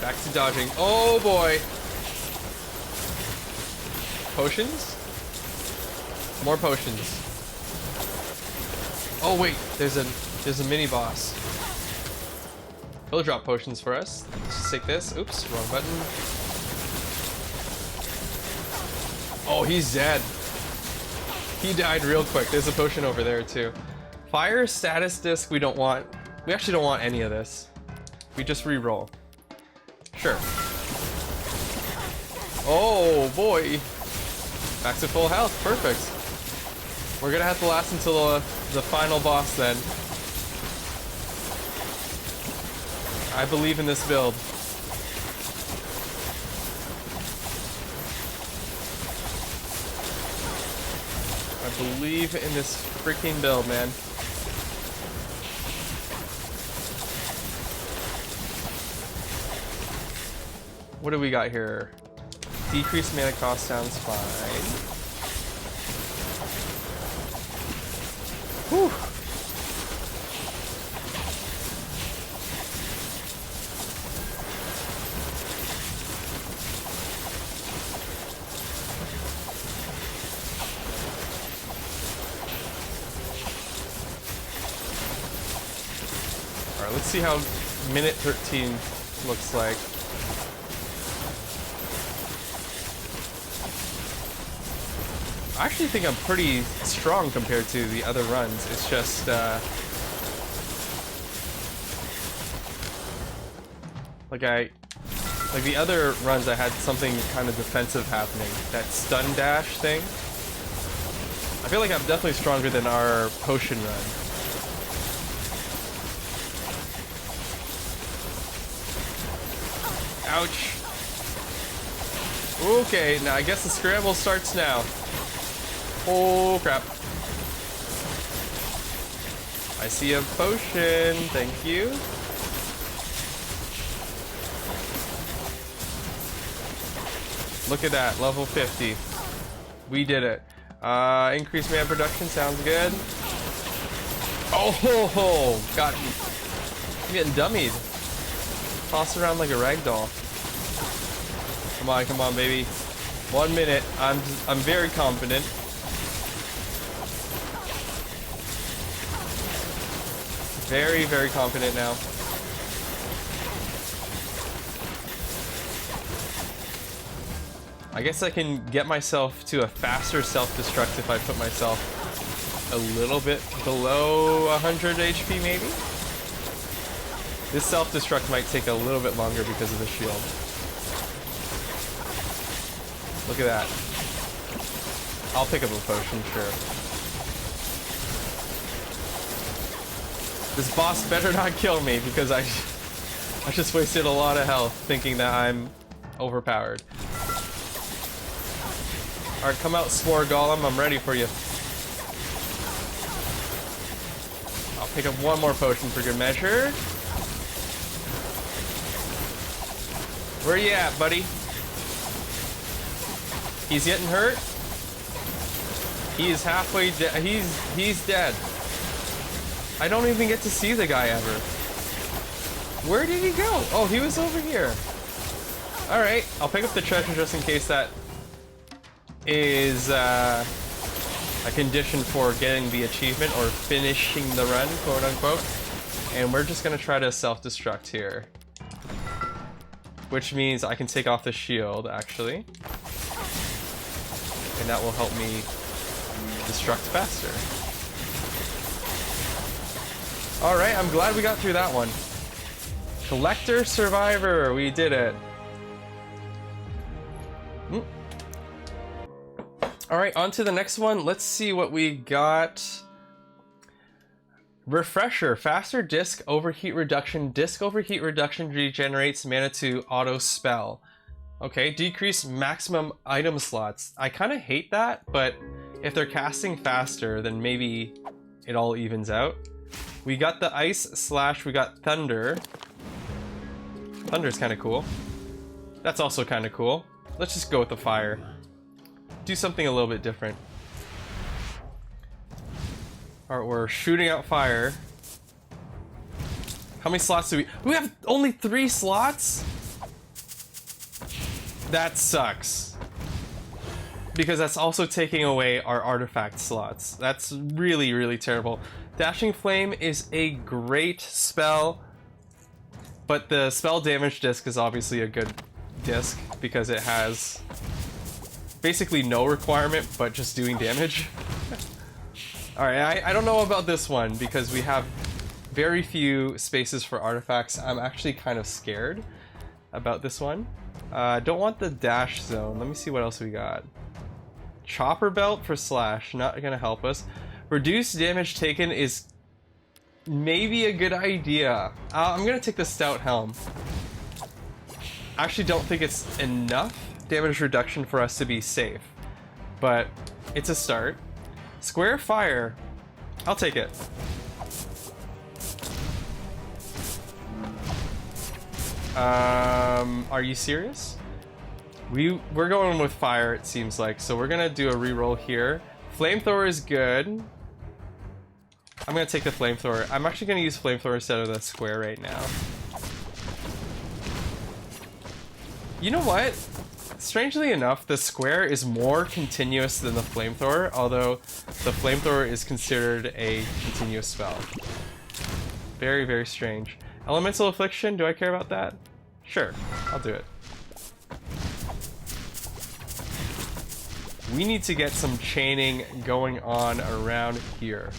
Back to dodging. Oh boy. Potions? More potions. Oh wait, there's a mini boss. He'll drop potions for us. Let's just take this. Oops, wrong button. Oh, he's dead. He died real quick. There's a potion over there too. Fire status disc we don't want. We actually don't want any of this. We just re-roll. Sure. Oh boy. Back to full health. Perfect. We're gonna have to last until the final boss then. I believe in this build. I believe in this freaking build, man. What do we got here? Decreased mana cost sounds fine. Whew. Alright, let's see how minute 13 looks like. I actually think I'm pretty strong compared to the other runs. It's just, like the other runs I had something kind of defensive happening. That stun dash thing. I feel like I'm definitely stronger than our potion run. Ouch. Okay, now I guess the scramble starts now. Oh crap. I see a potion, thank you. Look at that, level 50. We did it. Increased mana production, sounds good. Oh ho ho! Got me. I'm getting dummied. Tossed around like a rag doll. Come on, baby. 1 minute. I'm very confident. Very, very confident now. I guess I can get myself to a faster self-destruct if I put myself a little bit below 100 HP maybe? This self-destruct might take a little bit longer because of the shield. Look at that. I'll pick up a potion, sure. This boss better not kill me because I just wasted a lot of health thinking that I'm overpowered. Alright, come out, Spore Golem. I'm ready for you. I'll pick up one more potion for good measure. Where you at, buddy? He's getting hurt. He is halfway dead. He's dead. I don't even get to see the guy ever. Where did he go? Oh, he was over here. Alright, I'll pick up the treasure just in case that is a condition for getting the achievement or finishing the run, quote unquote. And we're just gonna try to self-destruct here. Which means I can take off the shield, actually. And that will help me destruct faster. Alright, I'm glad we got through that one. Collector Survivor, we did it. Alright, on to the next one. Let's see what we got. Refresher, faster disc overheat reduction. Disc overheat reduction regenerates mana to auto spell. Okay, decrease maximum item slots. I kind of hate that, but if they're casting faster, then maybe it all evens out. We got the ice slash, we got thunder. Thunder's kind of cool. That's also kind of cool. Let's just go with the fire. Do something a little bit different. Alright, we're shooting out fire. How many slots do we... We have only 3 slots? That sucks. Because that's also taking away our artifact slots. That's really, really terrible. Dashing Flame is a great spell, but the spell damage disc is obviously a good disc because it has basically no requirement but just doing damage. Alright, I don't know about this one because we have very few spaces for artifacts. I'm actually kind of scared about this one. Don't want the dash zone. Let me see what else we got. Chopper belt for slash, not gonna help us. Reduced damage taken is maybe a good idea. I'm gonna take the stout helm. I actually don't think it's enough damage reduction for us to be safe, but it's a start. Square fire, I'll take it. Are you serious? We're going with fire, it seems like, so we're gonna do a reroll here. Flamethrower is good. I'm gonna take the flamethrower. I'm actually gonna use flamethrower instead of the square right now. You know what? Strangely enough, the square is more continuous than the flamethrower, although the flamethrower is considered a continuous spell. Very, very strange. Elemental Affliction, do I care about that? Sure, I'll do it. We need to get some chaining going on around here.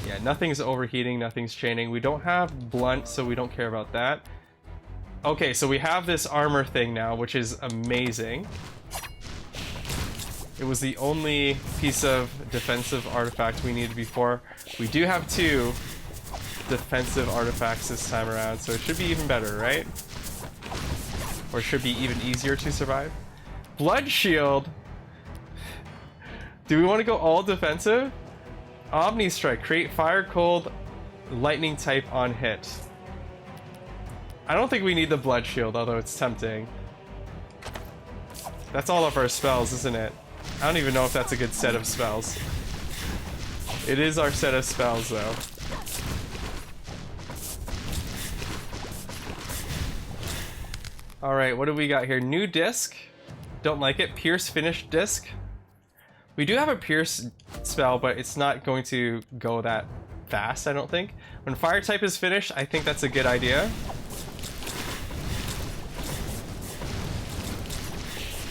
Yeah, nothing's overheating, nothing's chaining. We don't have blunt, so we don't care about that. Okay, so we have this armor thing now, which is amazing. It was the only piece of defensive artifact we needed before. We do have 2 defensive artifacts this time around, so it should be even better, right? Or it should be even easier to survive. Blood Shield! Do we want to go all defensive? Omni Strike. Create fire, cold, lightning type on hit. I don't think we need the Blood Shield, although it's tempting. That's all of our spells, isn't it? I don't even know if that's a good set of spells. It is our set of spells, though. Alright, what do we got here? New disc. Don't like it. Pierce finished disc. We do have a pierce spell, but it's not going to go that fast, I don't think. When fire type is finished, I think that's a good idea.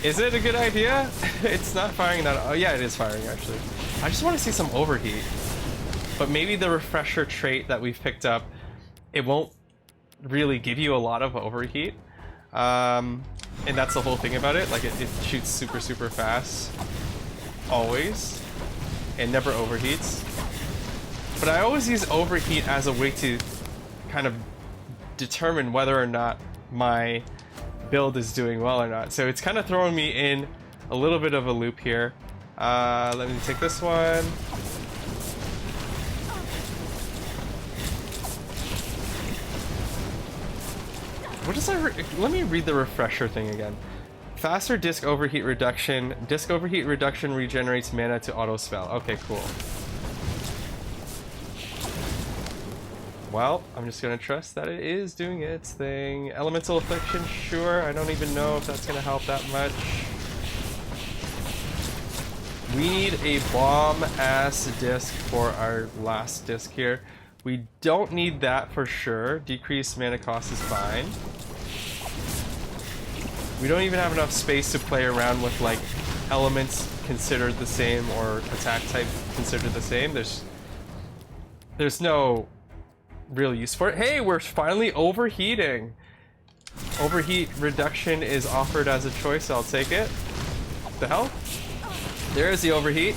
Is it a good idea? It's not firing that... Oh yeah, it is firing actually. I just want to see some overheat. But maybe the refresher trait that we've picked up, it won't really give you a lot of overheat. And that's the whole thing about it. Like it shoots super, super fast. Always. And never overheats. But I always use overheat as a way to kind of determine whether or not my build is doing well or not. So it's kind of throwing me in a little bit of a loop here. Let me take this one. What does let me read the refresher thing again. Faster disc overheat reduction. Disc overheat reduction regenerates mana to auto spell. Okay, cool. Well, I'm just gonna trust that it is doing its thing. Elemental Affliction, sure. I don't even know if that's gonna help that much. We need a bomb-ass disc for our last disc here. We don't need that for sure. Decreased mana cost is fine. We don't even have enough space to play around with like elements considered the same or attack type considered the same. There's no real use for it. Hey, we're finally overheating. Overheat reduction is offered as a choice. I'll take it. What the hell? There is the overheat.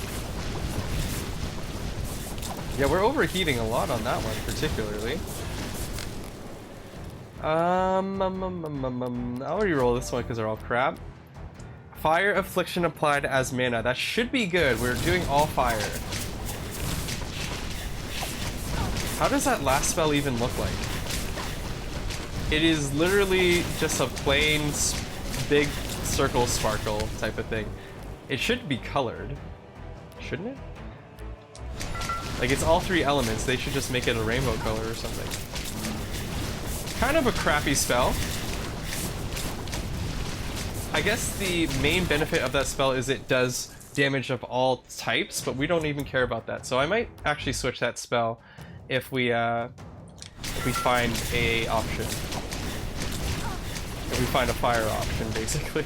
Yeah, we're overheating a lot on that one, particularly. I'll re-roll this one because they're all crap. Fire Affliction applied as mana. That should be good. We're doing all fire. How does that last spell even look like? It is literally just a plain big circle sparkle type of thing. It should be colored, shouldn't it? Like, it's all three elements. They should just make it a rainbow color or something. Kind of a crappy spell. I guess the main benefit of that spell is it does damage of all types, but we don't even care about that. So I might actually switch that spell if we find a option. If we find a fire option, basically.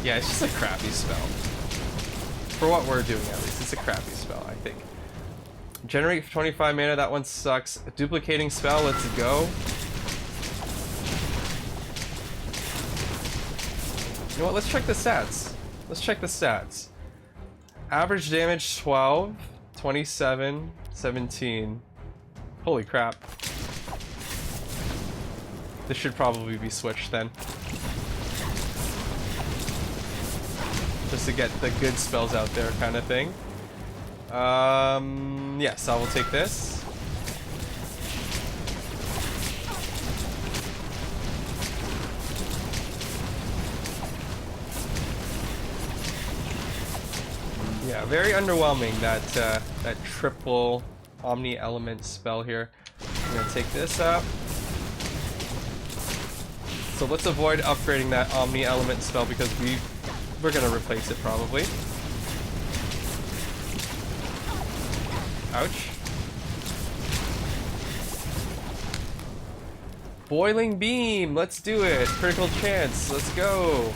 Yeah, it's just a crappy spell. For what we're doing, at least. It's a crappy spell, I think. Generate for 25 mana, that one sucks. A duplicating spell, let's go. You know what, let's check the stats. Let's check the stats. Average damage 12, 27, 17. Holy crap. This should probably be switched then. Just to get the good spells out there kind of thing. Yes, I will take this. Yeah, very underwhelming that that triple Omni Element spell here. I'm gonna take this up. So let's avoid upgrading that Omni Element spell because we're gonna replace it probably. Ouch. Boiling Beam, let's do it. Critical chance, let's go.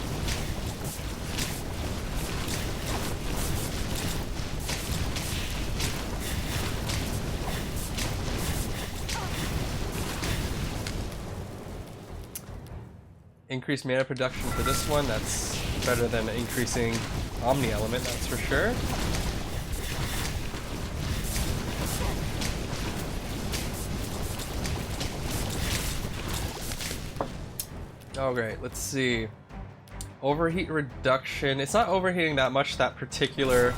Increased mana production for this one, that's better than increasing Omni Element, that's for sure. Alright, let's see. Overheat reduction. It's not overheating that much, that particular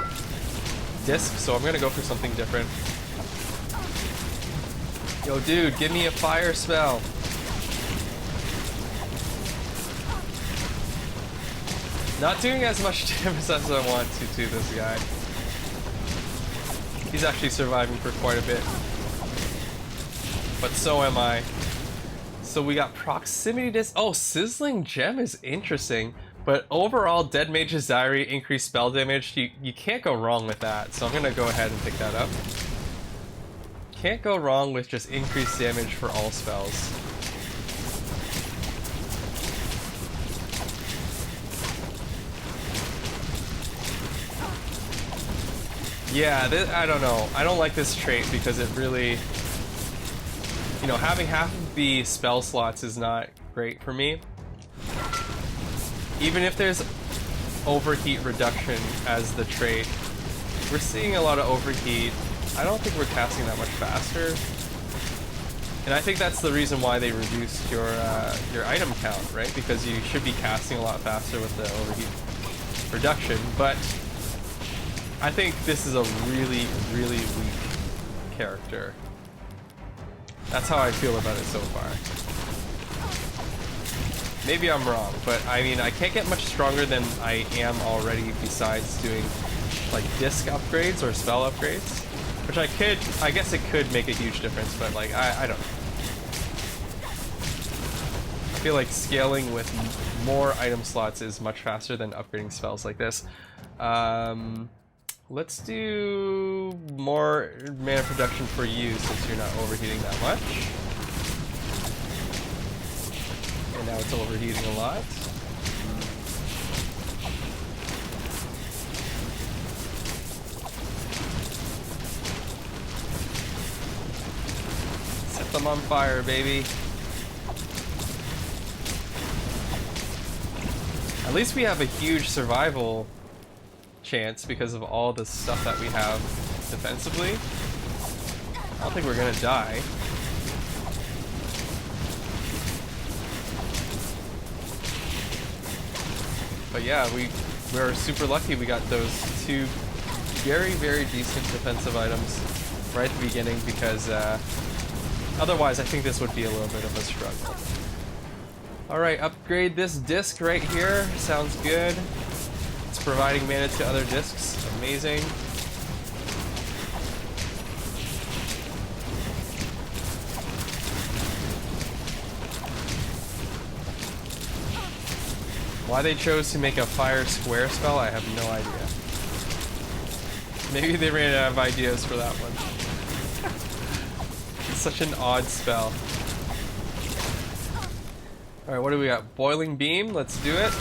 disc, so I'm gonna go for something different. Yo, dude, give me a fire spell. Not doing as much damage as I want to this guy. He's actually surviving for quite a bit. But so am I. So we got Proximity Disc. Oh, Sizzling Gem is interesting. But overall, Dead Mage's Diary, increased spell damage. You can't go wrong with that. So I'm going to go ahead and pick that up. Can't go wrong with just increased damage for all spells. Yeah, I don't know. I don't like this trait because it really... You know, having half of the spell slots is not great for me. Even if there's overheat reduction as the trait, we're seeing a lot of overheat. I don't think we're casting that much faster. And I think that's the reason why they reduced your item count, right? Because you should be casting a lot faster with the overheat reduction, but I think this is a really, really weak character. That's how I feel about it so far. Maybe I'm wrong, but I mean, I can't get much stronger than I am already besides doing like disc upgrades or spell upgrades. Which I guess it could make a huge difference, but like, I don't know. I feel like scaling with more item slots is much faster than upgrading spells like this. Let's do more mana production for you since you're not overheating that much. And now it's overheating a lot. Set them on fire, baby. At least we have a huge survival chance because of all the stuff that we have defensively. I don't think we're gonna die. But yeah, we're super lucky we got those two very, very decent defensive items right at the beginning, because otherwise I think this would be a little bit of a struggle. Alright, upgrade this disc right here. Sounds good. It's providing mana to other discs. Amazing. Why they chose to make a fire square spell, I have no idea. Maybe they ran out of ideas for that one. It's such an odd spell. Alright, what do we got? Boiling Beam, let's do it.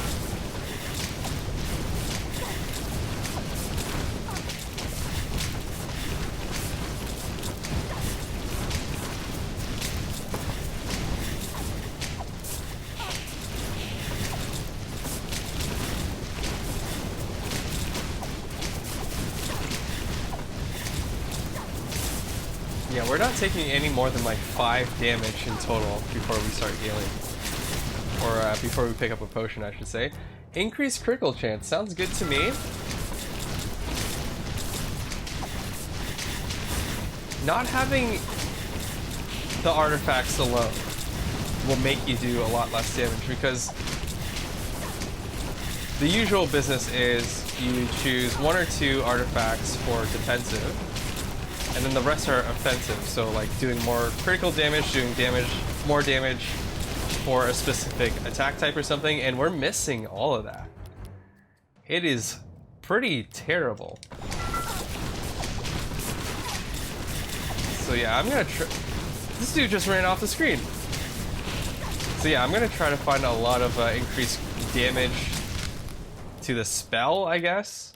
Yeah, we're not taking any more than like 5 damage in total before we start healing. Or before we pick up a potion, I should say. Increased critical chance, sounds good to me. Not having the artifacts alone will make you do a lot less damage, because the usual business is you choose 1 or 2 artifacts for defensive, and then the rest are offensive, so like doing more critical damage, doing more damage for a specific attack type or something, and we're missing all of that. It is pretty terrible. So yeah, I'm gonna try. This dude just ran off the screen. So yeah, I'm gonna try to find a lot of increased damage to the spell, I guess.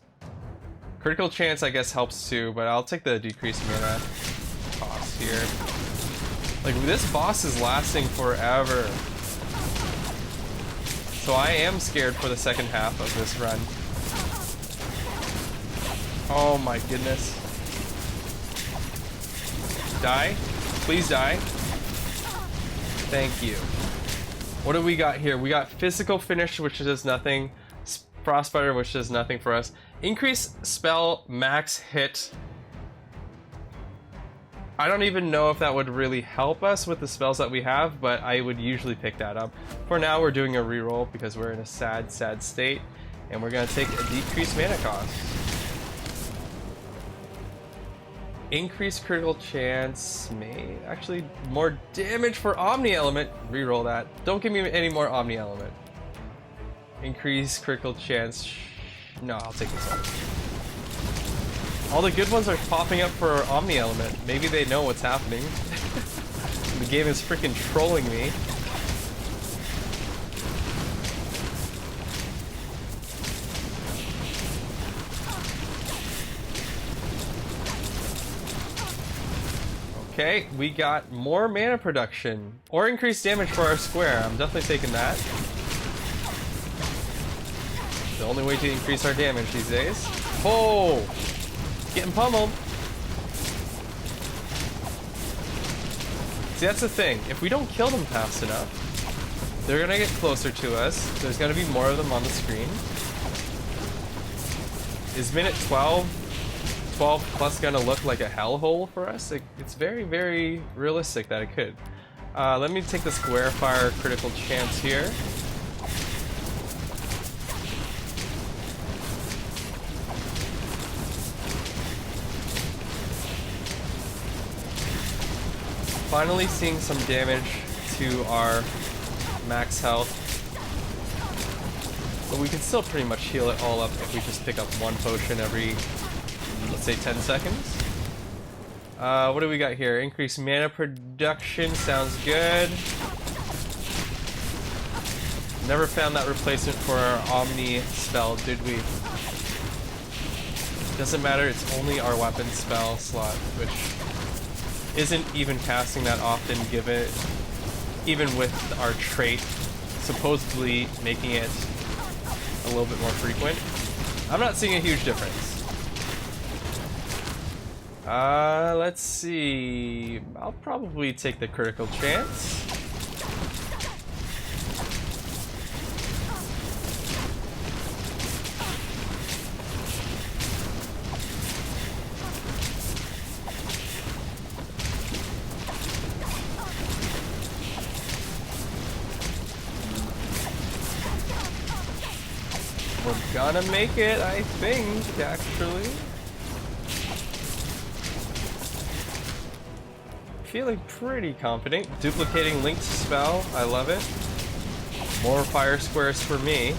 Critical chance, I guess, helps too, but I'll take the decreased mana cost here. Like, this boss is lasting forever. So I am scared for the second half of this run. Oh my goodness. Die. Please die. Thank you. What do we got here? We got Physical Finish, which does nothing. Frostbiter, which does nothing for us. Increase spell max hit. I don't even know if that would really help us with the spells that we have, but I would usually pick that up. For now, we're doing a reroll because we're in a sad, sad state, and we're going to take a decreased mana cost. Increased critical chance, may actually more damage for Omni Element. Reroll that. Don't give me any more Omni Element. Increased critical chance. No, I'll take this one. All the good ones are popping up for Omni Element. Maybe they know what's happening. The game is freaking trolling me. Okay, we got more mana production. Or increased damage for our square. I'm definitely taking that. The only way to increase our damage these days. Oh! Getting pummeled. See, that's the thing. If we don't kill them fast enough, they're gonna get closer to us. There's gonna be more of them on the screen. Is minute 12 plus gonna look like a hellhole for us? It's very, very realistic that it could. Let me take the square fire critical chance here. Finally seeing some damage to our max health. But we can still pretty much heal it all up if we just pick up 1 potion every, let's say, 10 seconds. What do we got here? Increased mana production, sounds good. Never found that replacement for our Omni spell, did we? Doesn't matter, it's only our weapon spell slot, which isn't even casting that often, even with our trait supposedly making it a little bit more frequent. I'm not seeing a huge difference. Let's see. I'll probably take the critical chance. We're gonna make it, I think, actually. Feeling pretty confident. Duplicating Link's spell, I love it. More fire squares for me.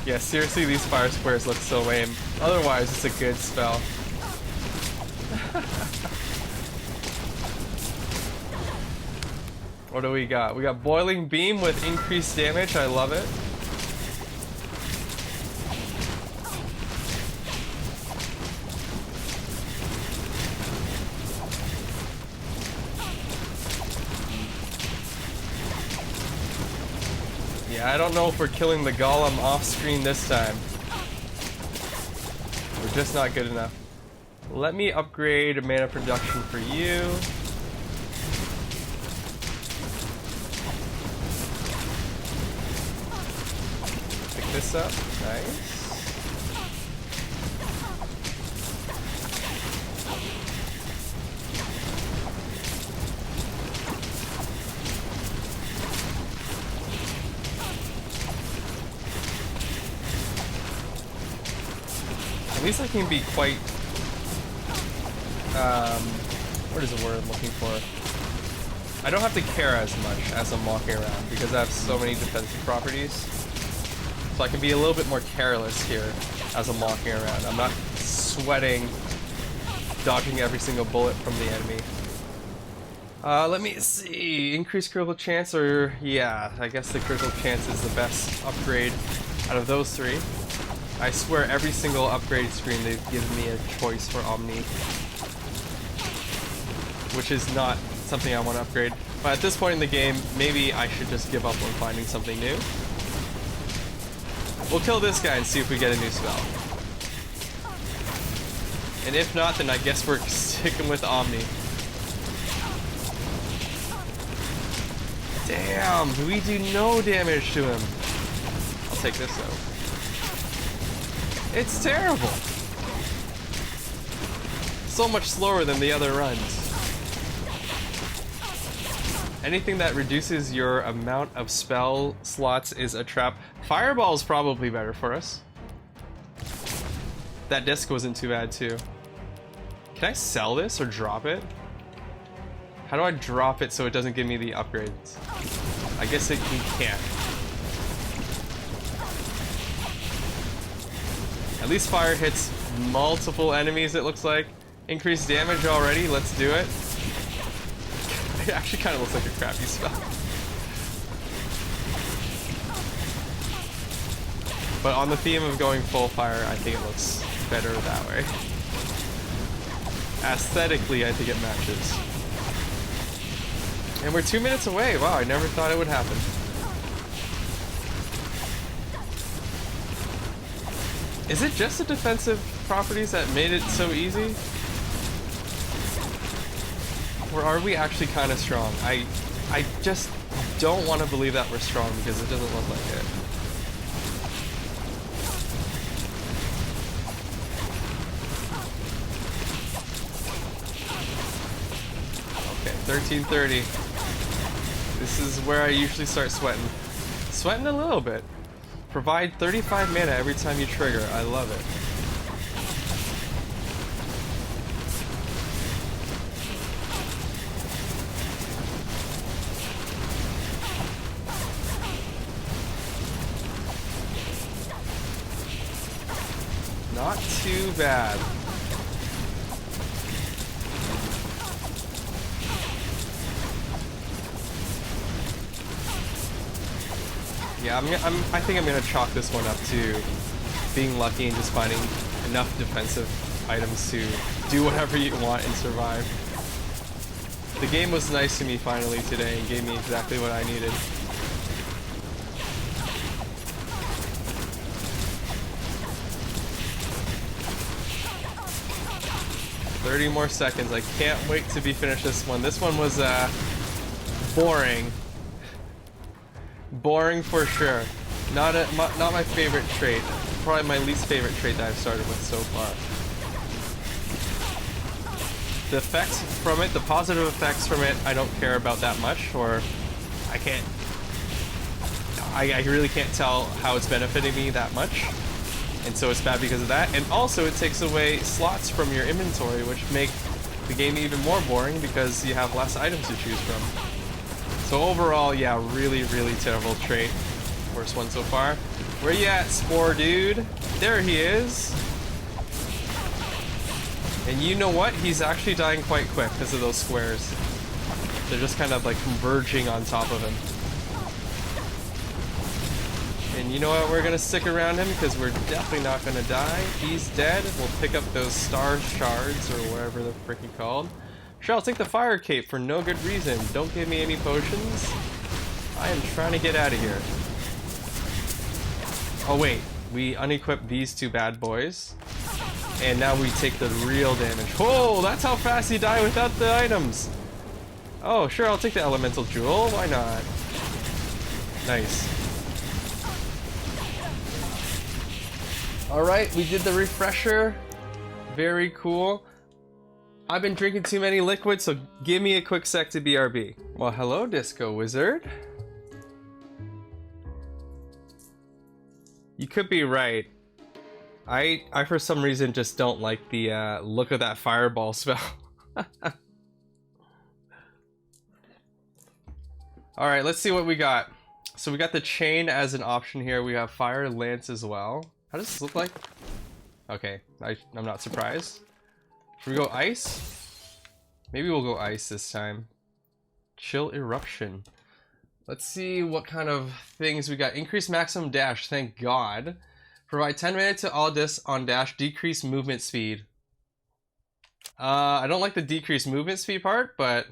Yeah, seriously, these fire squares look so lame. Otherwise, it's a good spell. What do we got? We got Boiling Beam with increased damage. I love it. Yeah, I don't know if we're killing the golem off screen this time. We're just not good enough. Let me upgrade mana production for you. Pick this up. Nice. At least I can be quite, what is the word I'm looking for? I don't have to care as much as I'm walking around because I have so many defensive properties. So I can be a little bit more careless here as I'm walking around. I'm not sweating, dodging every single bullet from the enemy. Let me see, increased critical chance, or yeah, I guess the critical chance is the best upgrade out of those three. I swear every single upgrade screen they've given me a choice for Omni, which is not something I want to upgrade. But at this point in the game, maybe I should just give up on finding something new. We'll kill this guy and see if we get a new spell. And if not, then I guess we're sticking with Omni. Damn, we do no damage to him. I'll take this though. It's terrible. So much slower than the other runs. Anything that reduces your amount of spell slots is a trap. Fireball is probably better for us. That disc wasn't too bad too. Can I sell this or drop it? How do I drop it so it doesn't give me the upgrades? I guess it can't. At least fire hits multiple enemies, it looks like. Increased damage already, let's do it. It actually kind of looks like a crappy spell. But on the theme of going full fire, I think it looks better that way. Aesthetically, I think it matches. And we're 2 minutes away. Wow, I never thought it would happen. Is it just the defensive properties that made it so easy? Or are we actually kind of strong? I just don't want to believe that we're strong because it doesn't look like it. Okay, 1330. This is where I usually start sweating. Sweating a little bit. Provide 35 mana every time you trigger. I love it. Not too bad. Yeah, I think I'm gonna chalk this one up to being lucky and just finding enough defensive items to do whatever you want and survive. The game was nice to me finally today and gave me exactly what I needed. $30 more seconds. I can't wait to be finished this one. This one was boring. Boring for sure. Not my favorite trait. Probably my least favorite trait that I've started with so far. The effects from it, the positive effects from it, I don't care about that much, or I really can't tell how it's benefiting me that much. And so it's bad because of that. And also it takes away slots from your inventory, which make the game even more boring because you have less items to choose from. So overall, yeah, really, really terrible trait. Worst one so far. Where you at, Spore Dude? There he is. And you know what? He's actually dying quite quick because of those squares. They're just kind of like converging on top of him. And you know what? We're gonna stick around him because we're definitely not gonna die. He's dead. We'll pick up those star shards or whatever they're freaking called. Sure, I'll take the fire cape for no good reason. Don't give me any potions. I am trying to get out of here. Oh wait, we unequipped these two bad boys. And now we take the real damage. Oh, that's how fast you die without the items. Oh, sure, I'll take the elemental jewel. Why not? Nice. Alright, we did the refresher. Very cool. I've been drinking too many liquids, so give me a quick sec to BRB. Well, hello, Disco Wizard. You could be right. I for some reason just don't like the look of that fireball spell. Alright, let's see what we got. So we got the chain as an option here. We have fire lance as well. How does this look like? Okay, I'm not surprised. Should we go ice? Maybe we'll go ice this time. Chill eruption. Let's see what kind of things we got. Increase maximum dash, thank God. Provide 10 minutes to all discs on dash, decrease movement speed. I don't like the decreased movement speed part, but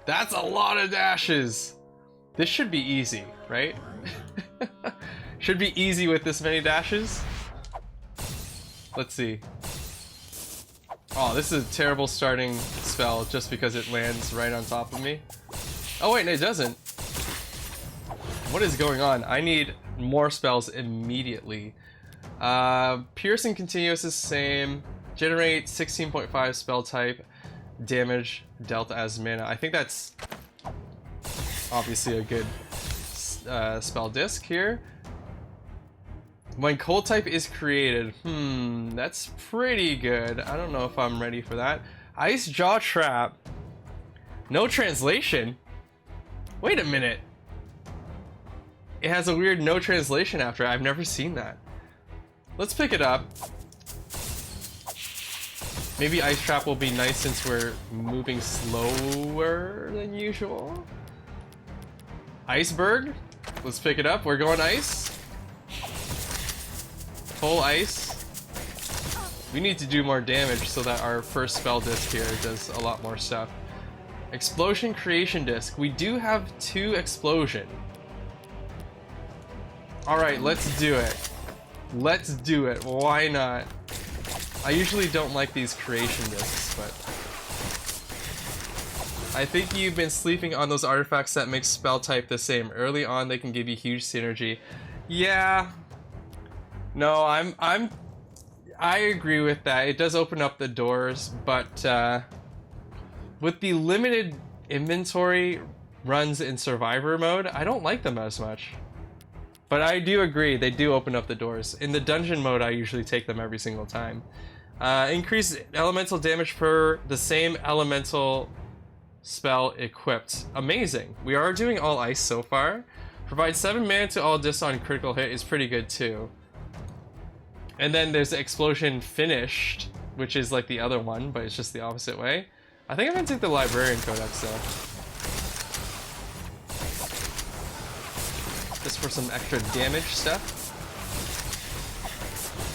that's a lot of dashes. This should be easy, right? Should be easy with this many dashes. Let's see. Oh, this is a terrible starting spell just because it lands right on top of me. Oh wait, no, it doesn't. What is going on? I need more spells immediately. Piercing Continuous is the same. Generate 16.5 spell type. Damage dealt as mana. I think that's obviously a good spell disc here. When cold type is created, that's pretty good. I don't know if I'm ready for that. Ice Jaw Trap. No translation? Wait a minute. It has a weird no translation after. I've never seen that. Let's pick it up. Maybe Ice Trap will be nice since we're moving slower than usual. Iceberg. Let's pick it up. We're going ice. Full ice. We need to do more damage so that our first spell disc here does a lot more stuff. Explosion Creation Disc. We do have 2 explosion. Alright, let's do it. Let's do it. Why not? I usually don't like these creation discs, but I think you've been sleeping on those artifacts that make spell type the same. Early on, they can give you huge synergy. Yeah. No, I agree with that. It does open up the doors, but with the limited inventory runs in Survivor mode, I don't like them as much. But I do agree, they do open up the doors. In the dungeon mode, I usually take them every single time. Increase elemental damage per the same elemental spell equipped. Amazing. We are doing all ice so far. Provide 7 mana to all discs on critical hit is pretty good too. And then there's the explosion finished, which is like the other one, but it's just the opposite way. I think I'm gonna take the librarian codex though. Just for some extra damage stuff.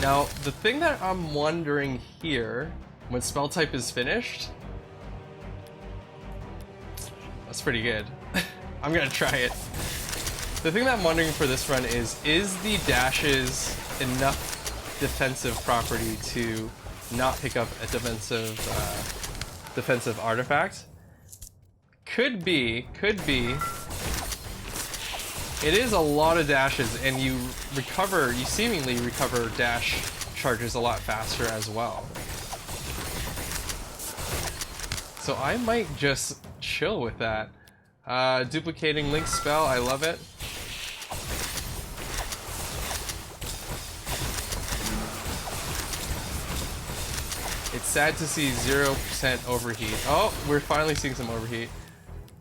Now, the thing that I'm wondering here, when spell type is finished, that's pretty good. I'm gonna try it. The thing that I'm wondering for this run is the dashes enough defensive property to not pick up a defensive artifact? Could be. It is a lot of dashes, and you seemingly recover dash charges a lot faster as well. So I might just chill with that. Duplicating Link's spell, I love it. It's sad to see 0% overheat. Oh, we're finally seeing some overheat.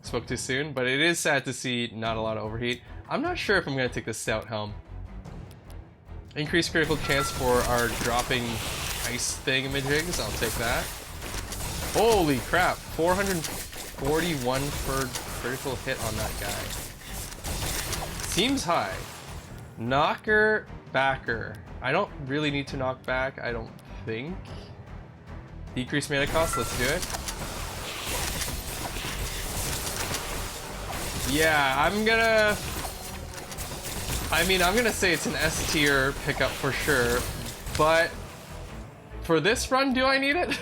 Spoke too soon, but it is sad to see not a lot of overheat. I'm not sure if I'm going to take the Stout Helm. Increased critical chance for our dropping ice thingamajigs, I'll take that. Holy crap, 441 per critical hit on that guy. Seems high. Knocker backer. I don't really need to knock back, I don't think. Decrease mana cost, let's do it. Yeah, I'm gonna say it's an S tier pickup for sure, but for this run, do I need it?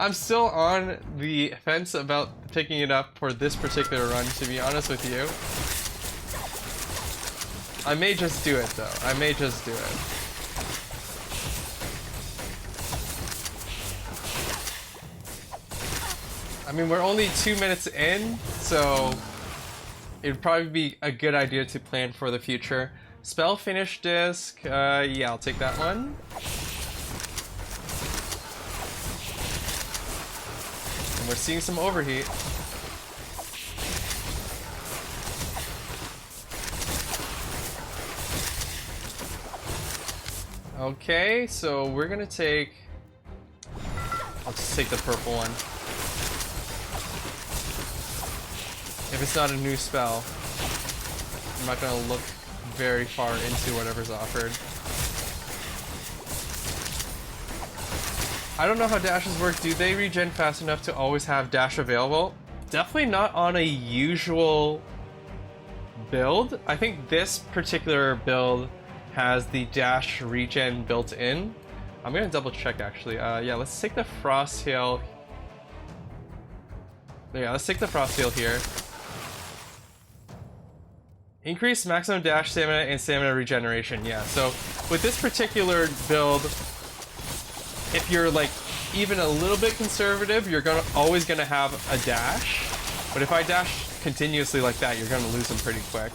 I'm still on the fence about picking it up for this particular run, to be honest with you. I may just do it though, I may just do it. I mean, we're only 2 minutes in, so it'd probably be a good idea to plan for the future. Spell finish disc, yeah, I'll take that one. And we're seeing some overheat. Okay, so we're gonna take... I'll just take the purple one. If it's not a new spell, I'm not gonna look very far into whatever's offered. I don't know how dashes work. Do they regen fast enough to always have dash available? Definitely not on a usual build. I think this particular build has the dash regen built in. I'm gonna double check actually. Yeah, let's take the Frost Hail. Yeah, let's take the Frost Hail here. Increase maximum dash stamina and stamina regeneration. Yeah, so with this particular build, if you're like even a little bit conservative, you're always gonna have a dash. But if I dash continuously like that, you're gonna lose them pretty quick.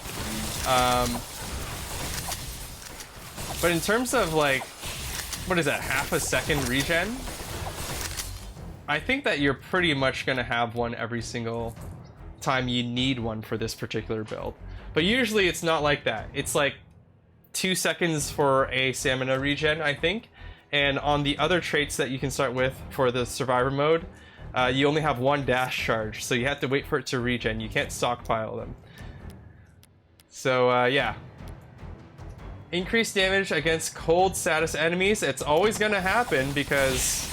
But in terms of like, what is that, half a second regen? I think that you're pretty much gonna have one every single time you need one for this particular build. But usually it's not like that. It's like 2 seconds for a stamina regen, I think. And on the other traits that you can start with for the survivor mode, you only have 1 dash charge, so you have to wait for it to regen. You can't stockpile them. So yeah. Increased damage against cold status enemies. It's always gonna happen because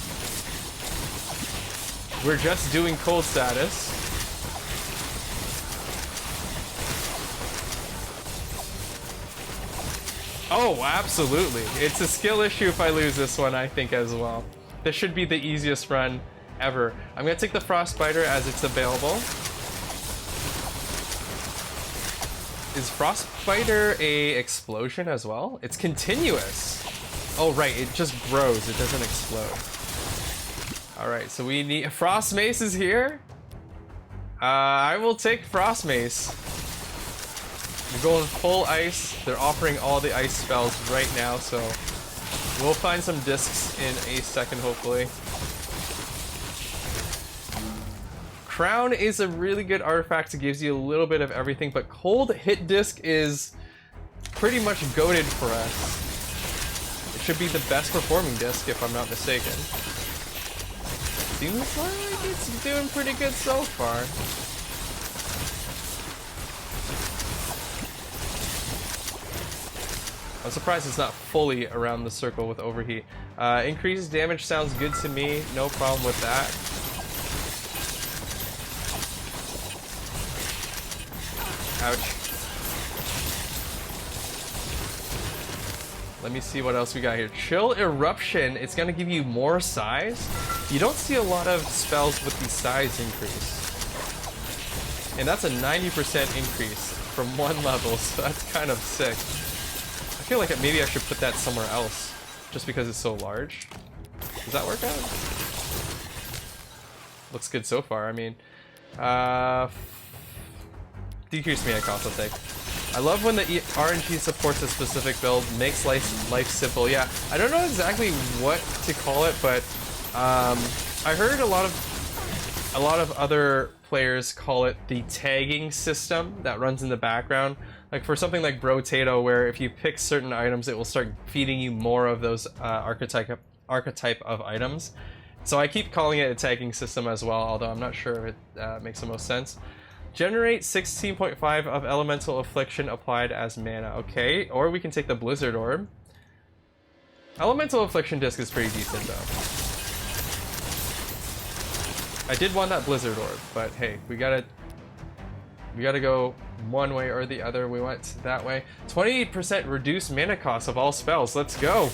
we're just doing cold status. Oh, absolutely. It's a skill issue if I lose this one, I think, as well. This should be the easiest run ever. I'm gonna take the Frostbiter as it's available. Is Frostbiter a explosion as well? It's continuous. Oh, right, it just grows, it doesn't explode. Alright, so we need... Frost Mace is here? I will take Frost Mace. We're going full ice. They're offering all the ice spells right now, so we'll find some discs in a second, hopefully. Crown is a really good artifact. It gives you a little bit of everything, but Cold Hit Disc is pretty much goated for us. It should be the best performing disc, if I'm not mistaken. Seems like it's doing pretty good so far. I'm surprised it's not fully around the circle with overheat. Increased damage sounds good to me. No problem with that. Ouch. Let me see what else we got here. Chill Eruption. It's going to give you more size. You don't see a lot of spells with the size increase. And that's a 90% increase from 1 level, so that's kind of sick. I feel like maybe I should put that somewhere else, just because it's so large. Does that work out? looks good so far. I mean, decreased mana cost, I'll take. I love when the RNG supports a specific build, makes life simple. Yeah, I don't know exactly what to call it, but I heard a lot of other players call it the tagging system that runs in the background. Like for something like Brotato, where if you pick certain items, it will start feeding you more of those archetype of items. So I keep calling it a tagging system as well, although I'm not sure if it makes the most sense. Generate 16.5 of Elemental Affliction applied as mana. Okay, or we can take the Blizzard Orb. Elemental Affliction disc is pretty decent though. I did want that Blizzard Orb, but hey, we gotta go one way or the other. We went that way. 28% reduced mana cost of all spells. Let's go.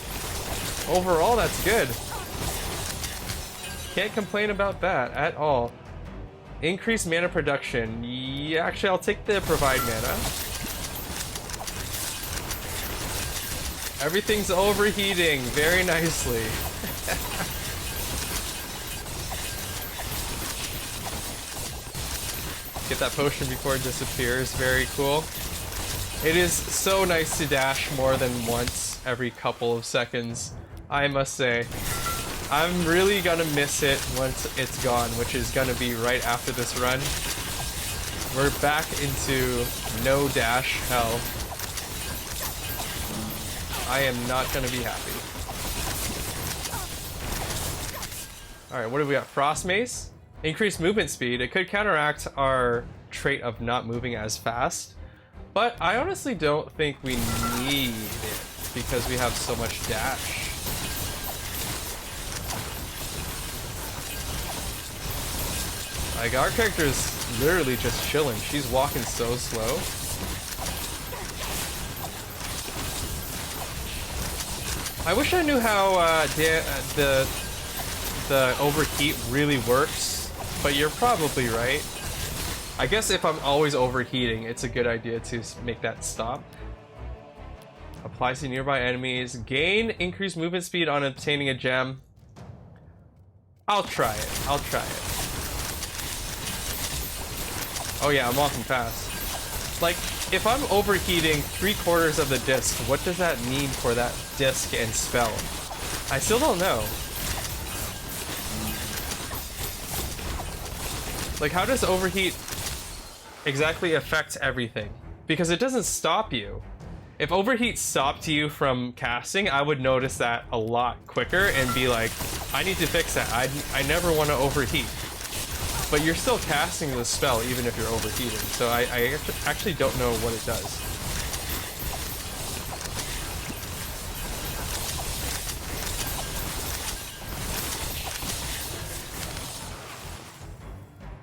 Overall, that's good. Can't complain about that at all. Increase mana production. Yeah, actually, I'll take the provide mana. Everything's overheating very nicely. Get that potion before it disappears. Very cool. It is so nice to dash more than once every couple of seconds, I must say. I'm really gonna miss it once it's gone, which is gonna be right after this run. We're back into no dash hell. I am not gonna be happy. Alright, what do we got? Frost Mace? Increased movement speed. It could counteract our trait of not moving as fast, but I honestly don't think we need it because we have so much dash. Like, our character is literally just chilling. She's walking so slow. I wish I knew how the overheat really works, but you're probably right. I guess if I'm always overheating, it's a good idea to make that stop. Applies to nearby enemies. Gain increased movement speed on obtaining a gem. I'll try it. I'll try it. Oh yeah, I'm walking fast. Like, if I'm overheating 3/4 of the disc, what does that mean for that disc and spell? I still don't know. Like, how does overheat exactly affect everything? Because it doesn't stop you. If overheat stopped you from casting, I would notice that a lot quicker and be like, I need to fix that. I never want to overheat. But you're still casting the spell even if you're overheating, so I actually don't know what it does.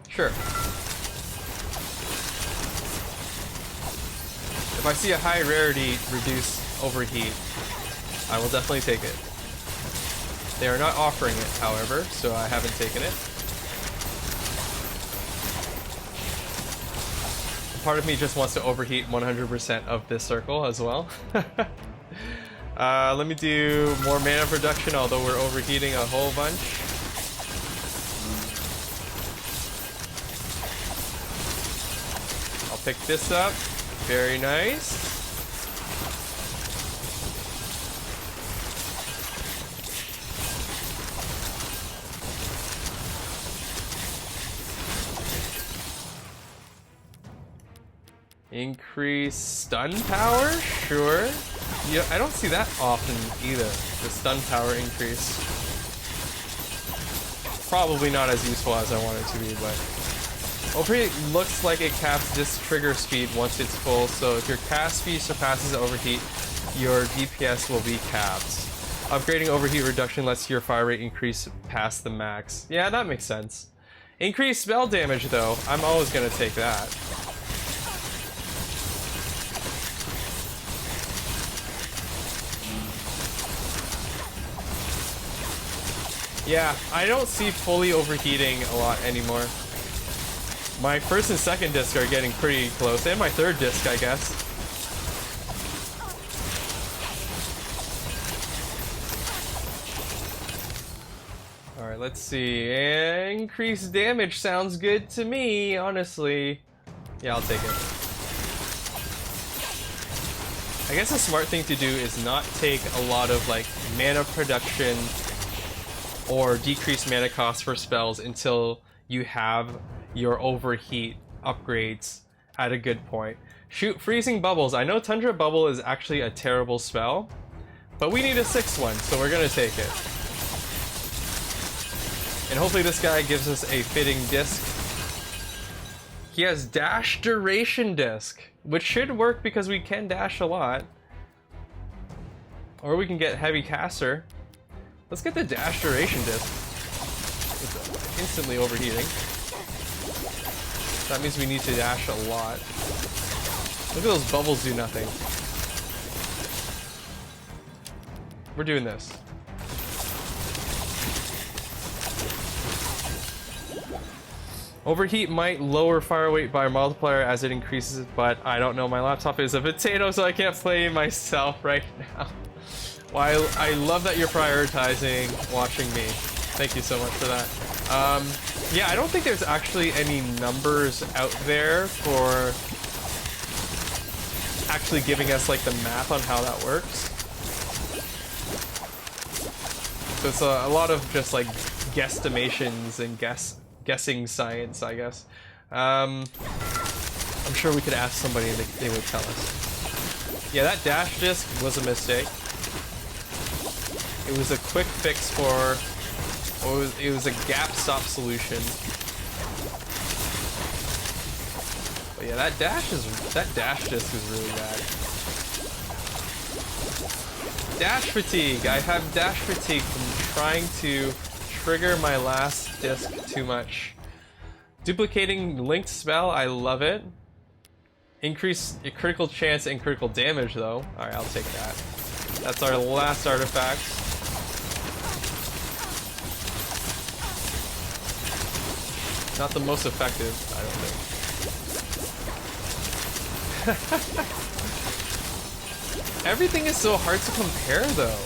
Sure. If I see a high rarity reduce overheat, I will definitely take it. They are not offering it, however, so I haven't taken it. Part of me just wants to overheat 100% of this circle as well. Let me do more mana production, although we're overheating a whole bunch. I'll pick this up. Very nice. Increase stun power? Sure. Yeah, I don't see that often either, the stun power increase. Probably not as useful as I want it to be, but overheat looks like it caps this trigger speed once it's full, so if your cast speed surpasses overheat, your DPS will be capped. Upgrading overheat reduction lets your fire rate increase past the max. Yeah, that makes sense. Increased spell damage though, I'm always gonna take that. Yeah, I don't see fully overheating a lot anymore. My first and second disc are getting pretty close, and my third disc, I guess. Alright, Alright, let's see. Increased damage sounds good to me, honestly. Yeah, I'll take it. I guess a smart thing to do is not take a lot of like mana production or decreased mana cost for spells until you have your overheat upgrades at a good point. Shoot freezing bubbles. I know Tundra Bubble is actually a terrible spell, but we need a 6th one, so we're gonna take it. And hopefully this guy gives us a fitting disc. He has dash duration disc, which should work because we can dash a lot. Or we can get heavy caster. Let's get the dash duration disc. It's instantly overheating. That means we need to dash a lot. Look at those bubbles do nothing. We're doing this. Overheat might lower fire rate by a multiplier as it increases, but I don't know. My laptop is a potato, so I can't play myself right now. Well, I love that you're prioritizing watching me. Thank you so much for that. Yeah, I don't think there's actually any numbers out there for actually giving us like the math on how that works. So it's a lot of just like guesstimations and guessing science, I guess. I'm sure we could ask somebody and they would tell us. Yeah, that dash disc was a mistake. It was a quick fix for, or it was a gap stop solution. But yeah, that dash disc is really bad. Dash fatigue. I have dash fatigue from trying to trigger my last disc too much. Duplicating linked spell, I love it. Increase critical chance and critical damage though. Alright, I'll take that. That's our last artifact. Not the most effective, I don't think. Everything is so hard to compare though.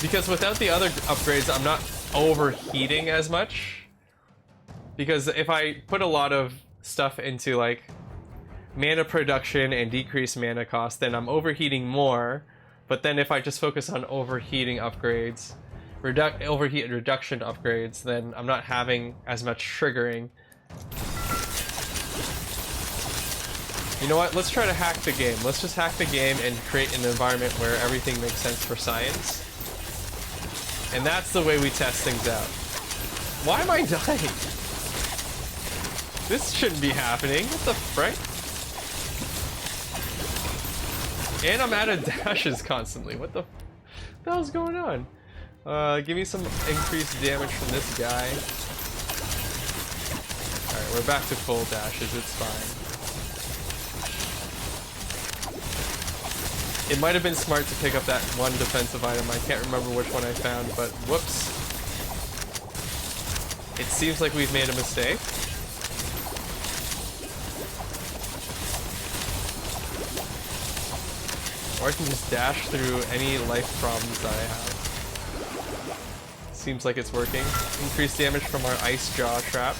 Because without the other upgrades, I'm not overheating as much. Because if I put a lot of stuff into like mana production and decreased mana cost, then I'm overheating more. But then if I just focus on overheating upgrades, overheat reduction upgrades, then I'm not having as much triggering. You know what? Let's try to hack the game. Let's just hack the game and create an environment where everything makes sense for science. And that's the way we test things out. Why am I dying? This shouldn't be happening. What the frick? And I'm out of dashes constantly. What the hell's going on? Give me some increased damage from this guy. Alright, we're back to full dashes. It's fine. It might have been smart to pick up that one defensive item. I can't remember which one I found, but whoops. It seems like we've made a mistake. Or I can just dash through any life problems that I have. Seems like it's working. Increased damage from our ice jaw trap.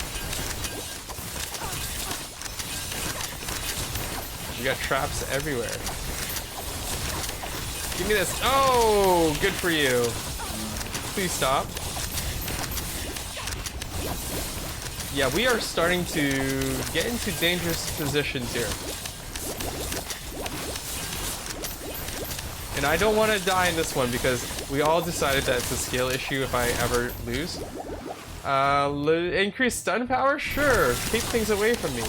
We got traps everywhere. Give me this. Oh, good for you. Please stop. Yeah, we are starting to get into dangerous positions here. And I don't want to die in this one because we all decided that it's a skill issue if I ever lose. Increased stun power? Sure. Keep things away from me.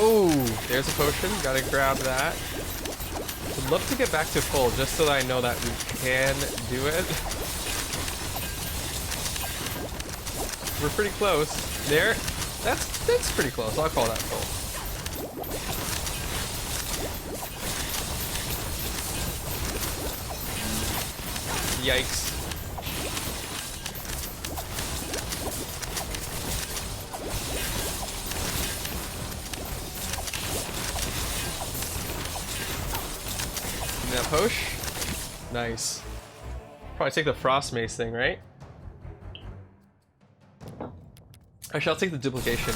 Oh, there's a potion. Gotta grab that. Would love to get back to full just so that I know that we can do it. We're pretty close. There. That's pretty close. I'll call that full. Yikes. posh? Nice. Probably take the frost mace thing, right? Actually, I'll take the duplication.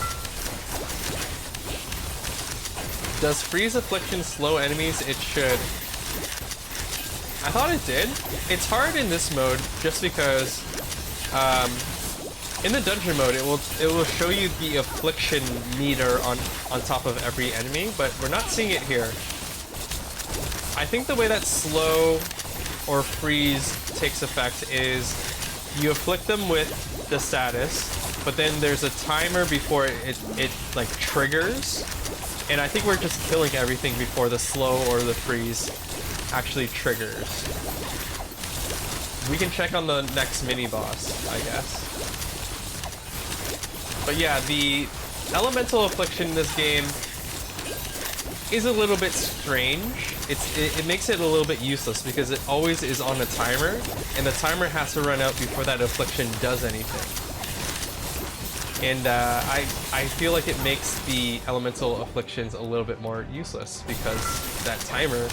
Does freeze affliction slow enemies? It should. I thought it did. It's hard in this mode just because in the dungeon mode it will show you the affliction meter on top of every enemy, but we're not seeing it here. I think the way that slow or freeze takes effect is you afflict them with the status, but then there's a timer before it like triggers, and I think we're just killing everything before the slow or the freeze actually triggers. We can check on the next mini boss, I guess. But yeah, the elemental affliction in this game is a little bit strange. It makes it a little bit useless because it always is on a timer, and the timer has to run out before that affliction does anything. And I feel like it makes the elemental afflictions a little bit more useless because that timer.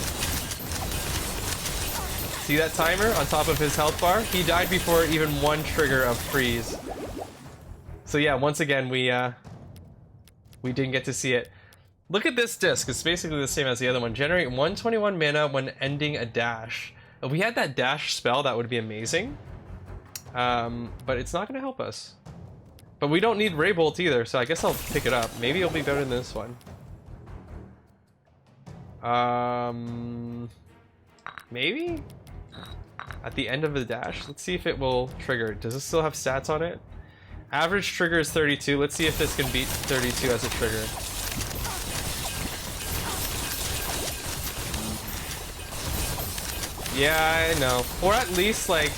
See that timer on top of his health bar? He died before even one trigger of freeze. So yeah, once again we didn't get to see it. Look at this disc. It's basically the same as the other one. Generate 121 mana when ending a dash. If we had that dash spell, that would be amazing. But it's not going to help us. But we don't need Ray Bolt either, so I guess I'll pick it up. Maybe it'll be better than this one. Maybe? At the end of the dash? Let's see if it will trigger. Does it still have stats on it? Average trigger is 32. Let's see if this can beat 32 as a trigger. Yeah, I know. Or at least, like,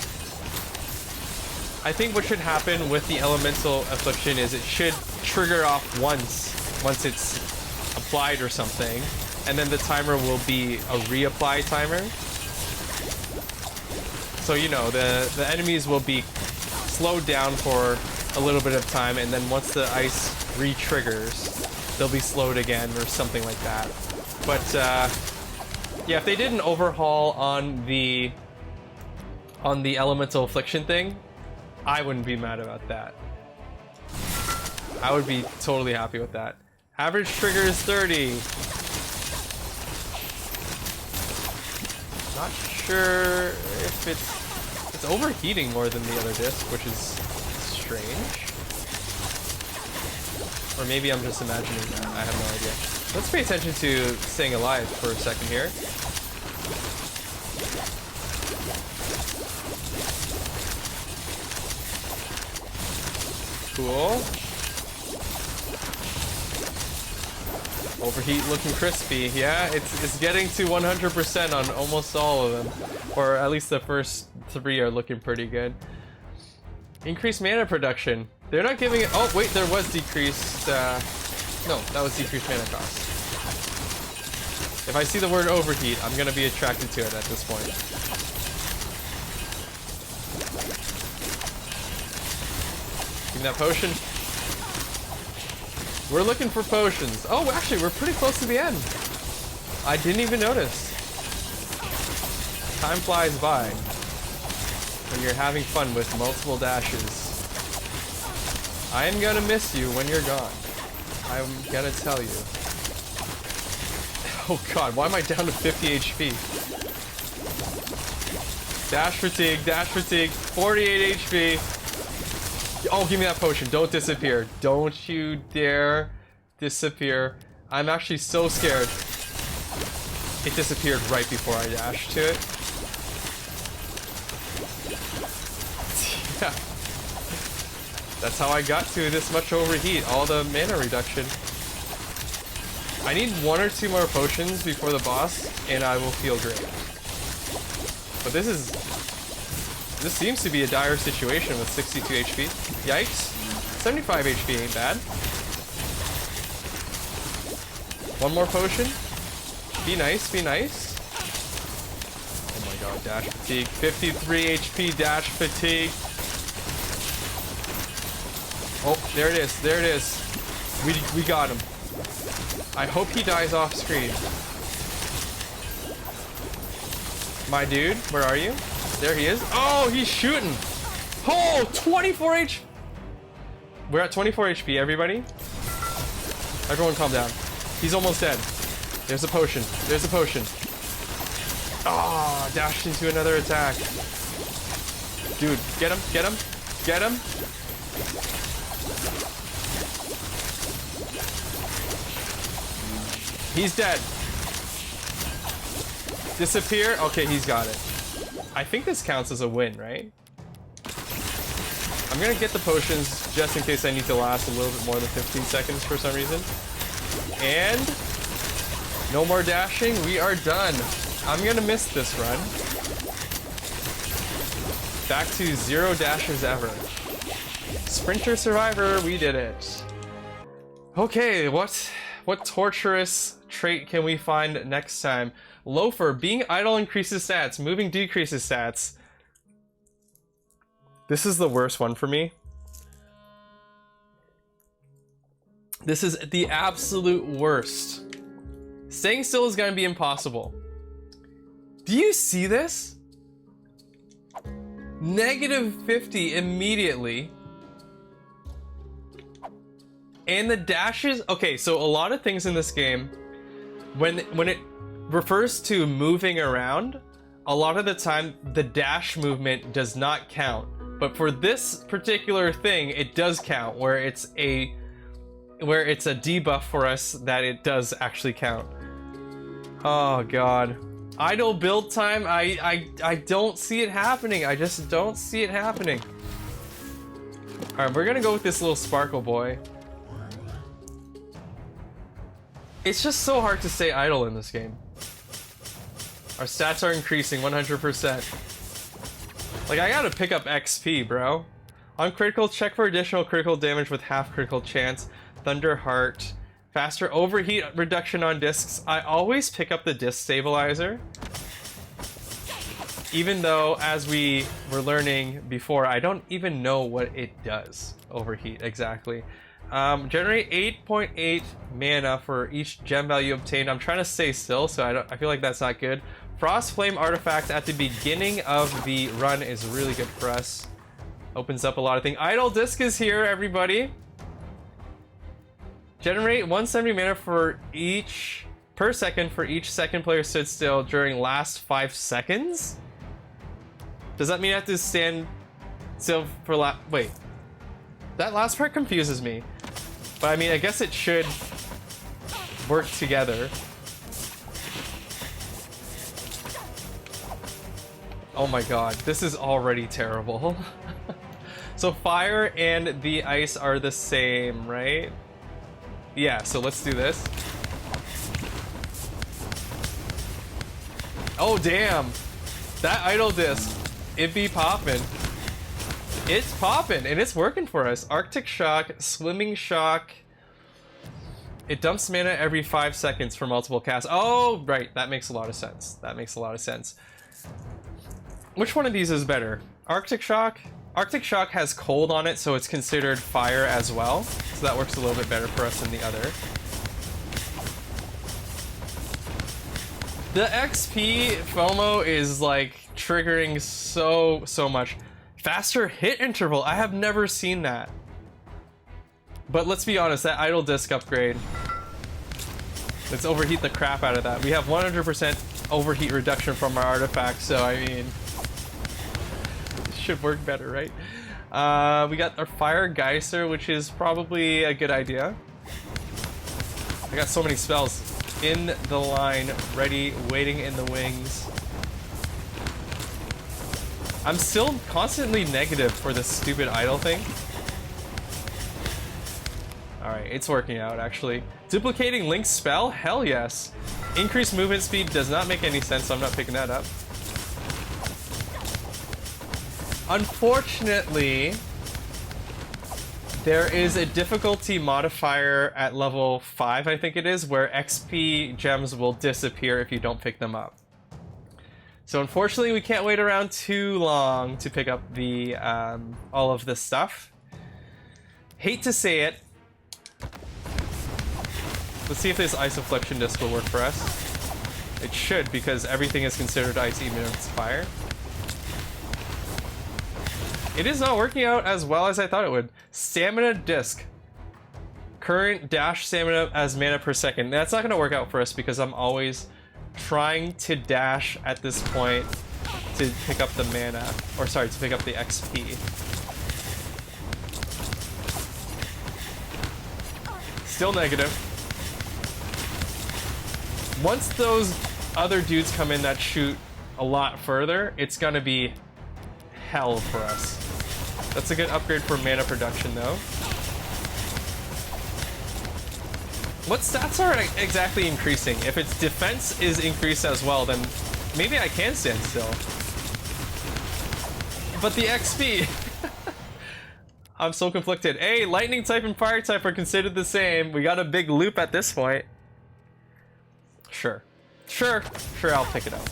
I think what should happen with the elemental affliction is it should trigger off once it's applied or something, and then the timer will be a reapply timer. So, you know, the enemies will be slowed down for a little bit of time, and then once the ice re-triggers, they'll be slowed again or something like that. But, yeah, if they did an overhaul on the elemental affliction thing, I wouldn't be mad about that. I would be totally happy with that. Average trigger is 30. Not sure if it's overheating more than the other disc, which is strange. Or maybe I'm just imagining that. I have no idea. Let's pay attention to staying alive for a second here. Cool. Overheat looking crispy. Yeah, it's getting to 100% on almost all of them. Or at least the first 3 are looking pretty good. Increased mana production. They're not giving it... Oh, wait, there was decreased... No, that was decreased mana cost. If I see the word overheat, I'm going to be attracted to it at this point. Give me that potion. We're looking for potions. Oh, actually, we're pretty close to the end. I didn't even notice. Time flies by when you're having fun with multiple dashes. I am gonna miss you when you're gone. I'm gonna tell you. Oh god, why am I down to 50 HP? Dash fatigue, 48 HP. Oh, give me that potion. Don't disappear. Don't you dare disappear. I'm actually so scared. It disappeared right before I dashed to it. Yeah. That's how I got to this much overheat. All the mana reduction. I need 1 or 2 more potions before the boss, and I will feel great. But this seems to be a dire situation with 62 HP. Yikes. 75 HP ain't bad. 1 more potion. Be nice, be nice. Oh my god, dash fatigue. 53 HP dash fatigue. Oh, there it is, there it is. We got him. I hope he dies off screen. My dude, where are you? There he is. Oh, he's shooting. Oh, 24 H. We're at 24 HP, everybody. Everyone calm down. He's almost dead. There's a potion. There's a potion. Oh, dashed into another attack. Dude, get him, get him, get him. He's dead. Disappear. Okay, he's got it. I think this counts as a win, right? I'm gonna get the potions just in case I need to last a little bit more than 15 seconds for some reason. And no more dashing. We are done. I'm gonna miss this run. Back to 0 dashes ever. Sprinter survivor, we did it. Okay, what torturous trait can we find next time? Loafer, being idle increases stats, moving decreases stats. This is the worst one for me. This is the absolute worst. Staying still is gonna be impossible. Do you see this? -50 immediately. And the dashes, okay, so a lot of things in this game, when it refers to moving around, a lot of the time the dash movement does not count. But for this particular thing, it does count, where it's a debuff for us that it does actually count. Oh god. Idle build time, I don't see it happening. I just don't see it happening. Alright, we're gonna go with this little sparkle boy. It's just so hard to stay idle in this game. Our stats are increasing 100%. Like, I gotta pick up XP, bro. On critical, check for additional critical damage with half critical chance. Thunder Heart. Faster overheat reduction on discs. I always pick up the disc stabilizer. Even though, as we were learning before, I don't even know what it does. Overheat, exactly. Generate 8.8 mana for each gem value obtained. I'm trying to stay still, so I feel like that's not good. Frost Flame artifact at the beginning of the run is really good for us. Opens up a lot of things. Idle Disc is here, everybody. Generate 170 mana per second for each second player stood still during last 5 seconds? Does that mean I have to stand still for wait. That last part confuses me. But I mean, I guess it should work together. Oh my god, this is already terrible. So fire and the ice are the same, right? Yeah, so let's do this. Oh damn! That idle disc, it be poppin'. It's poppin', and it's working for us. Arctic Shock, Swimming Shock. It dumps mana every 5 seconds for multiple casts. Oh, right, that makes a lot of sense. That makes a lot of sense. Which one of these is better? Arctic Shock? Arctic Shock has cold on it, so it's considered fire as well. So that works a little bit better for us than the other. The XP FOMO is like triggering so much. Faster hit interval, I have never seen that. But let's be honest, that idle disc upgrade, let's overheat the crap out of that. We have 100% overheat reduction from our artifact, so I mean, should work better, right? We got our Fire Geyser, which is probably a good idea. I got so many spells in the line, ready, waiting in the wings. I'm still constantly negative for this stupid idle thing. Alright, it's working out, actually. Duplicating Link's spell? Hell yes. Increased movement speed does not make any sense, so I'm not picking that up. Unfortunately, there is a difficulty modifier at level 5, I think it is, where XP gems will disappear if you don't pick them up. So unfortunately, we can't wait around too long to pick up the all of this stuff. Hate to say it. Let's see if this Ice Affliction Disc will work for us. It should, because everything is considered ice even if it's fire. It is not working out as well as I thought it would. Stamina disc. Current dash stamina as mana per second. That's not going to work out for us because I'm always trying to dash at this point to pick up the mana. Or sorry, to pick up the XP. Still negative. Once those other dudes come in that shoot a lot further, it's gonna be hell for us. That's a good upgrade for mana production though. What stats are exactly increasing? If its defense is increased as well, then maybe I can stand still. But the XP... I'm so conflicted. Hey, lightning type and fire type are considered the same. We got a big loop at this point. Sure, I'll pick it up.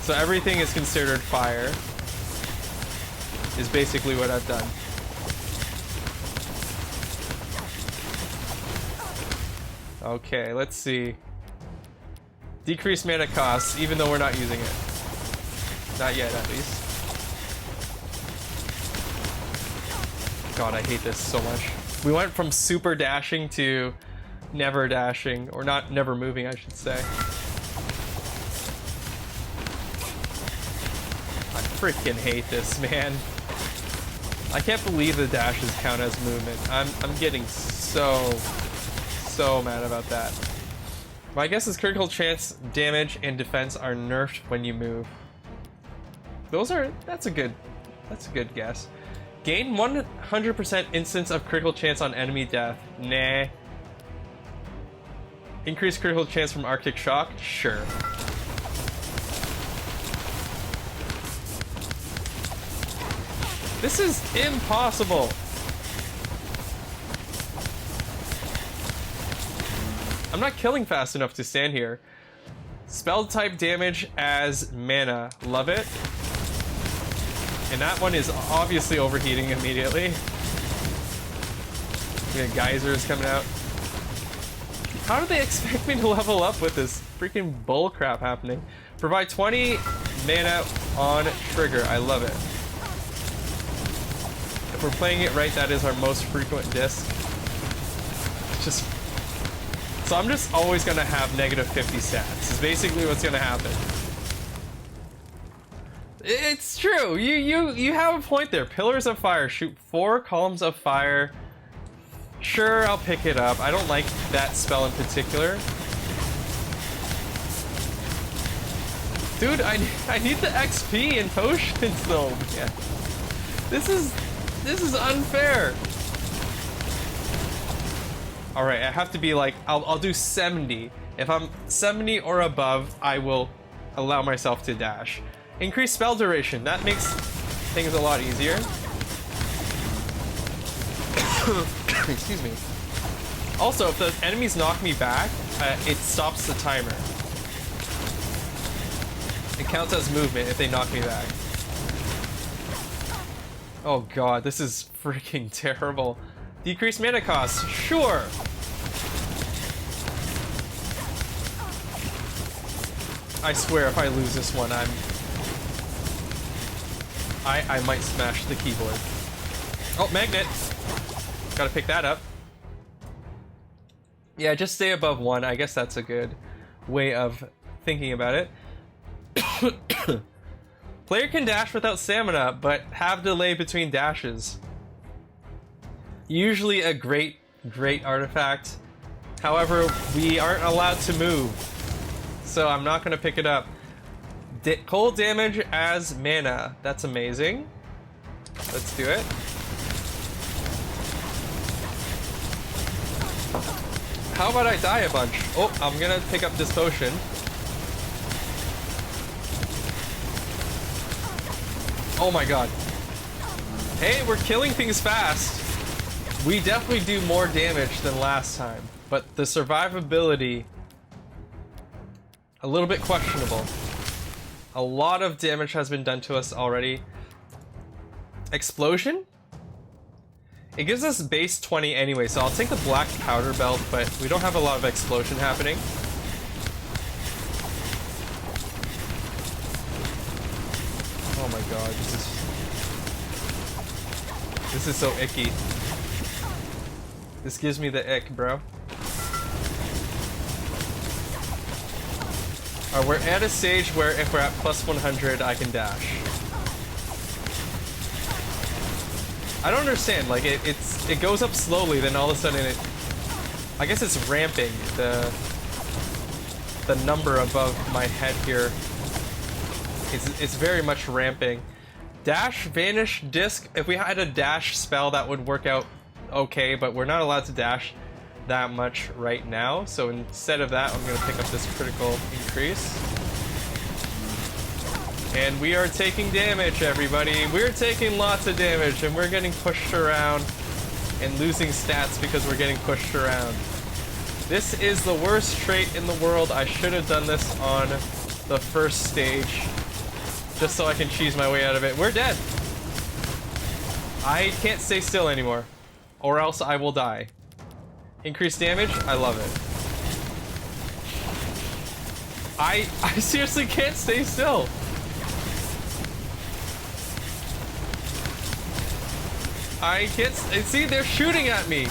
So everything is considered fire, is basically what I've done. Okay, let's see. Decreased mana costs, even though we're not using it. Not yet, at least. God, I hate this so much. We went from super dashing to never dashing, or not never moving, I should say. I freaking hate this, man. I can't believe the dashes count as movement. I'm getting so mad about that. My guess is critical chance, damage, and defense are nerfed when you move. That's a good guess. Gain 100% instance of critical chance on enemy death. Nah. Increased critical chance from Arctic Shock? Sure. This is impossible. I'm not killing fast enough to stand here. Spell type damage as mana. Love it. And that one is obviously overheating immediately. We got geysers coming out. How do they expect me to level up with this freaking bull crap happening? Provide 20 mana on trigger. I love it. If we're playing it right, that is our most frequent disc. So I'm just always gonna have negative 50 stats. Is basically what's gonna happen. It's true. You have a point there. Pillars of Fire. Shoot 4 columns of fire. Sure, I'll pick it up. I don't like that spell in particular. Dude, I need the XP and potions though. Yeah. This is unfair. All right, I have to be like, I'll do 70. If I'm 70 or above, I will allow myself to dash. Increase spell duration. That makes things a lot easier. Excuse me. Also, if the enemies knock me back, it stops the timer. It counts as movement if they knock me back. Oh god, this is freaking terrible. Decreased mana costs. Sure. I swear if I lose this one, I might smash the keyboard. Oh, magnet. Gotta pick that up. Yeah, just stay above 1. I guess that's a good way of thinking about it. Player can dash without stamina, but have delay between dashes. Usually a great artifact. However, we aren't allowed to move, so I'm not gonna pick it up. Cold damage as mana. That's amazing. Let's do it. How about I die a bunch? Oh, I'm gonna pick up this potion. Oh my god. Hey, we're killing things fast. We definitely do more damage than last time, but the survivability, a little bit questionable. A lot of damage has been done to us already. Explosion? It gives us base 20 anyway, so I'll take the black powder belt, but we don't have a lot of explosion happening. Oh my god, this is so icky. This gives me the ick, bro. Alright, we're at a stage where if we're at plus 100, I can dash. I don't understand, like it goes up slowly, then all of a sudden I guess it's ramping the number above my head here. It's very much ramping. Dash, vanish, disc. If we had a dash spell, that would work out okay, but we're not allowed to dash that much right now. So instead of that, I'm going to pick up this critical increase. And we are taking damage, everybody. We're taking lots of damage, and we're getting pushed around and losing stats because we're getting pushed around. This is the worst trait in the world. I should have done this on the first stage, just so I can cheese my way out of it. We're dead. I can't stay still anymore, or else I will die. Increased damage? I love it. I seriously can't stay still. I can't see, they're shooting at me.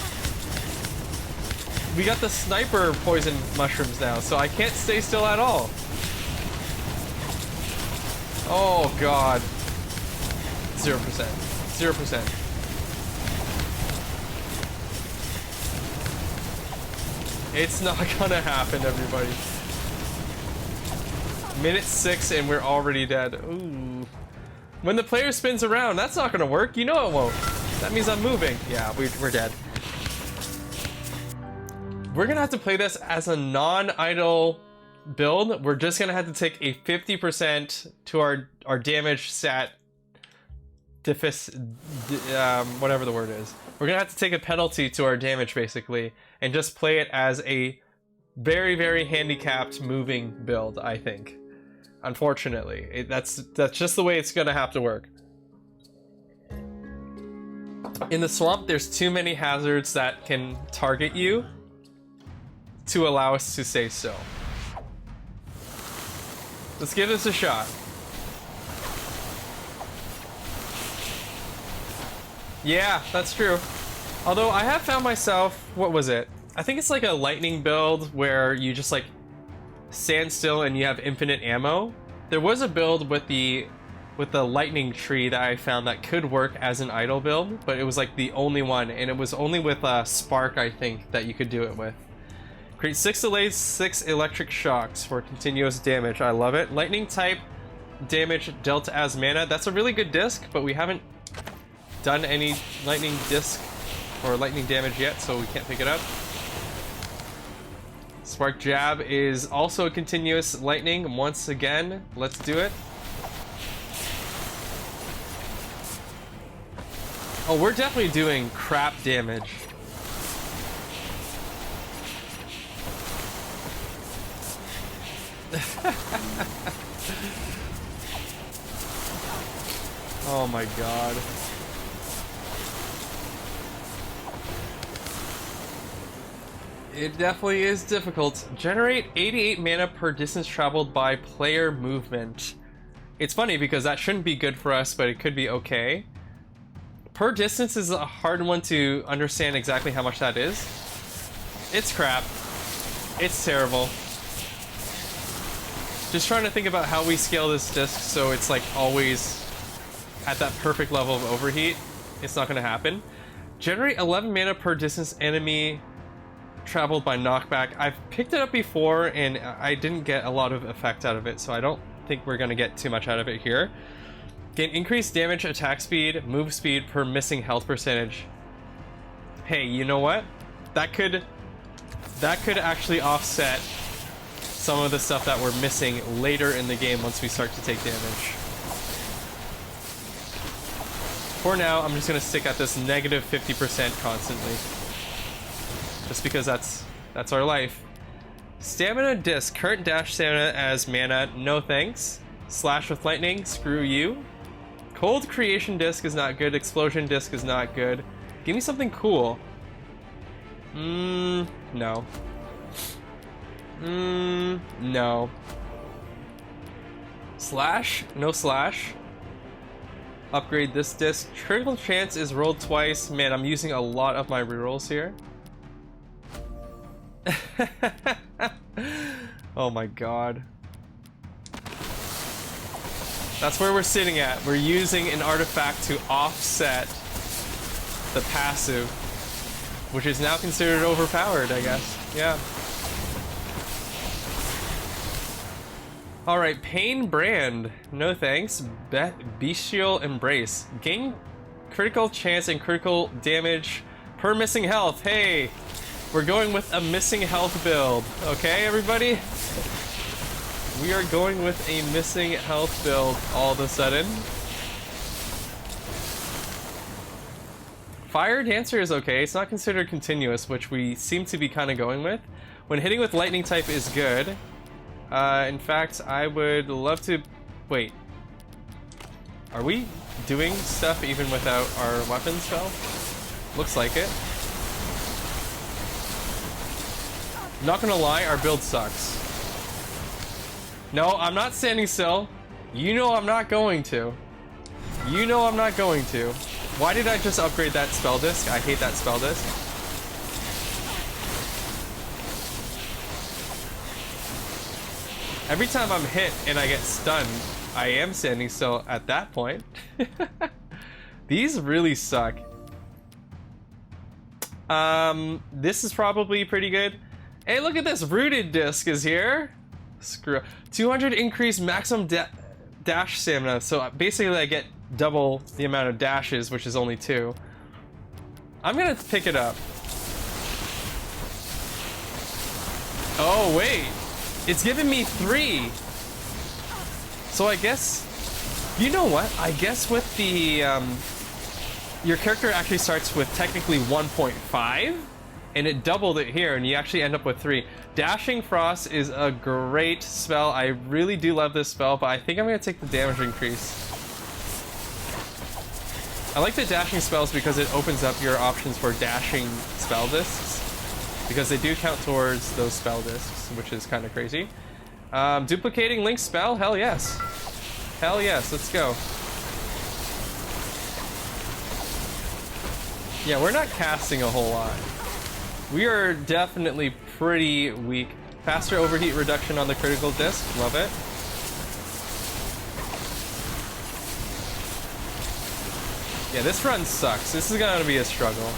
We got the sniper poison mushrooms now, so I can't stay still at all. Oh god. 0%. 0%. It's not gonna happen, everybody. Minute 6 and we're already dead. Ooh. When the player spins around, that's not gonna work. You know it won't. That means I'm moving. Yeah, we're dead. We're gonna have to play this as a non-idle build. We're just gonna have to take a 50% to our damage stat whatever the word is. We're gonna have to take a penalty to our damage basically and just play it as a very, very handicapped moving build, I think. Unfortunately, that's just the way it's gonna have to work. In the swamp, there's too many hazards that can target you to allow us to stay still. Let's give this a shot. Yeah, that's true. Although I have found myself, what was it? I think it's like a lightning build where you just like stand still and you have infinite ammo. There was a build with the lightning tree that I found that could work as an idle build, but it was like the only one, and it was only with spark, I think, that you could do it with. Create 6 delays, 6 electric shocks for continuous damage. I love it. Lightning type damage dealt as mana. That's a really good disc, but we haven't done any lightning disc or lightning damage yet, so we can't pick it up. Spark jab is also a continuous lightning. Once again, let's do it. Oh, we're definitely doing crap damage. Oh my god. It definitely is difficult. Generate 88 mana per distance traveled by player movement. It's funny because that shouldn't be good for us, but it could be okay. Per distance is a hard one to understand exactly how much that is. It's crap. It's terrible. Just trying to think about how we scale this disc so it's like always at that perfect level of overheat. It's not going to happen. Generate 11 mana per distance enemy traveled by knockback. I've picked it up before and I didn't get a lot of effect out of it, so I don't think we're going to get too much out of it here. Gain increased damage, attack speed, move speed per missing health percentage. Hey, you know what? That could actually offset some of the stuff that we're missing later in the game once we start to take damage. For now, I'm just going to stick at this negative 50% constantly. Just because that's our life. Stamina disc. Current dash stamina as mana. No thanks. Slash with lightning. Screw you. Cold creation disc is not good. Explosion disc is not good. Give me something cool. No. No. Slash? No slash. Upgrade this disc. Critical chance is rolled twice. Man, I'm using a lot of my rerolls here. Oh my god. That's where we're sitting at. We're using an artifact to offset the passive, which is now considered overpowered, I guess. Yeah. Alright, Pain Brand. No thanks. Bestial Embrace. Gain critical chance and critical damage per missing health. Hey, we're going with a missing health build. Okay, everybody? We are going with a missing health build all of a sudden. Fire Dancer is okay. It's not considered continuous, which we seem to be kind of going with. When hitting with lightning type is good. In fact, I would love to... Wait. Are we doing stuff even without our weapon spell? Looks like it. Not gonna lie, our build sucks. No, I'm not standing still. You know I'm not going to. You know I'm not going to. Why did I just upgrade that spell disc? I hate that spell disc. Every time I'm hit and I get stunned, I am standing still at that point. These really suck. This is probably pretty good. Hey, look at this! Rooted disc is here. Screw. 200 increased maximum dash stamina. So basically I get double the amount of dashes, which is only 2. I'm gonna pick it up. Oh, wait. It's giving me 3. So I guess, you know what? I guess with the, your character actually starts with technically 1.5, and it doubled it here, and you actually end up with 3. Dashing Frost is a great spell. I really do love this spell, but I think I'm gonna take the damage increase. I like the dashing spells because it opens up your options for dashing spell discs, because they do count towards those spell discs, which is kind of crazy. Duplicating Link's spell? Hell yes. Hell yes, let's go. Yeah, we're not casting a whole lot. We are definitely pretty weak. Faster overheat reduction on the critical disc, love it. Yeah, this run sucks. This is gonna be a struggle.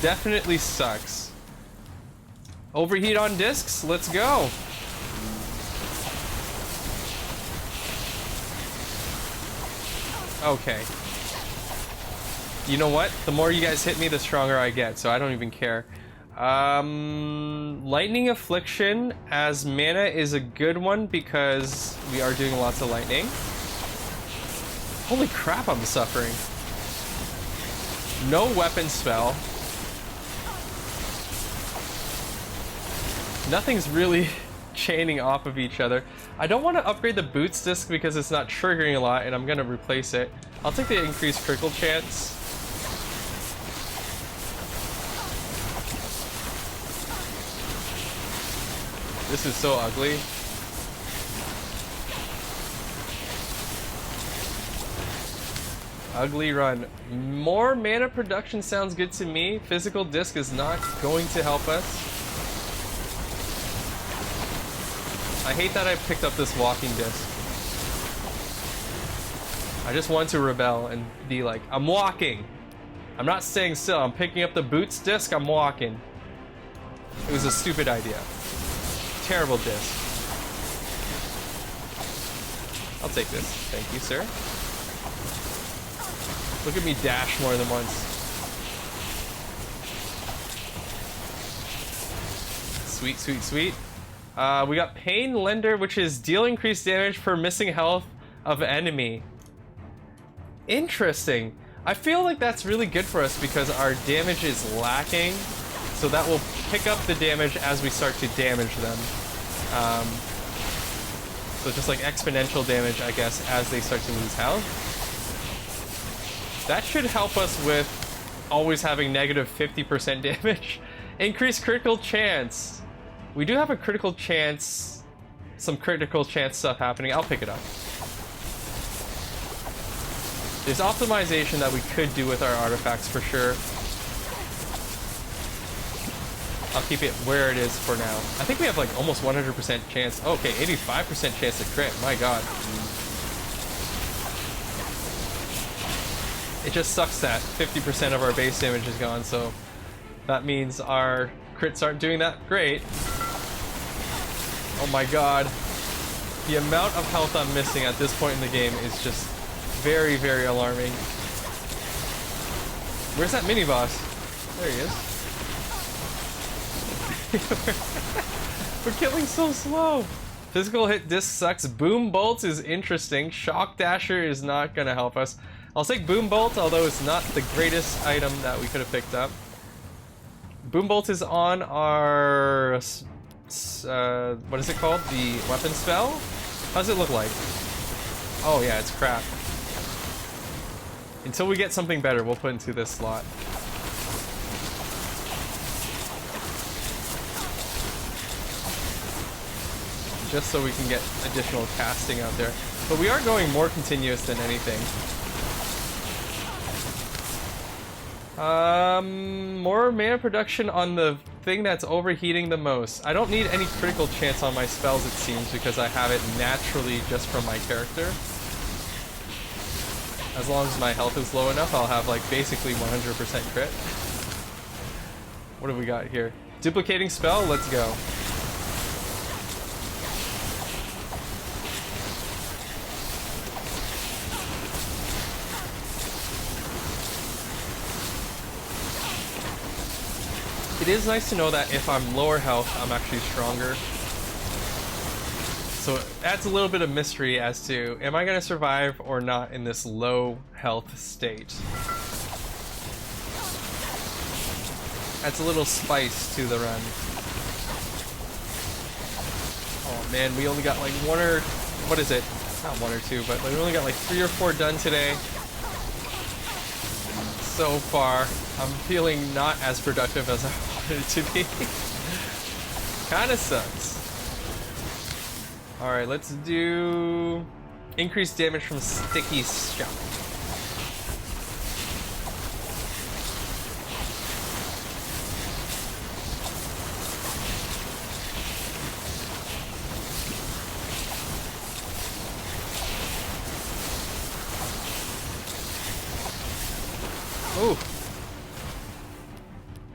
Definitely sucks. Overheat on discs, let's go. Okay. You know what? The more you guys hit me, the stronger I get, so I don't even care. Lightning Affliction as mana is a good one because we are doing lots of lightning. Holy crap, I'm suffering. No weapon spell. Nothing's really chaining off of each other. I don't want to upgrade the boots disc because it's not triggering a lot, and I'm going to replace it. I'll take the increased critical chance. This is so ugly. Ugly run. More mana production sounds good to me. Physical disc is not going to help us. I hate that I picked up this walking disc. I just want to rebel and be like, I'm walking. I'm not staying still. I'm picking up the boots disc. I'm walking. It was a stupid idea. Terrible disc. I'll take this. Thank you, sir. Look at me dash more than once. Sweet, sweet, sweet. We got Pain Lender, which is deal increased damage per missing health of enemy. Interesting. I feel like that's really good for us because our damage is lacking. So that will pick up the damage as we start to damage them. So just like exponential damage, I guess, as they start to lose health. That should help us with always having negative 50% damage. Increased critical chance. We do have a critical chance, some critical chance stuff happening. I'll pick it up. There's optimization that we could do with our artifacts for sure. I'll keep it where it is for now. I think we have like almost 100% chance. Okay, 85% chance to crit. My god. It just sucks that 50% of our base damage is gone, so that means our crits aren't doing that great. Oh my god. The amount of health I'm missing at this point in the game is just very, very alarming. Where's that mini boss? There he is. We're killing so slow. Physical hit disc sucks. Boom bolt is interesting. Shock dasher is not gonna help us. I'll take boom bolt, although it's not the greatest item that we could have picked up. Boom bolt is on our what is it called? The weapon spell? How does it look like? Oh yeah, it's crap. Until we get something better, we'll put into this slot. Just so we can get additional casting out there. But we are going more continuous than anything. More mana production on the thing that's overheating the most. I don't need any critical chance on my spells, it seems, because I have it naturally just from my character. As long as my health is low enough, I'll have like basically 100% crit. What have we got here? Duplicating spell, let's go. It is nice to know that if I'm lower health, I'm actually stronger. So it adds a little bit of mystery as to, am I going to survive or not in this low health state? Adds a little spice to the run. Oh man, we only got like one or, what is it? Not one or two, but we only got like 3 or 4 done today. So far, I'm feeling not as productive as I wanted it to be. Kinda sucks. Alright, let's do increased damage from sticky shock. Ooh.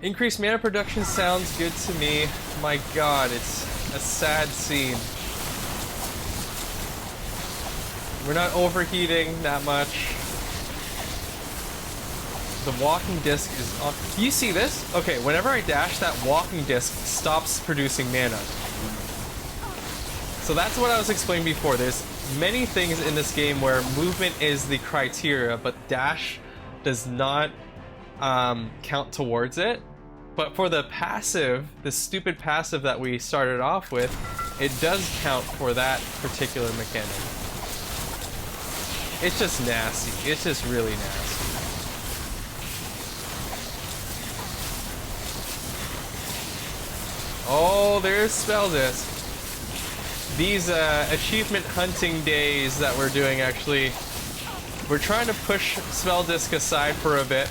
Increased mana production sounds good to me. My god, it's a sad scene. We're not overheating that much. The walking disc is on. Do you see this? Okay, whenever I dash, that walking disc stops producing mana. So that's what I was explaining before. There's many things in this game where movement is the criteria, but dash does not count towards it. But for the passive, the stupid passive that we started off with, it does count for that particular mechanic. It's just nasty. It's just really nasty. Oh, there's spell disc. These achievement hunting days that we're doing, actually, we're trying to push spell disc aside for a bit.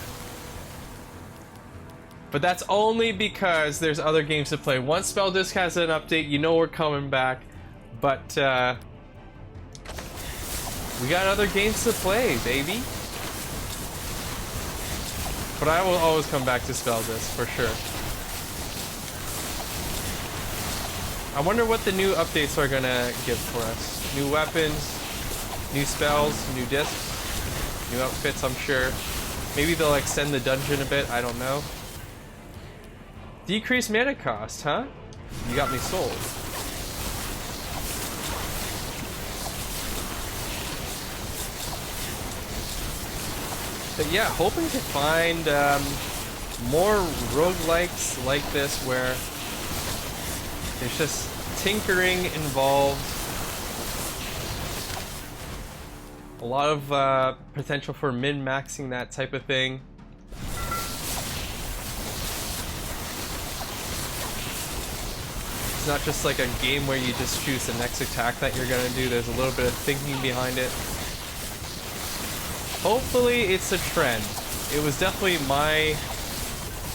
But that's only because there's other games to play. Once spell disc has an update, you know we're coming back. But we got other games to play, baby. But I will always come back to spell disc for sure. I wonder what the new updates are gonna give for us. New weapons, new spells, new discs, new outfits, I'm sure. Maybe they'll extend the dungeon a bit, I don't know. Decreased mana cost, huh? You got me sold. But yeah, hoping to find more roguelites like this where there's just tinkering involved A lot of potential for min-maxing that type of thing. It's not just like a game where you just choose the next attack that you're gonna do. There's a little bit of thinking behind it. Hopefully it's a trend. It was definitely my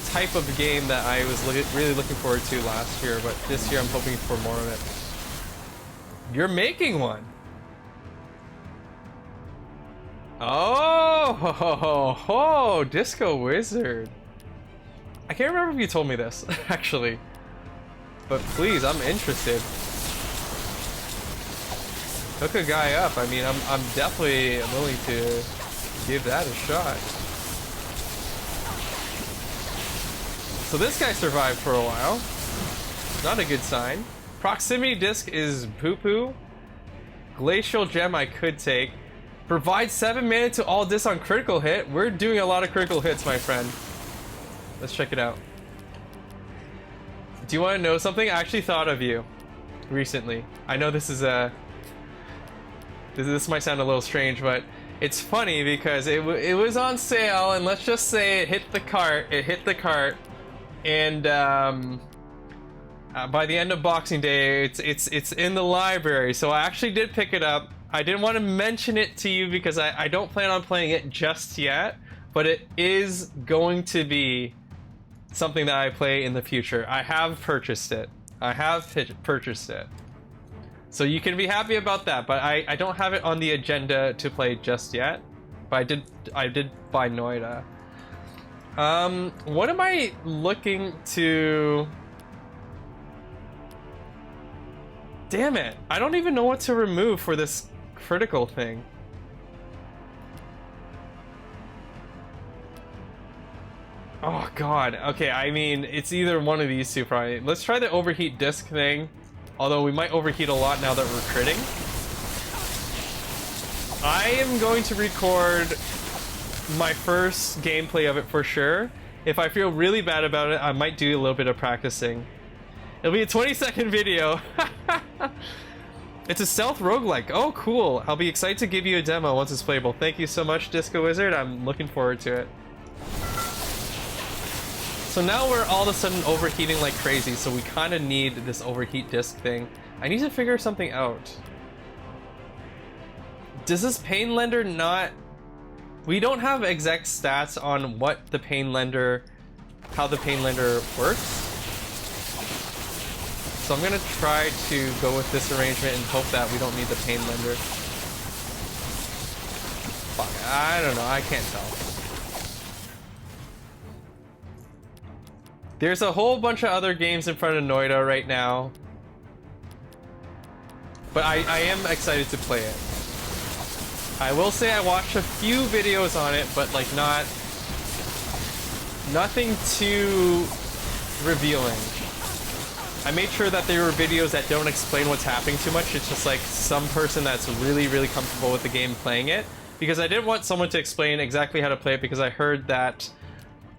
type of game that I was really looking forward to last year, but this year I'm hoping for more of it. You're making one! Oh, ho, ho, ho, Disco Wizard. I can't remember if you told me this, actually. But please, I'm interested. Hook a guy up. I mean, I'm definitely willing to give that a shot. So this guy survived for a while. Not a good sign. Proximity disc is poo-poo. Glacial gem I could take. Provide 7 mana to all discs on critical hit. We're doing a lot of critical hits, my friend. Let's check it out. Do you want to know something? I actually thought of you recently. I know this is a... This might sound a little strange, but it's funny because it was on sale, and let's just say it hit the cart. It hit the cart, and by the end of Boxing Day, it's in the library. So I actually did pick it up. I didn't want to mention it to you because I don't plan on playing it just yet, but it is going to be something that I play in the future. I have purchased it. I have purchased it. So you can be happy about that, but I don't have it on the agenda to play just yet. But I did buy Noida. What am I looking to... Damn it! I don't even know what to remove for this critical thing. Oh god, okay, I mean, it's either one of these two probably. Let's try the overheat disc thing. Although we might overheat a lot now that we're critting. I am going to record my first gameplay of it for sure. If I feel really bad about it, I might do a little bit of practicing. It'll be a 20-second video. It's a stealth roguelike. Oh, cool. I'll be excited to give you a demo once it's playable. Thank you so much, Disco Wizard. I'm looking forward to it. So now we're all of a sudden overheating like crazy, so we kind of need this overheat disc thing. I need to figure something out. Does this Pain Lender not... We don't have exact stats on what the Pain Lender... how the Pain Lender works. So I'm gonna try to go with this arrangement and hope that we don't need the Pain Lender. Fuck, I don't know, I can't tell. There's a whole bunch of other games in front of Noida right now. But I am excited to play it. I will say I watched a few videos on it, but like nothing too revealing. I made sure that there were videos that don't explain what's happening too much. It's just like some person that's really, really comfortable with the game playing it. Because I didn't want someone to explain exactly how to play it, because I heard that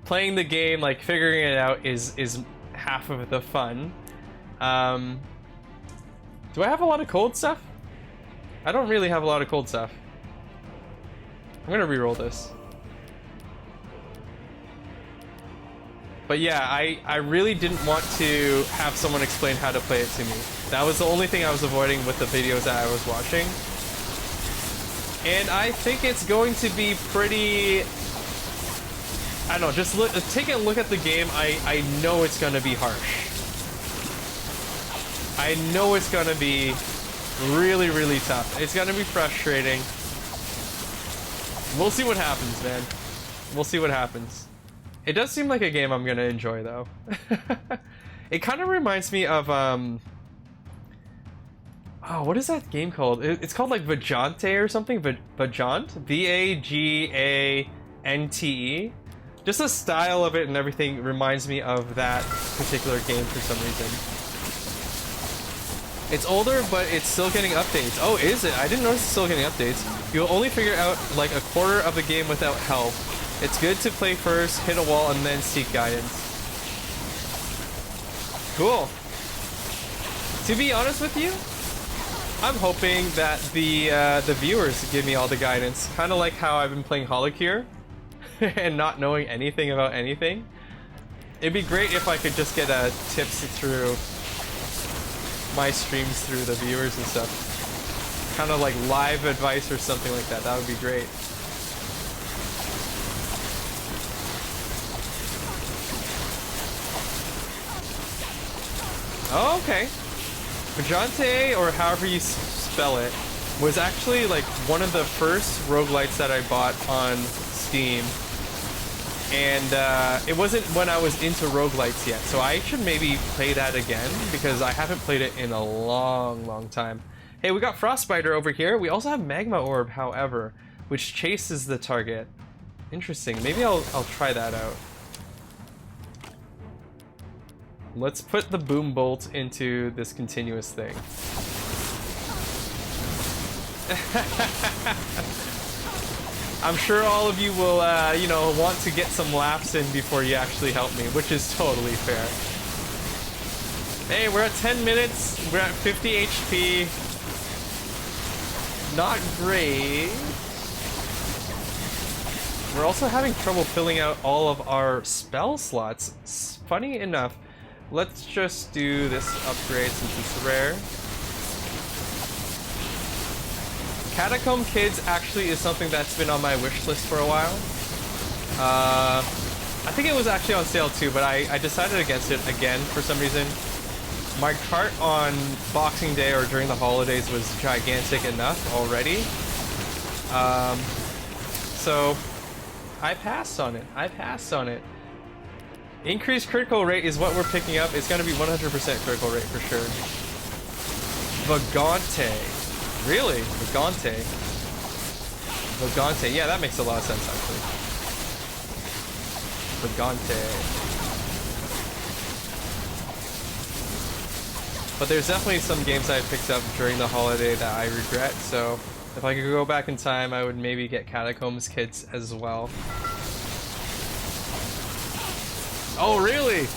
playing the game, like figuring it out, is half of the fun. Do I have a lot of cold stuff? I don't really have a lot of cold stuff. I'm gonna reroll this. But yeah, I really didn't want to have someone explain how to play it to me. That was the only thing I was avoiding with the videos that I was watching. And I think it's going to be pretty... I don't know, just take a look at the game. I know it's gonna be harsh. I know it's gonna be really, really tough. It's gonna be frustrating. We'll see what happens, man. We'll see what happens. It does seem like a game I'm gonna enjoy, though. It kind of reminds me of, oh, what is that game called? It's called, like, Vagante or something? Vagant? V-A-G-A-N-T-E? Just the style of it and everything reminds me of that particular game for some reason. It's older, but it's still getting updates. Oh, is it? I didn't notice it's still getting updates. You'll only figure out like a quarter of the game without help. It's good to play first, hit a wall, and then seek guidance. Cool. To be honest with you, I'm hoping that the viewers give me all the guidance, kind of like how I've been playing Holocure and not knowing anything about anything. It'd be great if I could just get tips through my streams through the viewers and stuff. Kind of like live advice or something like that. That would be great. Oh, okay. Majante, or however you spell it, was actually like one of the first roguelites that I bought on Steam. And it wasn't when I was into roguelites yet, so I should maybe play that again because I haven't played it in a long time. Hey, we got Frostbiter over here. We also have Magma Orb, however, which chases the target. Interesting. Maybe I'll try that out. Let's put the Boom Bolt into this continuous thing. I'm sure all of you will, you know, want to get some laughs in before you actually help me, which is totally fair. Hey, we're at 10 minutes. We're at 50 HP. Not great. We're also having trouble filling out all of our spell slots. Funny enough, let's just do this upgrade since it's rare. Catacomb Kids actually is something that's been on my wish list for a while. I think it was actually on sale too, but I decided against it again for some reason. My cart on Boxing Day or during the holidays was gigantic enough already. So I passed on it. Increased critical rate is what we're picking up. It's going to be 100% critical rate for sure. Vagante. Really? Vagante. Yeah, that makes a lot of sense actually. Vagante. But there's definitely some games I picked up during the holiday that I regret, so if I could go back in time, I would maybe get Catacombs Kids as well. Oh, really?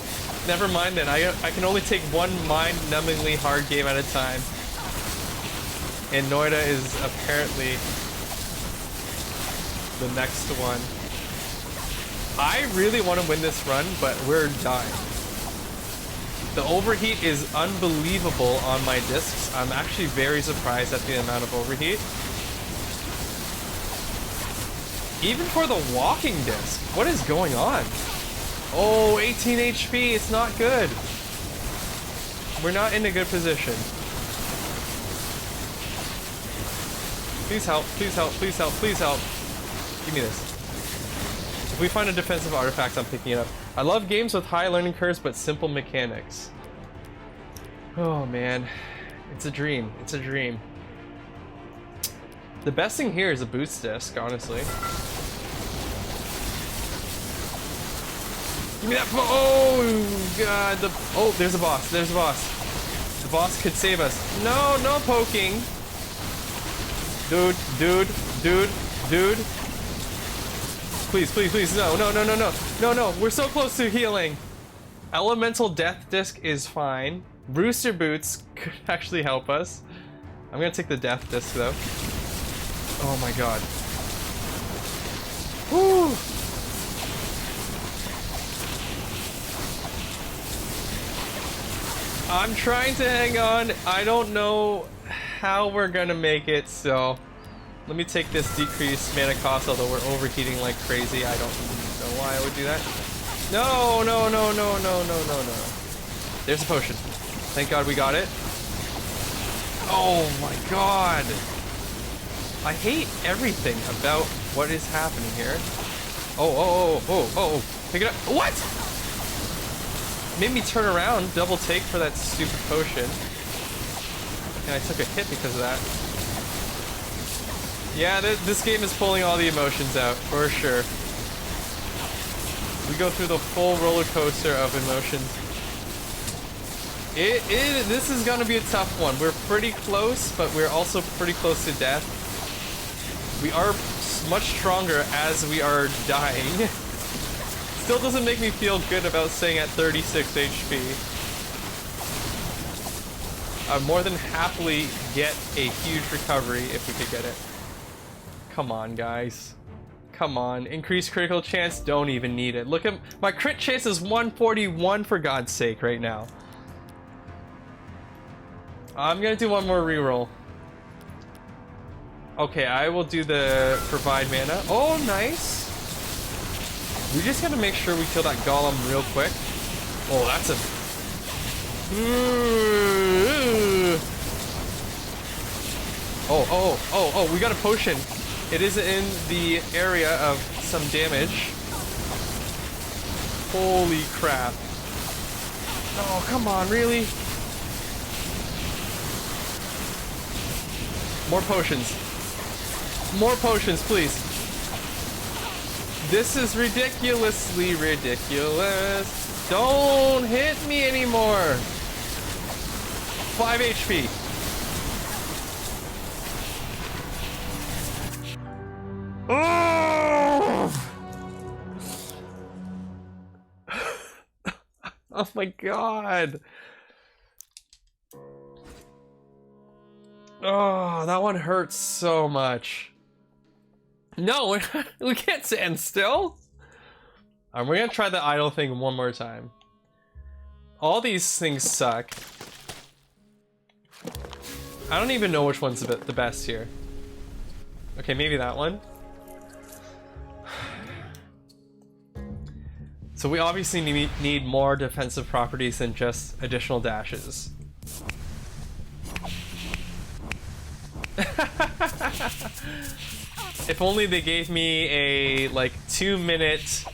Never mind then. I can only take one mind-numbingly hard game at a time. And Noida is apparently the next one. I really want to win this run, but we're dying. The overheat is unbelievable on my discs. I'm actually very surprised at the amount of overheat. Even for the walking disc, what is going on? Oh, 18 HP, it's not good. We're not in a good position. Please help, please help, please help, please help. Give me this. If we find a defensive artifact, I'm picking it up. I love games with high learning curves but simple mechanics. Oh man, it's a dream, it's a dream. The best thing here is a boost disc, honestly. Give me that. Oh god. Oh, there's a boss. There's a boss. The boss could save us. No, no poking. Dude. Please, please, please. No, no, no, no, no. No, no. We're so close to healing. Elemental Death Disc is fine. Rooster Boots could actually help us. I'm gonna take the Death Disc though. Oh my god. Woo! I'm trying to hang on. I don't know how we're gonna make it, so let me take this decreased mana cost, although we're overheating like crazy. I don't know why I would do that. No, no, no, no, no, no, no, no. There's a potion. Thank God we got it. Oh my god. I hate everything about what is happening here. Oh. Pick it up. What? Made me turn around, double take for that stupid potion. And I took a hit because of that. Yeah, this game is pulling all the emotions out, for sure. We go through the full roller coaster of emotions. This is gonna be a tough one. We're pretty close, but we're also pretty close to death. We are much stronger as we are dying. Still doesn't make me feel good about staying at 36 HP. I'd more than happily get a huge recovery if we could get it. Come on, guys. Come on. Increased critical chance, don't even need it. Look at my crit chance is 141 for God's sake right now. I'm gonna do one more reroll. Okay, I will do the provide mana. Oh, nice. We just gotta make sure we kill that golem real quick. Oh, that's a... Oh, we got a potion. It is in the area of some damage. Holy crap. Oh, come on, really? More potions. More potions, please. This is ridiculously ridiculous. Don't hit me anymore. 5 HP. Oh! Oh my god. Oh, that one hurts so much. No, we can't stand still. Alright, we're gonna try the idle thing one more time. All these things suck. I don't even know which one's the best here. Okay, maybe that one. So we obviously need more defensive properties than just additional dashes. If only they gave me a, like, 2-minute...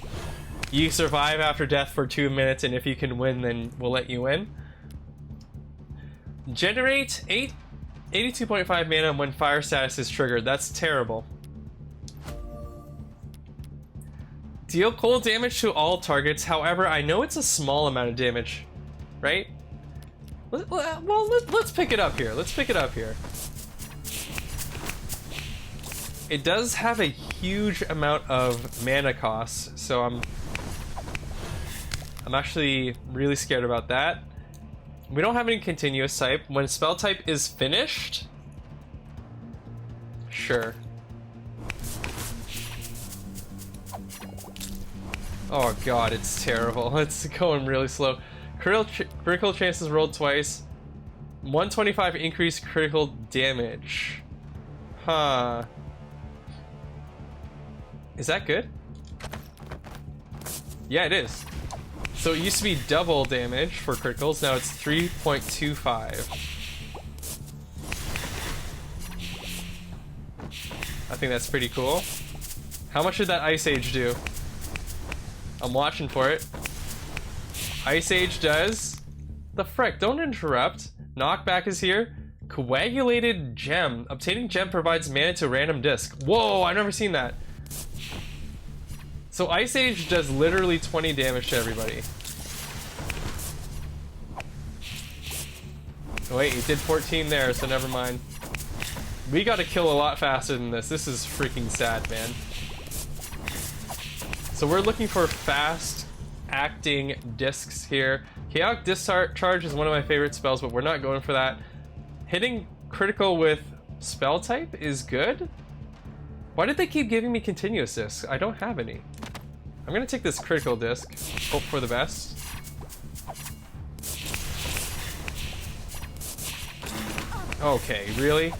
You survive after death for 2 minutes, and if you can win, then we'll let you win. Generate 82.5 mana when fire status is triggered. That's terrible. Deal cold damage to all targets. However, I know it's a small amount of damage, right? Well, let's pick it up here. Let's pick it up here. It does have a huge amount of mana costs, so I'm actually really scared about that. We don't have any continuous type. When spell type is finished, sure. Oh god, it's terrible. It's going really slow. Critical chances rolled twice. 125 increased critical damage. Huh. Is that good? Yeah, it is. So it used to be double damage for criticals, now it's 3.25. I think that's pretty cool. How much did that Ice Age do? I'm watching for it. Ice Age does... The frick, don't interrupt. Knockback is here. Coagulated Gem. Obtaining gem provides mana to random disc. Whoa, I've never seen that. So Ice Age does literally 20 damage to everybody. Oh wait, it did 14 there, so never mind. We gotta kill a lot faster than this. This is freaking sad, man. So we're looking for fast acting discs here. Chaotic Discharge is one of my favorite spells, but we're not going for that. Hitting critical with spell type is good. Why did they keep giving me continuous discs? I don't have any. I'm gonna take this critical disc. Hope for the best. Okay, really?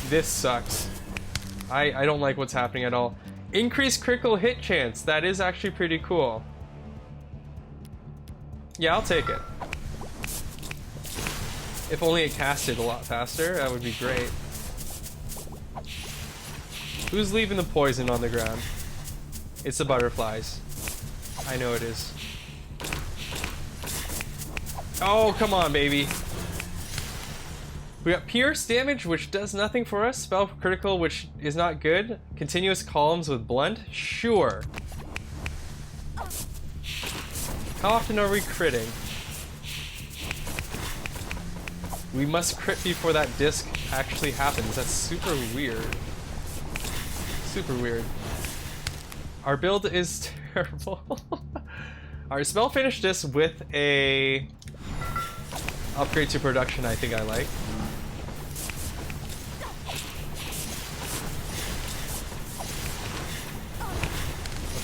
This sucks. I don't like what's happening at all. Increased critical hit chance. That is actually pretty cool. Yeah, I'll take it. If only it casted a lot faster, that would be great. Who's leaving the poison on the ground? It's the butterflies. I know it is. Oh, come on, baby. We got pierce damage, which does nothing for us. Spell critical, which is not good. Continuous columns with blunt? Sure. How often are we critting? We must crit before that disc actually happens. That's super weird. Super weird. Our build is terrible. Alright, spell finish this with a upgrade to production. I think I like.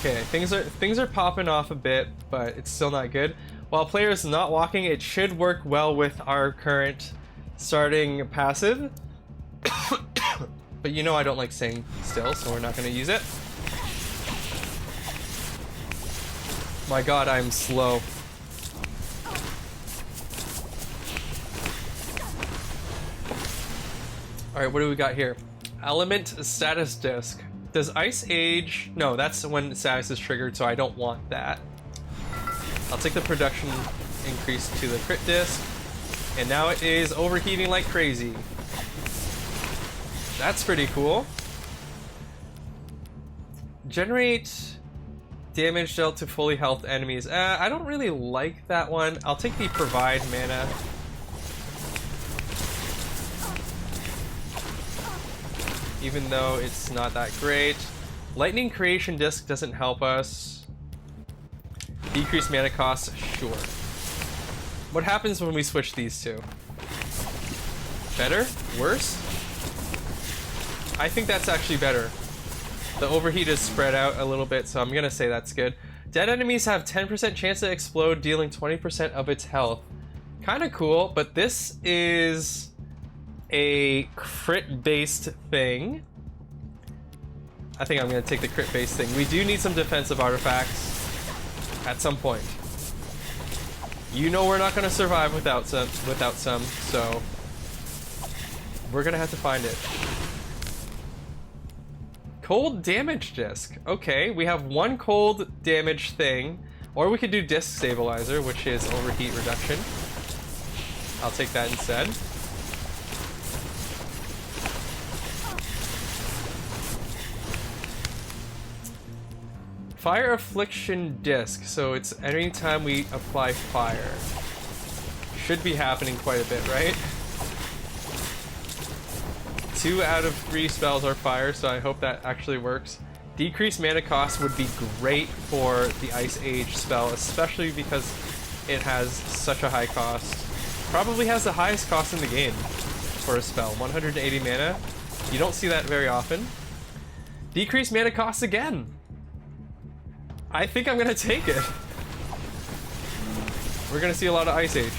Okay, things are popping off a bit, but it's still not good. While player is not walking, it should work well with our current starting passive. But you know I don't like staying still, so we're not going to use it. My god, I'm slow. Alright, what do we got here? Element status disc. Does Ice Age... No, that's when status is triggered, so I don't want that. I'll take the production increase to the crit disc. And now it is overheating like crazy. That's pretty cool. Generate damage dealt to fully health enemies. I don't really like that one. I'll take the provide mana. Even though it's not that great. Lightning creation disc doesn't help us. Decrease mana cost, sure. What happens when we switch these two? Better? Worse? I think that's actually better. The overheat is spread out a little bit, so I'm gonna say that's good. Dead enemies have 10% chance to explode, dealing 20% of its health. Kinda cool, but this is a crit-based thing. I think I'm gonna take the crit-based thing. We do need some defensive artifacts at some point. You know we're not gonna survive without some, so we're gonna have to find it. Cold damage disc. Okay, we have one cold damage thing, or we could do disc stabilizer, which is overheat reduction. I'll take that instead. Fire affliction disc. So it's anytime we apply fire. Should be happening quite a bit, right? 2 out of 3 spells are fire, so I hope that actually works. Decreased mana cost would be great for the Ice Age spell, especially because it has such a high cost. Probably has the highest cost in the game for a spell, 180 mana. You don't see that very often. Decreased mana cost again. I think I'm gonna take it. We're gonna see a lot of Ice Age.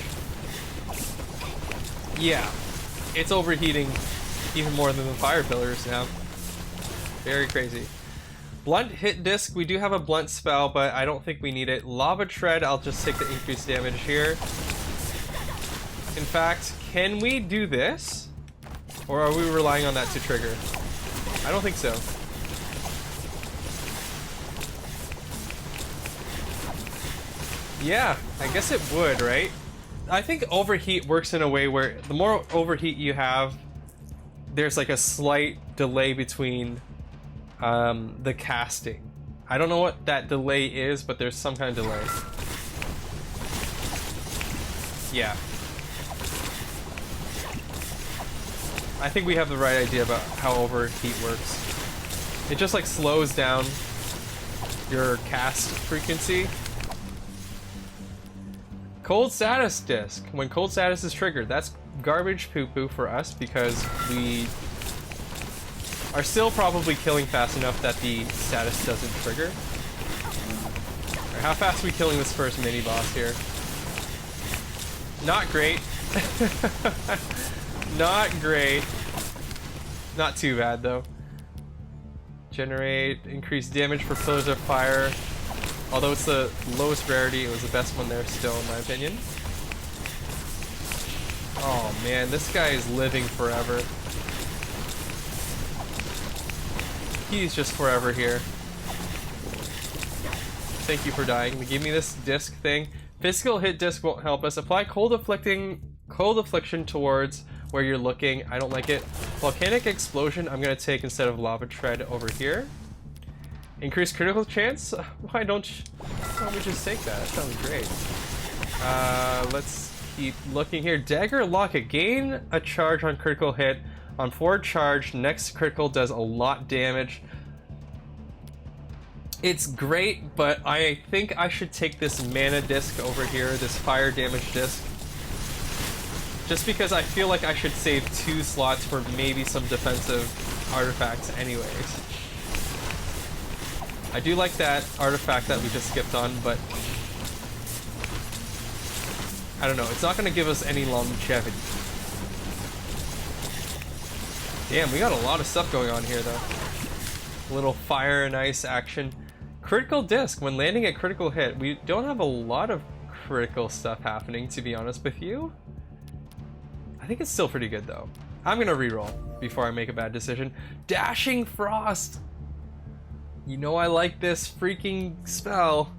Yeah, it's overheating even more than the fire pillars now. Very crazy. Blunt hit disc, we do have a blunt spell, but I don't think we need it. Lava tread, I'll just take the increased damage here. In fact, can we do this? Or are we relying on that to trigger? I don't think so. Yeah, I guess it would, right? I think overheat works in a way where the more overheat you have, there's like a slight delay between the casting. I don't know what that delay is, but there's some kind of delay. Yeah. I think we have the right idea about how overheat works. It just like slows down your cast frequency. Cold status disc. When cold status is triggered, that's garbage poo-poo for us because we are still probably killing fast enough that the status doesn't trigger. Right, how fast are we killing this first mini-boss here? Not great. Not great. Not too bad though. Generate increased damage for pillars of fire. Although it's the lowest rarity, it was the best one there still in my opinion. Oh man, this guy is living forever. He's just forever here. Thank you for dying. Give me this disc thing. Physical hit disc won't help us. Apply cold affliction towards where you're looking. I don't like it. Volcanic explosion I'm gonna take instead of lava tread over here. Increased critical chance? Why don't we just take that? That sounds great. Let's keep looking here. Dagger Locket. Gain a charge on critical hit. On forward charge, next critical does a lot damage. It's great, but I think I should take this mana disc over here, this fire damage disc. Just because I feel like I should save 2 slots for maybe some defensive artifacts anyways. I do like that artifact that we just skipped on, but I don't know, it's not gonna give us any longevity. Damn, we got a lot of stuff going on here though. A little fire and ice action. Critical disc, when landing a critical hit. We don't have a lot of critical stuff happening, to be honest with you. I think it's still pretty good though. I'm gonna reroll before I make a bad decision. Dashing Frost! You know I like this freaking spell.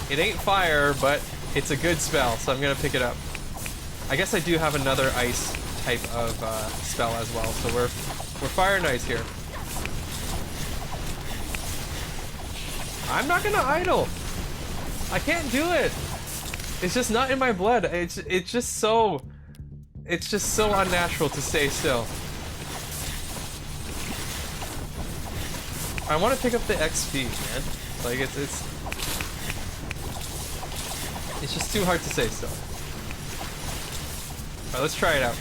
It ain't fire, but it's a good spell, so I'm gonna pick it up. I guess I do have another ice type of spell as well, so we're fire and ice here. I'm not gonna idle. I can't do it. It's just not in my blood. It's just so unnatural to stay still. I want to pick up the XP, man. Like it's just too hard to stay still. Alright, let's try it out.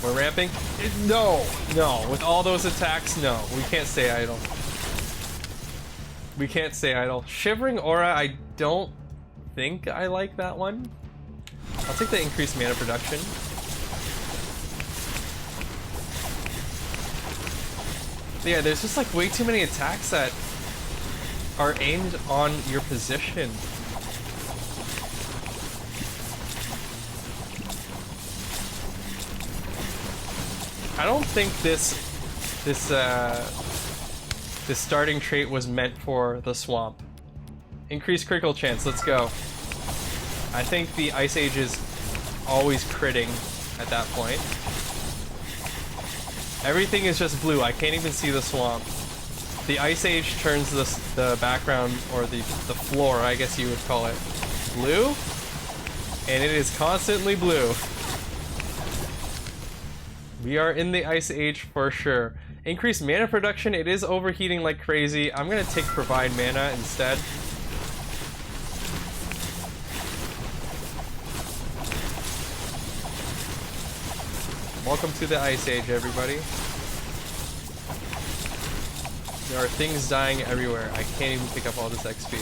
We're ramping. No, with all those attacks, no, we can't stay idle. We can't stay idle. Shivering Aura, I don't think I like that one. I'll take the increased mana production. But yeah, there's just like way too many attacks that are aimed on your position. I don't think this starting trait was meant for the swamp. Increased critical chance, let's go. I think the Ice Age is always critting at that point. Everything is just blue, I can't even see the swamp. The Ice Age turns the background, or the floor, I guess you would call it, blue? And it is constantly blue. We are in the Ice Age for sure. Increased mana production, it is overheating like crazy. I'm gonna take Provide Mana instead. Welcome to the Ice Age, everybody. There are things dying everywhere. I can't even pick up all this XP.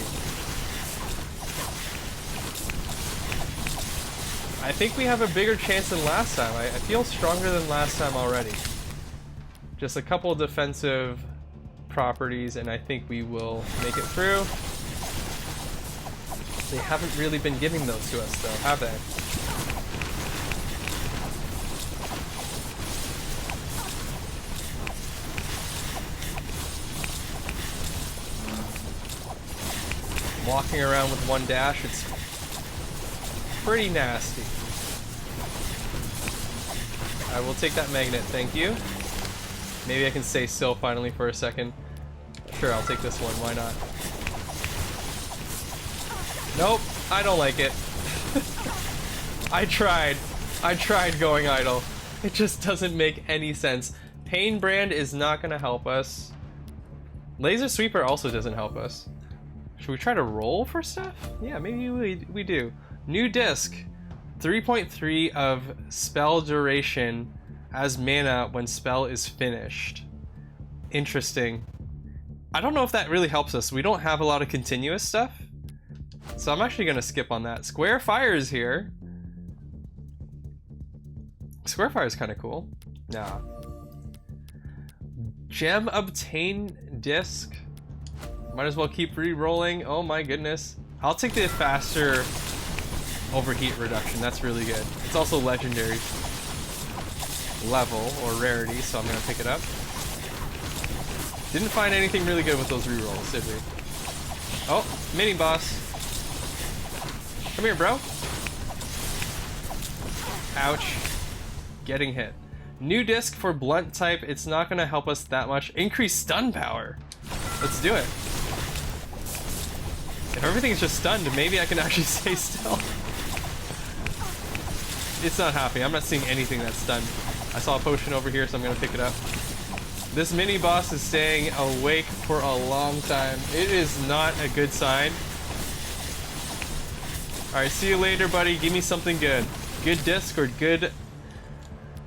I think we have a bigger chance than last time. I feel stronger than last time already. Just a couple defensive properties and I think we will make it through. They haven't really been giving those to us though, have they? Walking around with one dash, it's pretty nasty. I will take that magnet, thank you. Maybe I can stay still finally for a second. Sure, I'll take this one, why not? Nope, I don't like it. I tried going idle. It just doesn't make any sense. Pain Brand is not gonna help us. Laser Sweeper also doesn't help us. Should we try to roll for stuff? Yeah, maybe we do. New disc. 3.3 of spell duration as mana when spell is finished. Interesting. I don't know if that really helps us. We don't have a lot of continuous stuff. So I'm actually gonna skip on that. Square Fire is here. Square Fire is kind of cool. Nah. Gem Obtain Disc. Might as well keep re-rolling. Oh my goodness. I'll take the faster overheat reduction. That's really good. It's also legendary level or rarity, so I'm gonna pick it up. Didn't find anything really good with those re-rolls, did we? Oh, mini boss. Come here, bro. Ouch. Getting hit. New disc for blunt type. It's not gonna help us that much. Increased stun power. Let's do it. If everything's just stunned, maybe I can actually stay still. It's not happening. I'm not seeing anything that's stunned. I saw a potion over here, so I'm gonna pick it up. This mini boss is staying awake for a long time. It is not a good sign. Alright, see you later, buddy. Give me something good. Good disc or good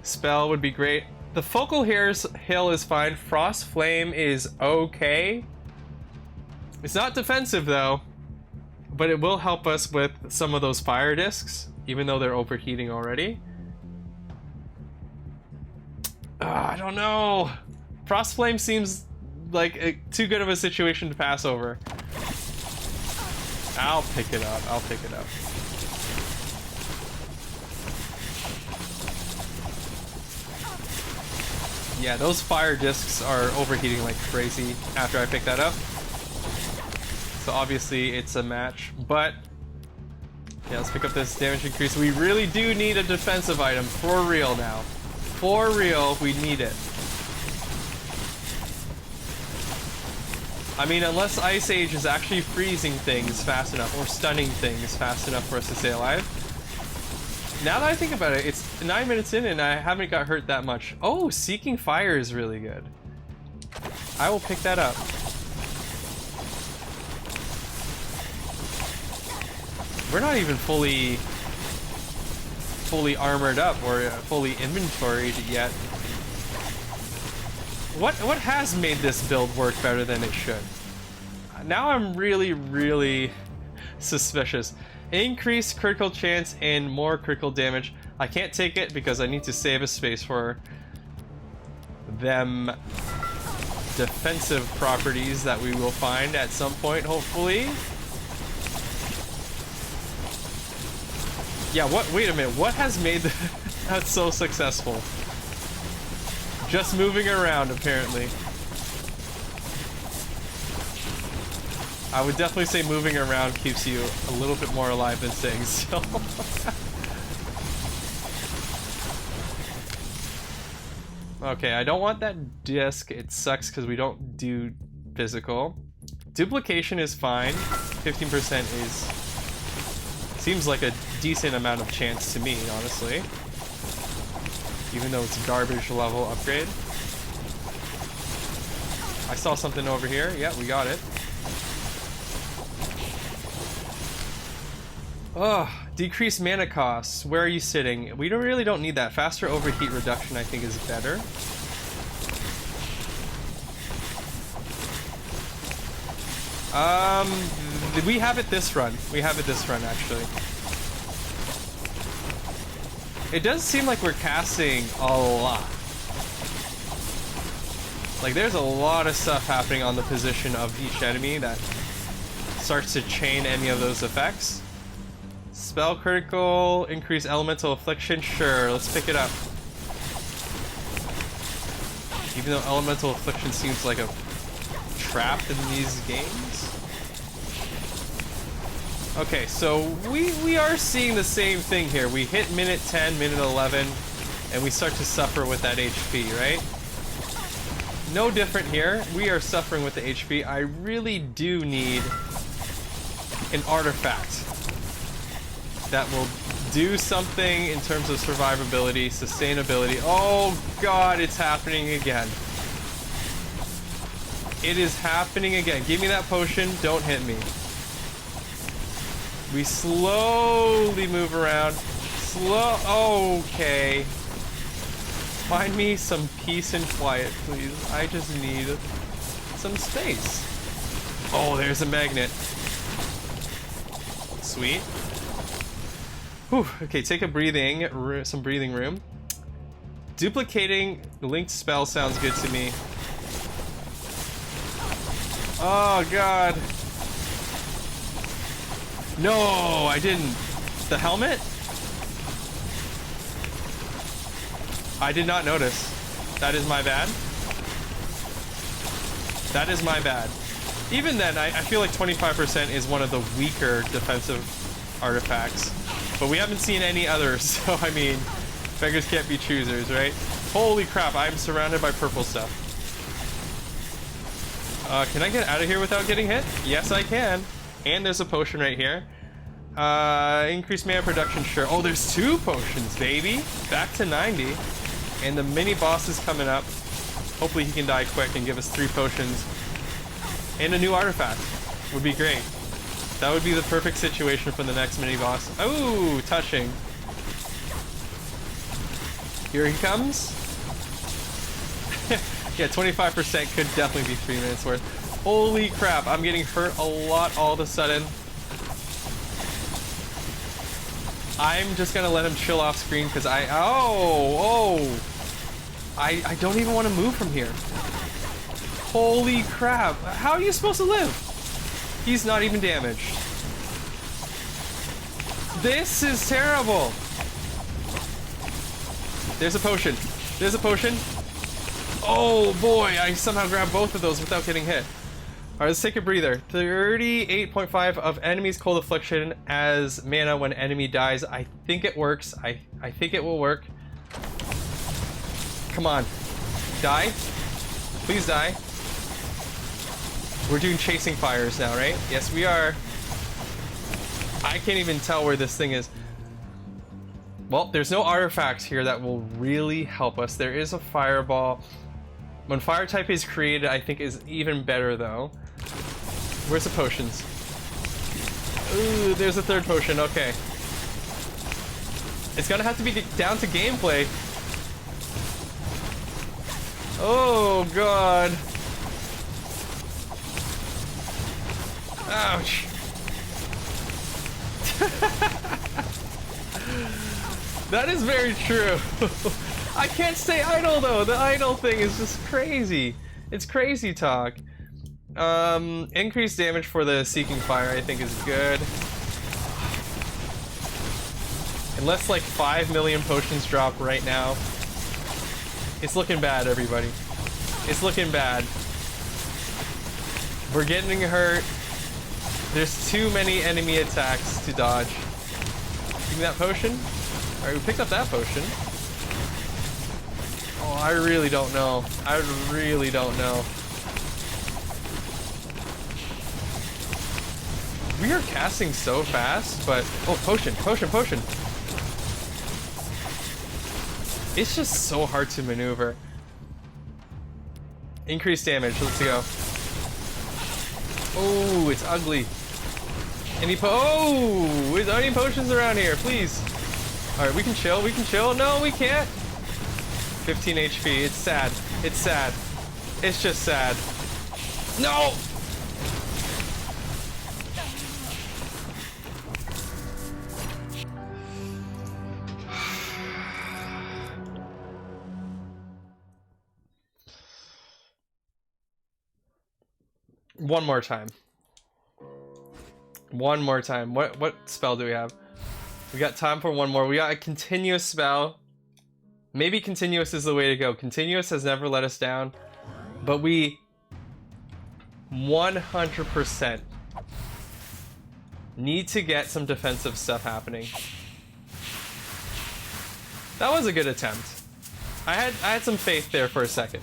spell would be great. The Focal Hail is fine. Frost Flame is okay. It's not defensive though, but it will help us with some of those fire discs, even though they're overheating already. I don't know. Frost Flame seems like too good of a situation to pass over. I'll pick it up. I'll pick it up. Yeah, those fire discs are overheating like crazy after I pick that up. So obviously it's a match, but yeah, let's pick up this damage increase. We really do need a defensive item for real now. For real, we need it. I mean, unless Ice Age is actually freezing things fast enough or stunning things fast enough for us to stay alive. Now that I think about it, it's 9 minutes in and I haven't got hurt that much. Oh, Seeking Fire is really good. I will pick that up. We're not even fully armored up or fully inventoried yet. What has made this build work better than it should? Now I'm really suspicious. Increased critical chance and more critical damage. I can't take it because I need to save a space for them defensive properties that we will find at some point, hopefully. Yeah, wait a minute, what has made that so successful? Just moving around, apparently. I would definitely say moving around keeps you a little bit more alive than staying still. Okay, I don't want that disc. It sucks because we don't do physical. Duplication is fine. 15% seems like a decent amount of chance to me, honestly. Even though it's a garbage level upgrade. I saw something over here. Yeah, we got it. Oh, decreased mana costs. Where are you sitting? We really don't need that. Faster overheat reduction, I think, is better. We have it this run. We have it this run, actually. It does seem like we're casting a lot. Like, there's a lot of stuff happening on the position of each enemy that starts to chain any of those effects. Spell critical, increase elemental affliction, sure, let's pick it up. Even though elemental affliction seems like a trap in these games. Okay, so we are seeing the same thing here. We hit minute 10, minute 11, and we start to suffer with that HP, right? No different here. We are suffering with the HP. I really do need an artifact that will do something in terms of survivability, sustainability. Oh god, it's happening again. It is happening again. Give me that potion, don't hit me. We slowly move around. Okay. Find me some peace and quiet, please. I just need some space. Oh, there's a magnet. Sweet. Whew. Okay, take a some breathing room. Duplicating linked spell sounds good to me. Oh god. No, I didn't. The helmet? I did not notice. That is my bad. That is my bad. Even then, I feel like 25% is one of the weaker defensive artifacts. But we haven't seen any others, so I mean, beggars can't be choosers, right? Holy crap, I'm surrounded by purple stuff. Can I get out of here without getting hit? Yes, I can. And there's a potion right here. Increased mana production, sure. Oh, there's 2 potions, baby. Back to 90. And the mini boss is coming up. Hopefully he can die quick and give us 3 potions. And a new artifact. Would be great. That would be the perfect situation for the next mini-boss. Oh, touching. Here he comes. Yeah, 25% could definitely be 3 minutes worth. Holy crap, I'm getting hurt a lot all of a sudden. I'm just gonna let him chill off screen because I don't even want to move from here. Holy crap, how are you supposed to live? He's not even damaged. This is terrible. There's a potion. There's a potion. Oh boy, I somehow grabbed both of those without getting hit. Alright, let's take a breather. 38.5 of enemy's cold affliction as mana when enemy dies. I think it works. I think it will work. Come on. Die. Please die. We're doing chasing fires now, right? Yes, we are. I can't even tell where this thing is. Well, there's no artifact here that will really help us. There is a fireball. When fire type is created, I think is even better though. Where's the potions? Ooh, there's a third potion, okay. It's gonna have to be down to gameplay. Oh god. Ouch. That is very true. I can't stay idle though. The idle thing is just crazy. It's crazy talk. Increased damage for the Seeking Fire I think is good. Unless like 5 million potions drop right now. It's looking bad, everybody. It's looking bad. We're getting hurt. There's too many enemy attacks to dodge. Give me that potion. Alright, we picked up that potion. Oh, I really don't know. I really don't know. We are casting so fast, but... Oh, potion, potion, potion! It's just so hard to maneuver. Increased damage, let's go. Oh, it's ugly. Oh, is there any potions around here, please? Alright, we can chill, we can chill. No, we can't. 15 HP, it's sad. It's sad. It's just sad. No! One more time. One more time. What spell do we have? We got time for one more. We got a continuous spell. Maybe continuous is the way to go. Continuous has never let us down. But we 100% need to get some defensive stuff happening. That was a good attempt. I had some faith there for a second.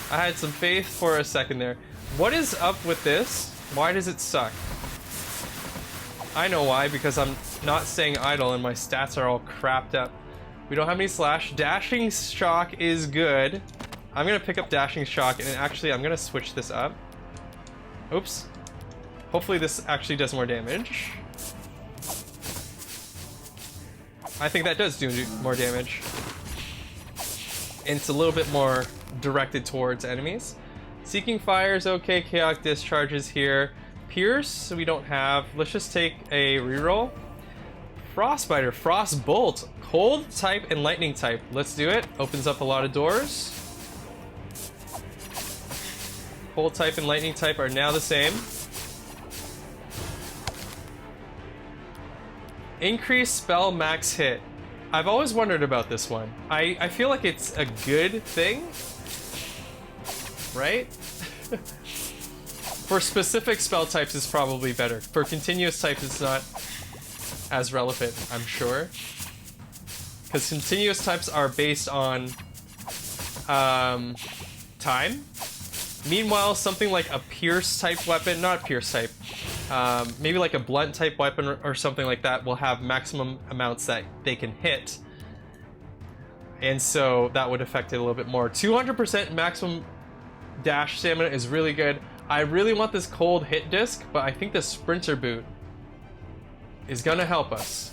I had some faith for a second there. What is up with this? Why does it suck? I know why, because I'm not staying idle and my stats are all crapped up. We don't have any slash. Dashing shock is good. I'm gonna pick up dashing shock and actually I'm gonna switch this up. Oops. Hopefully this actually does more damage. I think that does do more damage. And it's a little bit more directed towards enemies. Seeking Fire is okay. Chaotic Discharges here. Pierce we don't have. Let's just take a reroll. Frostbiter, Frostbolt, Cold type and Lightning type. Let's do it. Opens up a lot of doors. Cold type and Lightning type are now the same. Increase spell max hit. I've always wondered about this one. I feel like it's a good thing, right? For specific spell types it's probably better. For continuous types it's not as relevant, I'm sure. Because continuous types are based on time. Meanwhile, something like a pierce type weapon, not pierce type, maybe like a blunt type weapon or something like that will have maximum amounts that they can hit. And so that would affect it a little bit more. 200% maximum dash stamina is really good. I really want this cold hit disc, but I think the sprinter boot is gonna help us.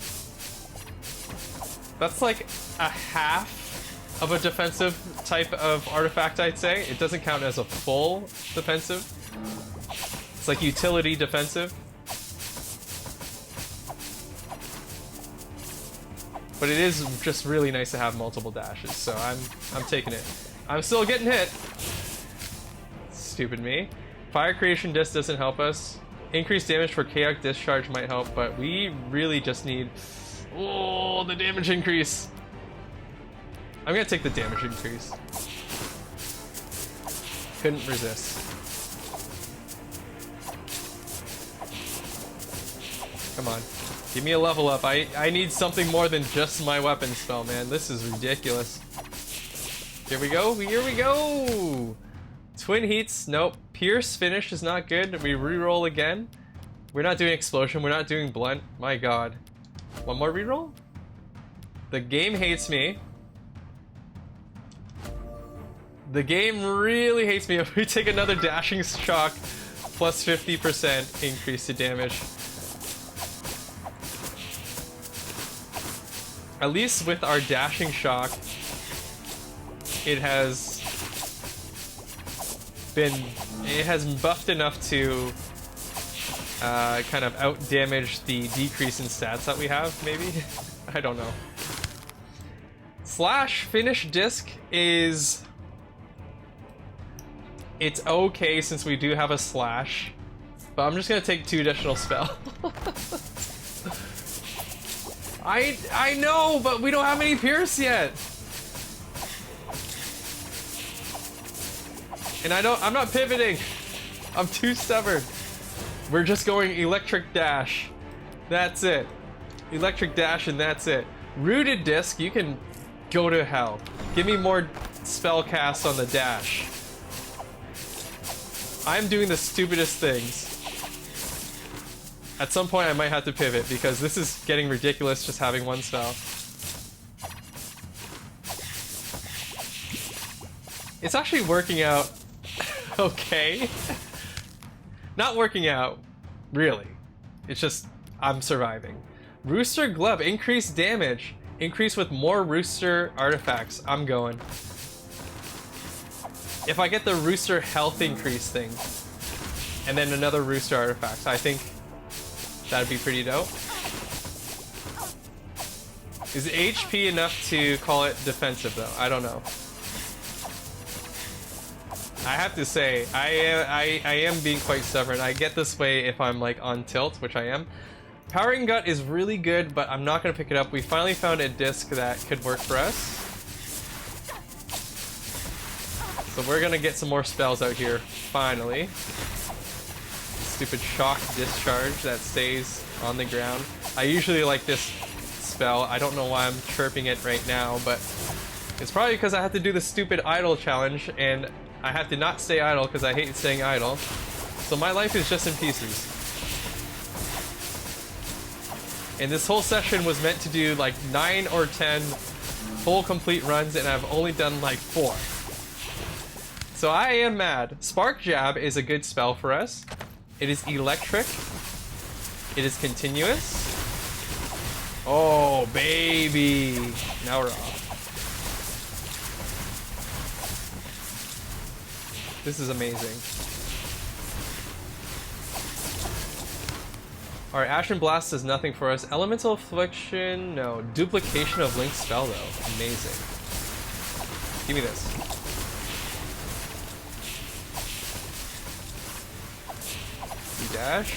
That's like a half of a defensive type of artifact, I'd say. It doesn't count as a full defensive. It's like utility defensive. But it is just really nice to have multiple dashes, so I'm taking it. I'm still getting hit. Stupid me. Fire creation disc doesn't help us. Increased damage for chaotic discharge might help, but we really just need... Oh, the damage increase. I'm gonna take the damage increase. Couldn't resist. Come on. Give me a level up. I need something more than just my weapon spell, man. This is ridiculous. Here we go. Here we go. Twin heats. Nope. Pierce finish is not good. We reroll again. We're not doing explosion. We're not doing blunt. My god. One more reroll? The game hates me. The game really hates me if we take another dashing shock plus 50% increase to damage. At least with our dashing shock, it has buffed enough to kind of out damage the decrease in stats that we have, maybe? I don't know. Slash finish disc is... It's okay since we do have a slash, but I'm just gonna take 2 additional spell. I know, but we don't have any pierce yet. And I'm not pivoting. I'm too stubborn. We're just going electric dash. That's it. Electric dash and that's it. Rooted disc, you can go to hell. Give me more spell casts on the dash. I'm doing the stupidest things. At some point I might have to pivot because this is getting ridiculous just having one spell. It's actually working out okay. Not working out, really. It's just, I'm surviving. Rooster Glove, increased damage. Increase with more Rooster artifacts. I'm going. If I get the Rooster health increase thing, and then another Rooster artifact, I think that'd be pretty dope. Is HP enough to call it defensive though? I don't know. I have to say, I am being quite stubborn. I get this way if I'm like on tilt, which I am. Powering Gut is really good, but I'm not gonna pick it up. We finally found a disc that could work for us. So we're gonna get some more spells out here, finally. Stupid shock discharge that stays on the ground. I usually like this spell. I don't know why I'm chirping it right now, but it's probably because I have to do the stupid idle challenge, and I have to not stay idle because I hate staying idle. So my life is just in pieces. And this whole session was meant to do like 9 or 10 full complete runs, and I've only done like 4. So I am mad. Spark Jab is a good spell for us. It is electric. It is continuous. Oh, baby. Now we're off. This is amazing. Alright, Ashen Blast does nothing for us. Elemental Affliction, no. Duplication of Link's spell, though. Amazing. Give me this. Dash.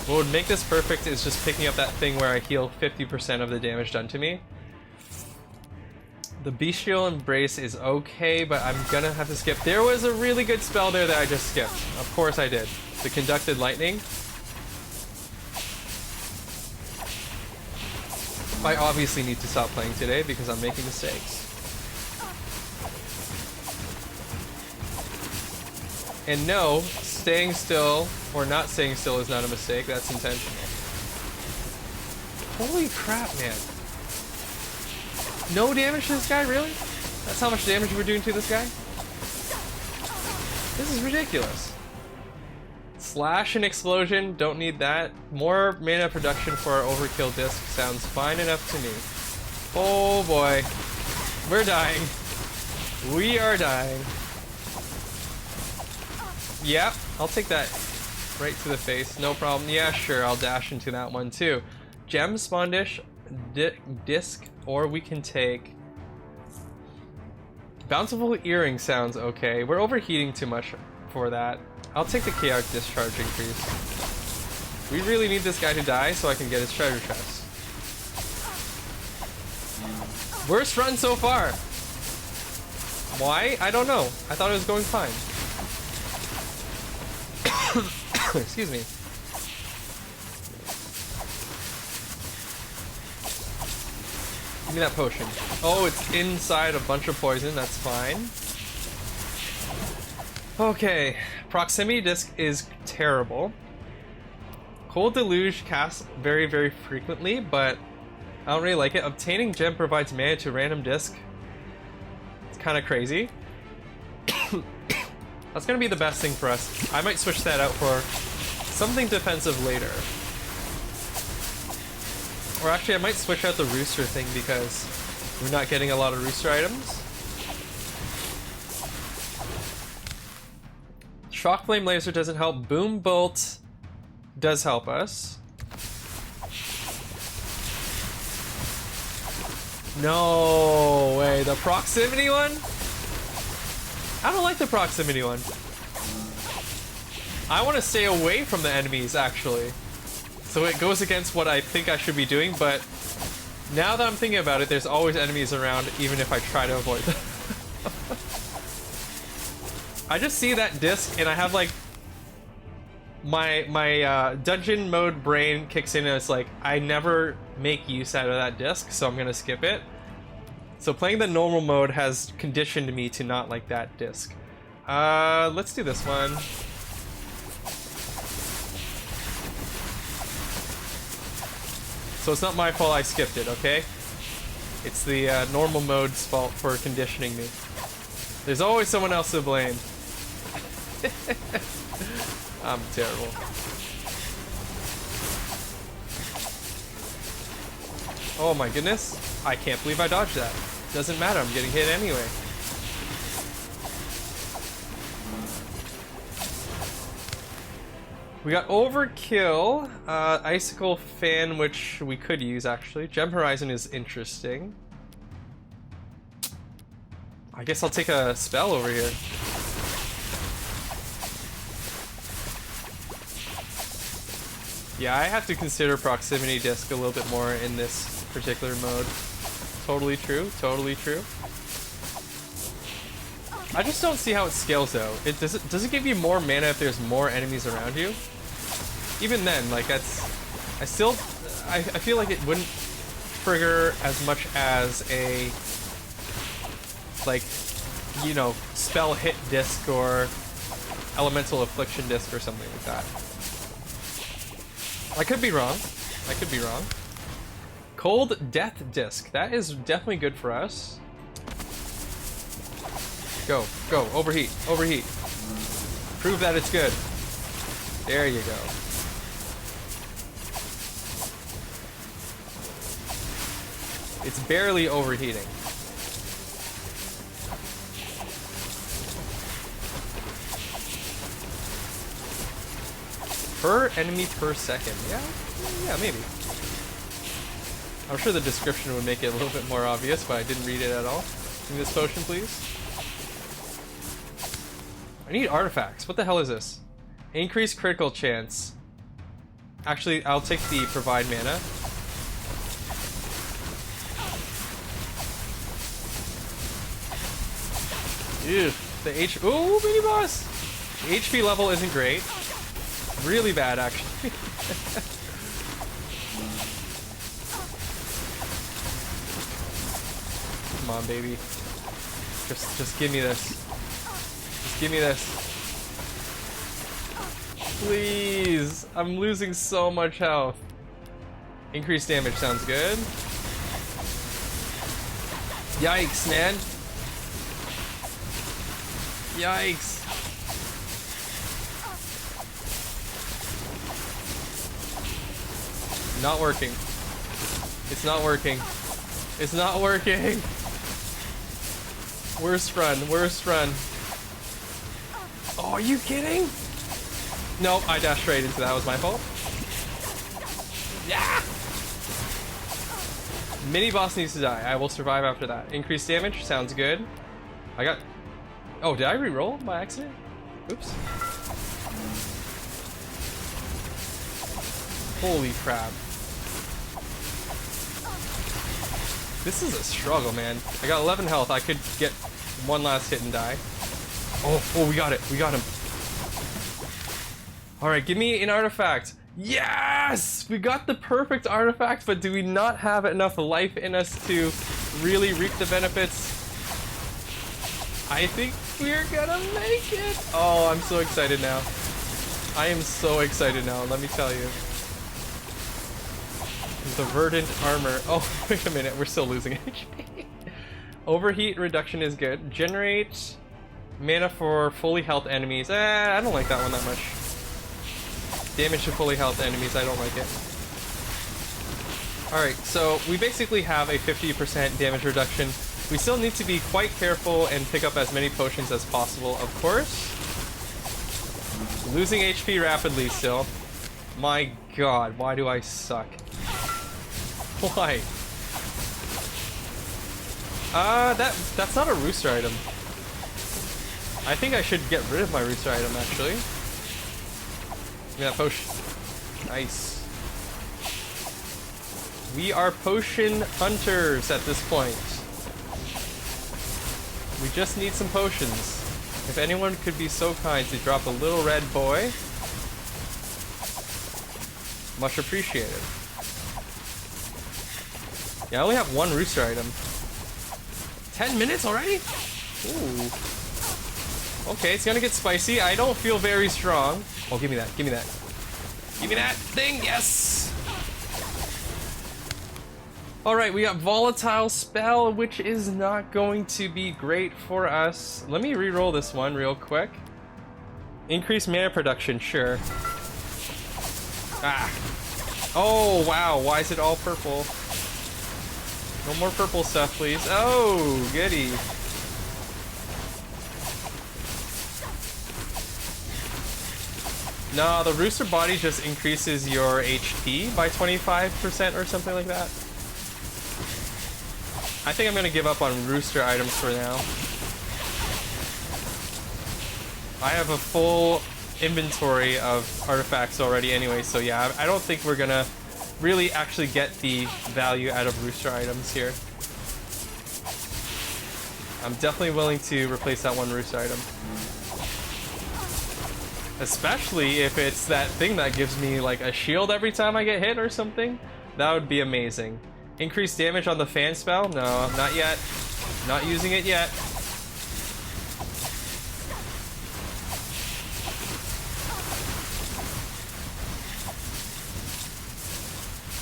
What would make this perfect is just picking up that thing where I heal 50% of the damage done to me. The Bestial Embrace is okay, but I'm gonna have to skip. There was a really good spell there that I just skipped. Of course I did. The Conducted Lightning. I obviously need to stop playing today because I'm making mistakes. And no, staying still or not staying still is not a mistake, that's intentional. Holy crap, man. No damage to this guy, really? That's how much damage we're doing to this guy? This is ridiculous. Slash and explosion, don't need that. More mana production for our overkill disc sounds fine enough to me. Oh boy. We're dying. We are dying. Yep, I'll take that right to the face, no problem. Yeah, sure, I'll dash into that one too. Gem, spawn dish, disc, or we can take... Bountiful earring sounds okay. We're overheating too much for that. I'll take the chaotic discharge increase. We really need this guy to die so I can get his treasure chest. Worst run so far. Why? I don't know. I thought it was going fine. Excuse me. Give me that potion. Oh, it's inside a bunch of poison. That's fine. Okay. Proximity disc is terrible. Cold Deluge casts very, very frequently, but I don't really like it. Obtaining gem provides mana to random disc. It's kind of crazy. That's gonna be the best thing for us. I might switch that out for something defensive later. Or actually, I might switch out the rooster thing because we're not getting a lot of rooster items. Shock Flame Laser doesn't help. Boom Bolt does help us. No way, the proximity one? I don't like the proximity one. I want to stay away from the enemies, actually. So it goes against what I think I should be doing, but now that I'm thinking about it, there's always enemies around, even if I try to avoid them. I just see that disc, and I have like... My dungeon mode brain kicks in and it's like, I never make use out of that disc, so I'm gonna skip it. So playing the normal mode has conditioned me to not like that disc. Let's do this one. So it's not my fault I skipped it, okay? It's the normal mode's fault for conditioning me. There's always someone else to blame. I'm terrible. Oh my goodness. I can't believe I dodged that. Doesn't matter, I'm getting hit anyway. We got Overkill, Icicle Fan, which we could use actually. Gem Horizon is interesting. I guess I'll take a spell over here. Yeah, I have to consider Proximity Disc a little bit more in this particular mode. Totally true, totally true. I just don't see how it scales though. Does it give you more mana if there's more enemies around you? Even then, like that's... I feel like it wouldn't trigger as much as a... like, you know, spell hit disc or elemental affliction disc or something like that. I could be wrong. I could be wrong. Cold Death Disc. That is definitely good for us. Go, go, overheat, overheat. Prove that it's good. There you go. It's barely overheating. Per enemy per second. Yeah, maybe. I'm sure the description would make it a little bit more obvious, but I didn't read it at all. Give me this potion, please. I need artifacts. What the hell is this? Increased critical chance. Actually, I'll take the provide mana. Ew, the ooh, mini boss! The HP level isn't great. Really bad, actually. Come on, baby. Just give me this. Just give me this. Please! I'm losing so much health. Increased damage sounds good. Yikes, man. Yikes. Not working. It's not working. It's not working. Worst run, worst run. Oh, are you kidding? Nope, I dashed straight into that. That was my fault. Yeah! Mini boss needs to die. I will survive after that. Increased damage, sounds good. I got... Oh, did I re-roll by accident? Oops. Holy crap. This is a struggle, man. I got 11 health. I could get one last hit and die. Oh, we got it. We got him. Alright, give me an artifact. Yes! We got the perfect artifact, but do we not have enough life in us to really reap the benefits? I think we're gonna make it. Oh, I'm so excited now. I am so excited now, let me tell you. The verdant armor. Oh, wait a minute, we're still losing HP. Overheat reduction is good. Generate mana for fully health enemies. I don't like that one that much. Damage to fully health enemies, I don't like it. Alright, so we basically have a 50% damage reduction. We still need to be quite careful and pick up as many potions as possible, of course. Losing HP rapidly still. My god, why do I suck? Why? That's not a rooster item. I think I should get rid of my rooster item, actually. Give me that potion. Nice. We are potion hunters at this point. We just need some potions. If anyone could be so kind to drop a little red boy, much appreciated. Yeah, I only have one rooster item. 10 minutes already? Ooh. Okay, it's gonna get spicy. I don't feel very strong. Oh, give me that, give me that. Give me that thing, yes! Alright, we got Volatile Spell, which is not going to be great for us. Let me re-roll this one real quick. Increase mana production, sure. Ah. Oh, wow, why is it all purple? No more purple stuff, please. Oh, goody. No, the rooster body just increases your HP by 25% or something like that. I think I'm gonna give up on rooster items for now. I have a full inventory of artifacts already anyway, so yeah, I don't think we're gonna really actually get the value out of rooster items here. I'm definitely willing to replace that one rooster item. Especially if it's that thing that gives me like a shield every time I get hit or something. That would be amazing. Increased damage on the fan spell? No, not yet. Not using it yet.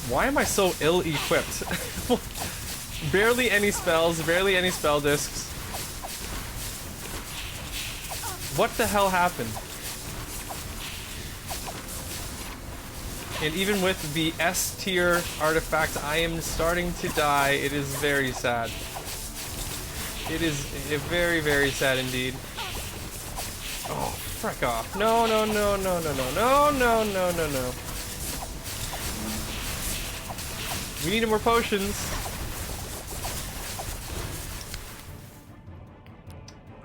Why am I so ill-equipped? Barely any spells, barely any spell discs. What the hell happened? And even with the S tier artifact, I am starting to die. It is very sad. It is very, very sad indeed. Oh, frick off. No, no, no, no, no, no, no, no, no, no, no. We need more potions.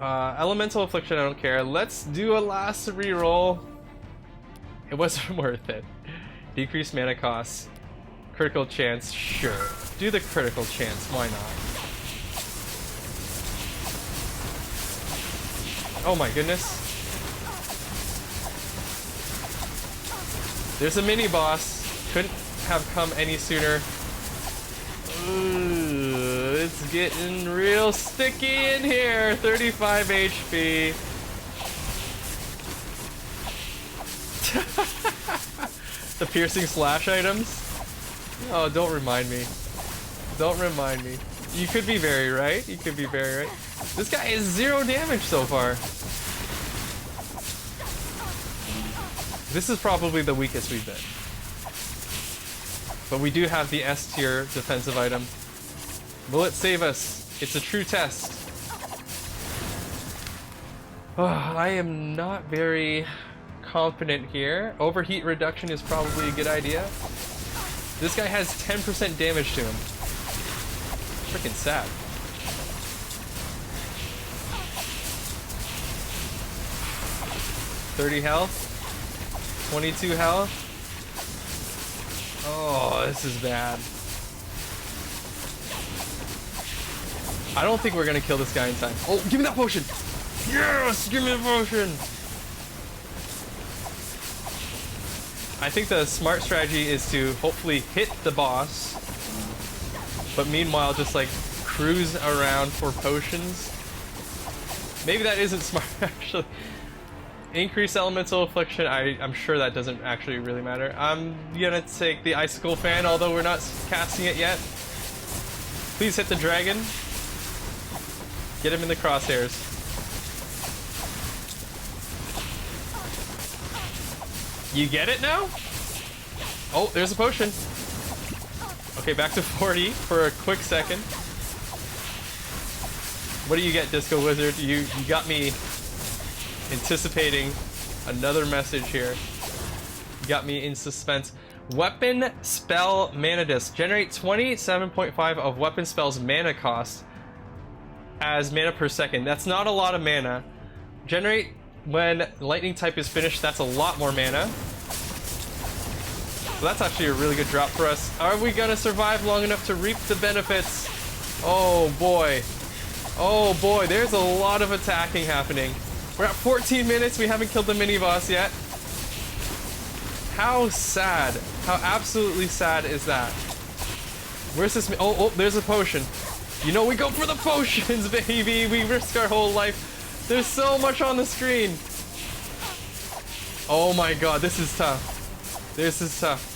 Elemental Affliction, I don't care. Let's do a last reroll. It wasn't worth it. Decreased mana costs. Critical chance, sure. Do the critical chance, why not? Oh my goodness. There's a mini boss. Couldn't have come any sooner. Ooh, it's getting real sticky in here. 35 HP. The piercing slash items? Oh, don't remind me. Don't remind me. You could be very right. You could be very right. This guy is 0 damage so far. This is probably the weakest we've been. But we do have the S tier defensive item. Will it save us? It's a true test. Oh, I am not very confident here. Overheat reduction is probably a good idea. This guy has 10% damage to him. Freaking sad. $30 health. 22 health. Oh, this is bad. I don't think we're gonna kill this guy in time. Oh, give me that potion! Yes! Give me the potion! I think the smart strategy is to hopefully hit the boss, but meanwhile just like cruise around for potions. Maybe that isn't smart actually. Increase elemental affliction, I'm sure that doesn't actually really matter. I'm gonna take the icicle fan, although we're not casting it yet. Please hit the dragon. Get him in the crosshairs. You get it now? Oh, there's a potion. Okay, back to 40 for a quick second. What do you get, Disco Wizard? You got me anticipating another message here. You got me in suspense. Weapon spell mana disc. Generate 27.5 of weapon spells mana cost as mana per second. That's not a lot of mana. Generate when lightning type is finished. That's a lot more mana. So that's actually a really good drop for us. Are we gonna survive long enough to reap the benefits? Oh boy. Oh boy, there's a lot of attacking happening. We're at 14 minutes, we haven't killed the mini-boss yet. How sad. How absolutely sad is that? Where's this? Oh, there's a potion. You know we go for the potions, baby! We risk our whole life. There's so much on the screen. Oh my god, this is tough. This is tough.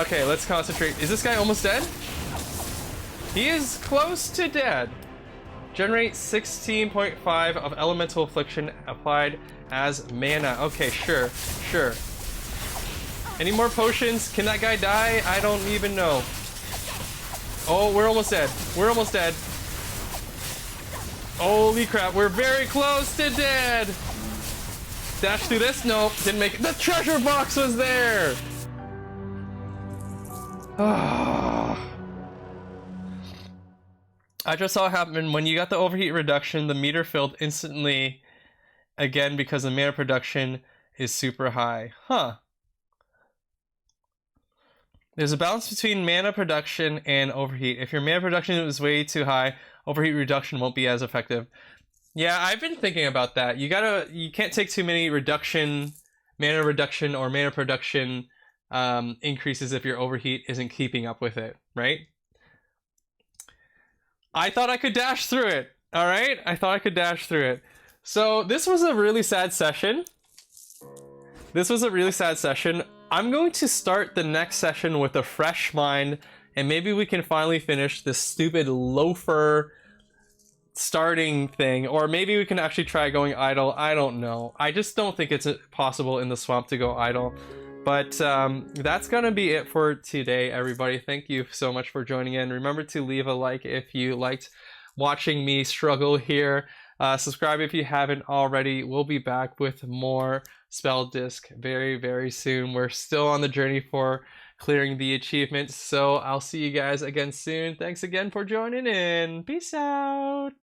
Okay, let's concentrate. Is this guy almost dead? He is close to dead. Generate 16.5 of elemental affliction applied as mana. Okay, sure. Any more potions? Can that guy die? I don't even know. Oh, we're almost dead. We're almost dead. Holy crap, we're very close to dead. Dash through this? Nope, didn't make it. The treasure box was there! I just saw it happen when you got the overheat reduction, the meter filled instantly again because the mana production is super high. Huh. There's a balance between mana production and overheat. If your mana production is way too high, overheat reduction won't be as effective. Yeah, I've been thinking about that. You can't take too many mana reduction or mana production increases if your overheat isn't keeping up with it, right? I thought I could dash through it, alright? I thought I could dash through it. So this was a really sad session. I'm going to start the next session with a fresh mind, and maybe we can finally finish this stupid loafer starting thing, or maybe we can actually try going idle. I don't know. I just don't think it's possible in the swamp to go idle. But that's gonna be it for today, everybody. Thank you so much for joining in. Remember to leave a like if you liked watching me struggle here. Subscribe if you haven't already. We'll be back with more Spell Disc very, very soon. We're still on the journey for clearing the achievements, so I'll see you guys again soon. Thanks again for joining in. Peace out.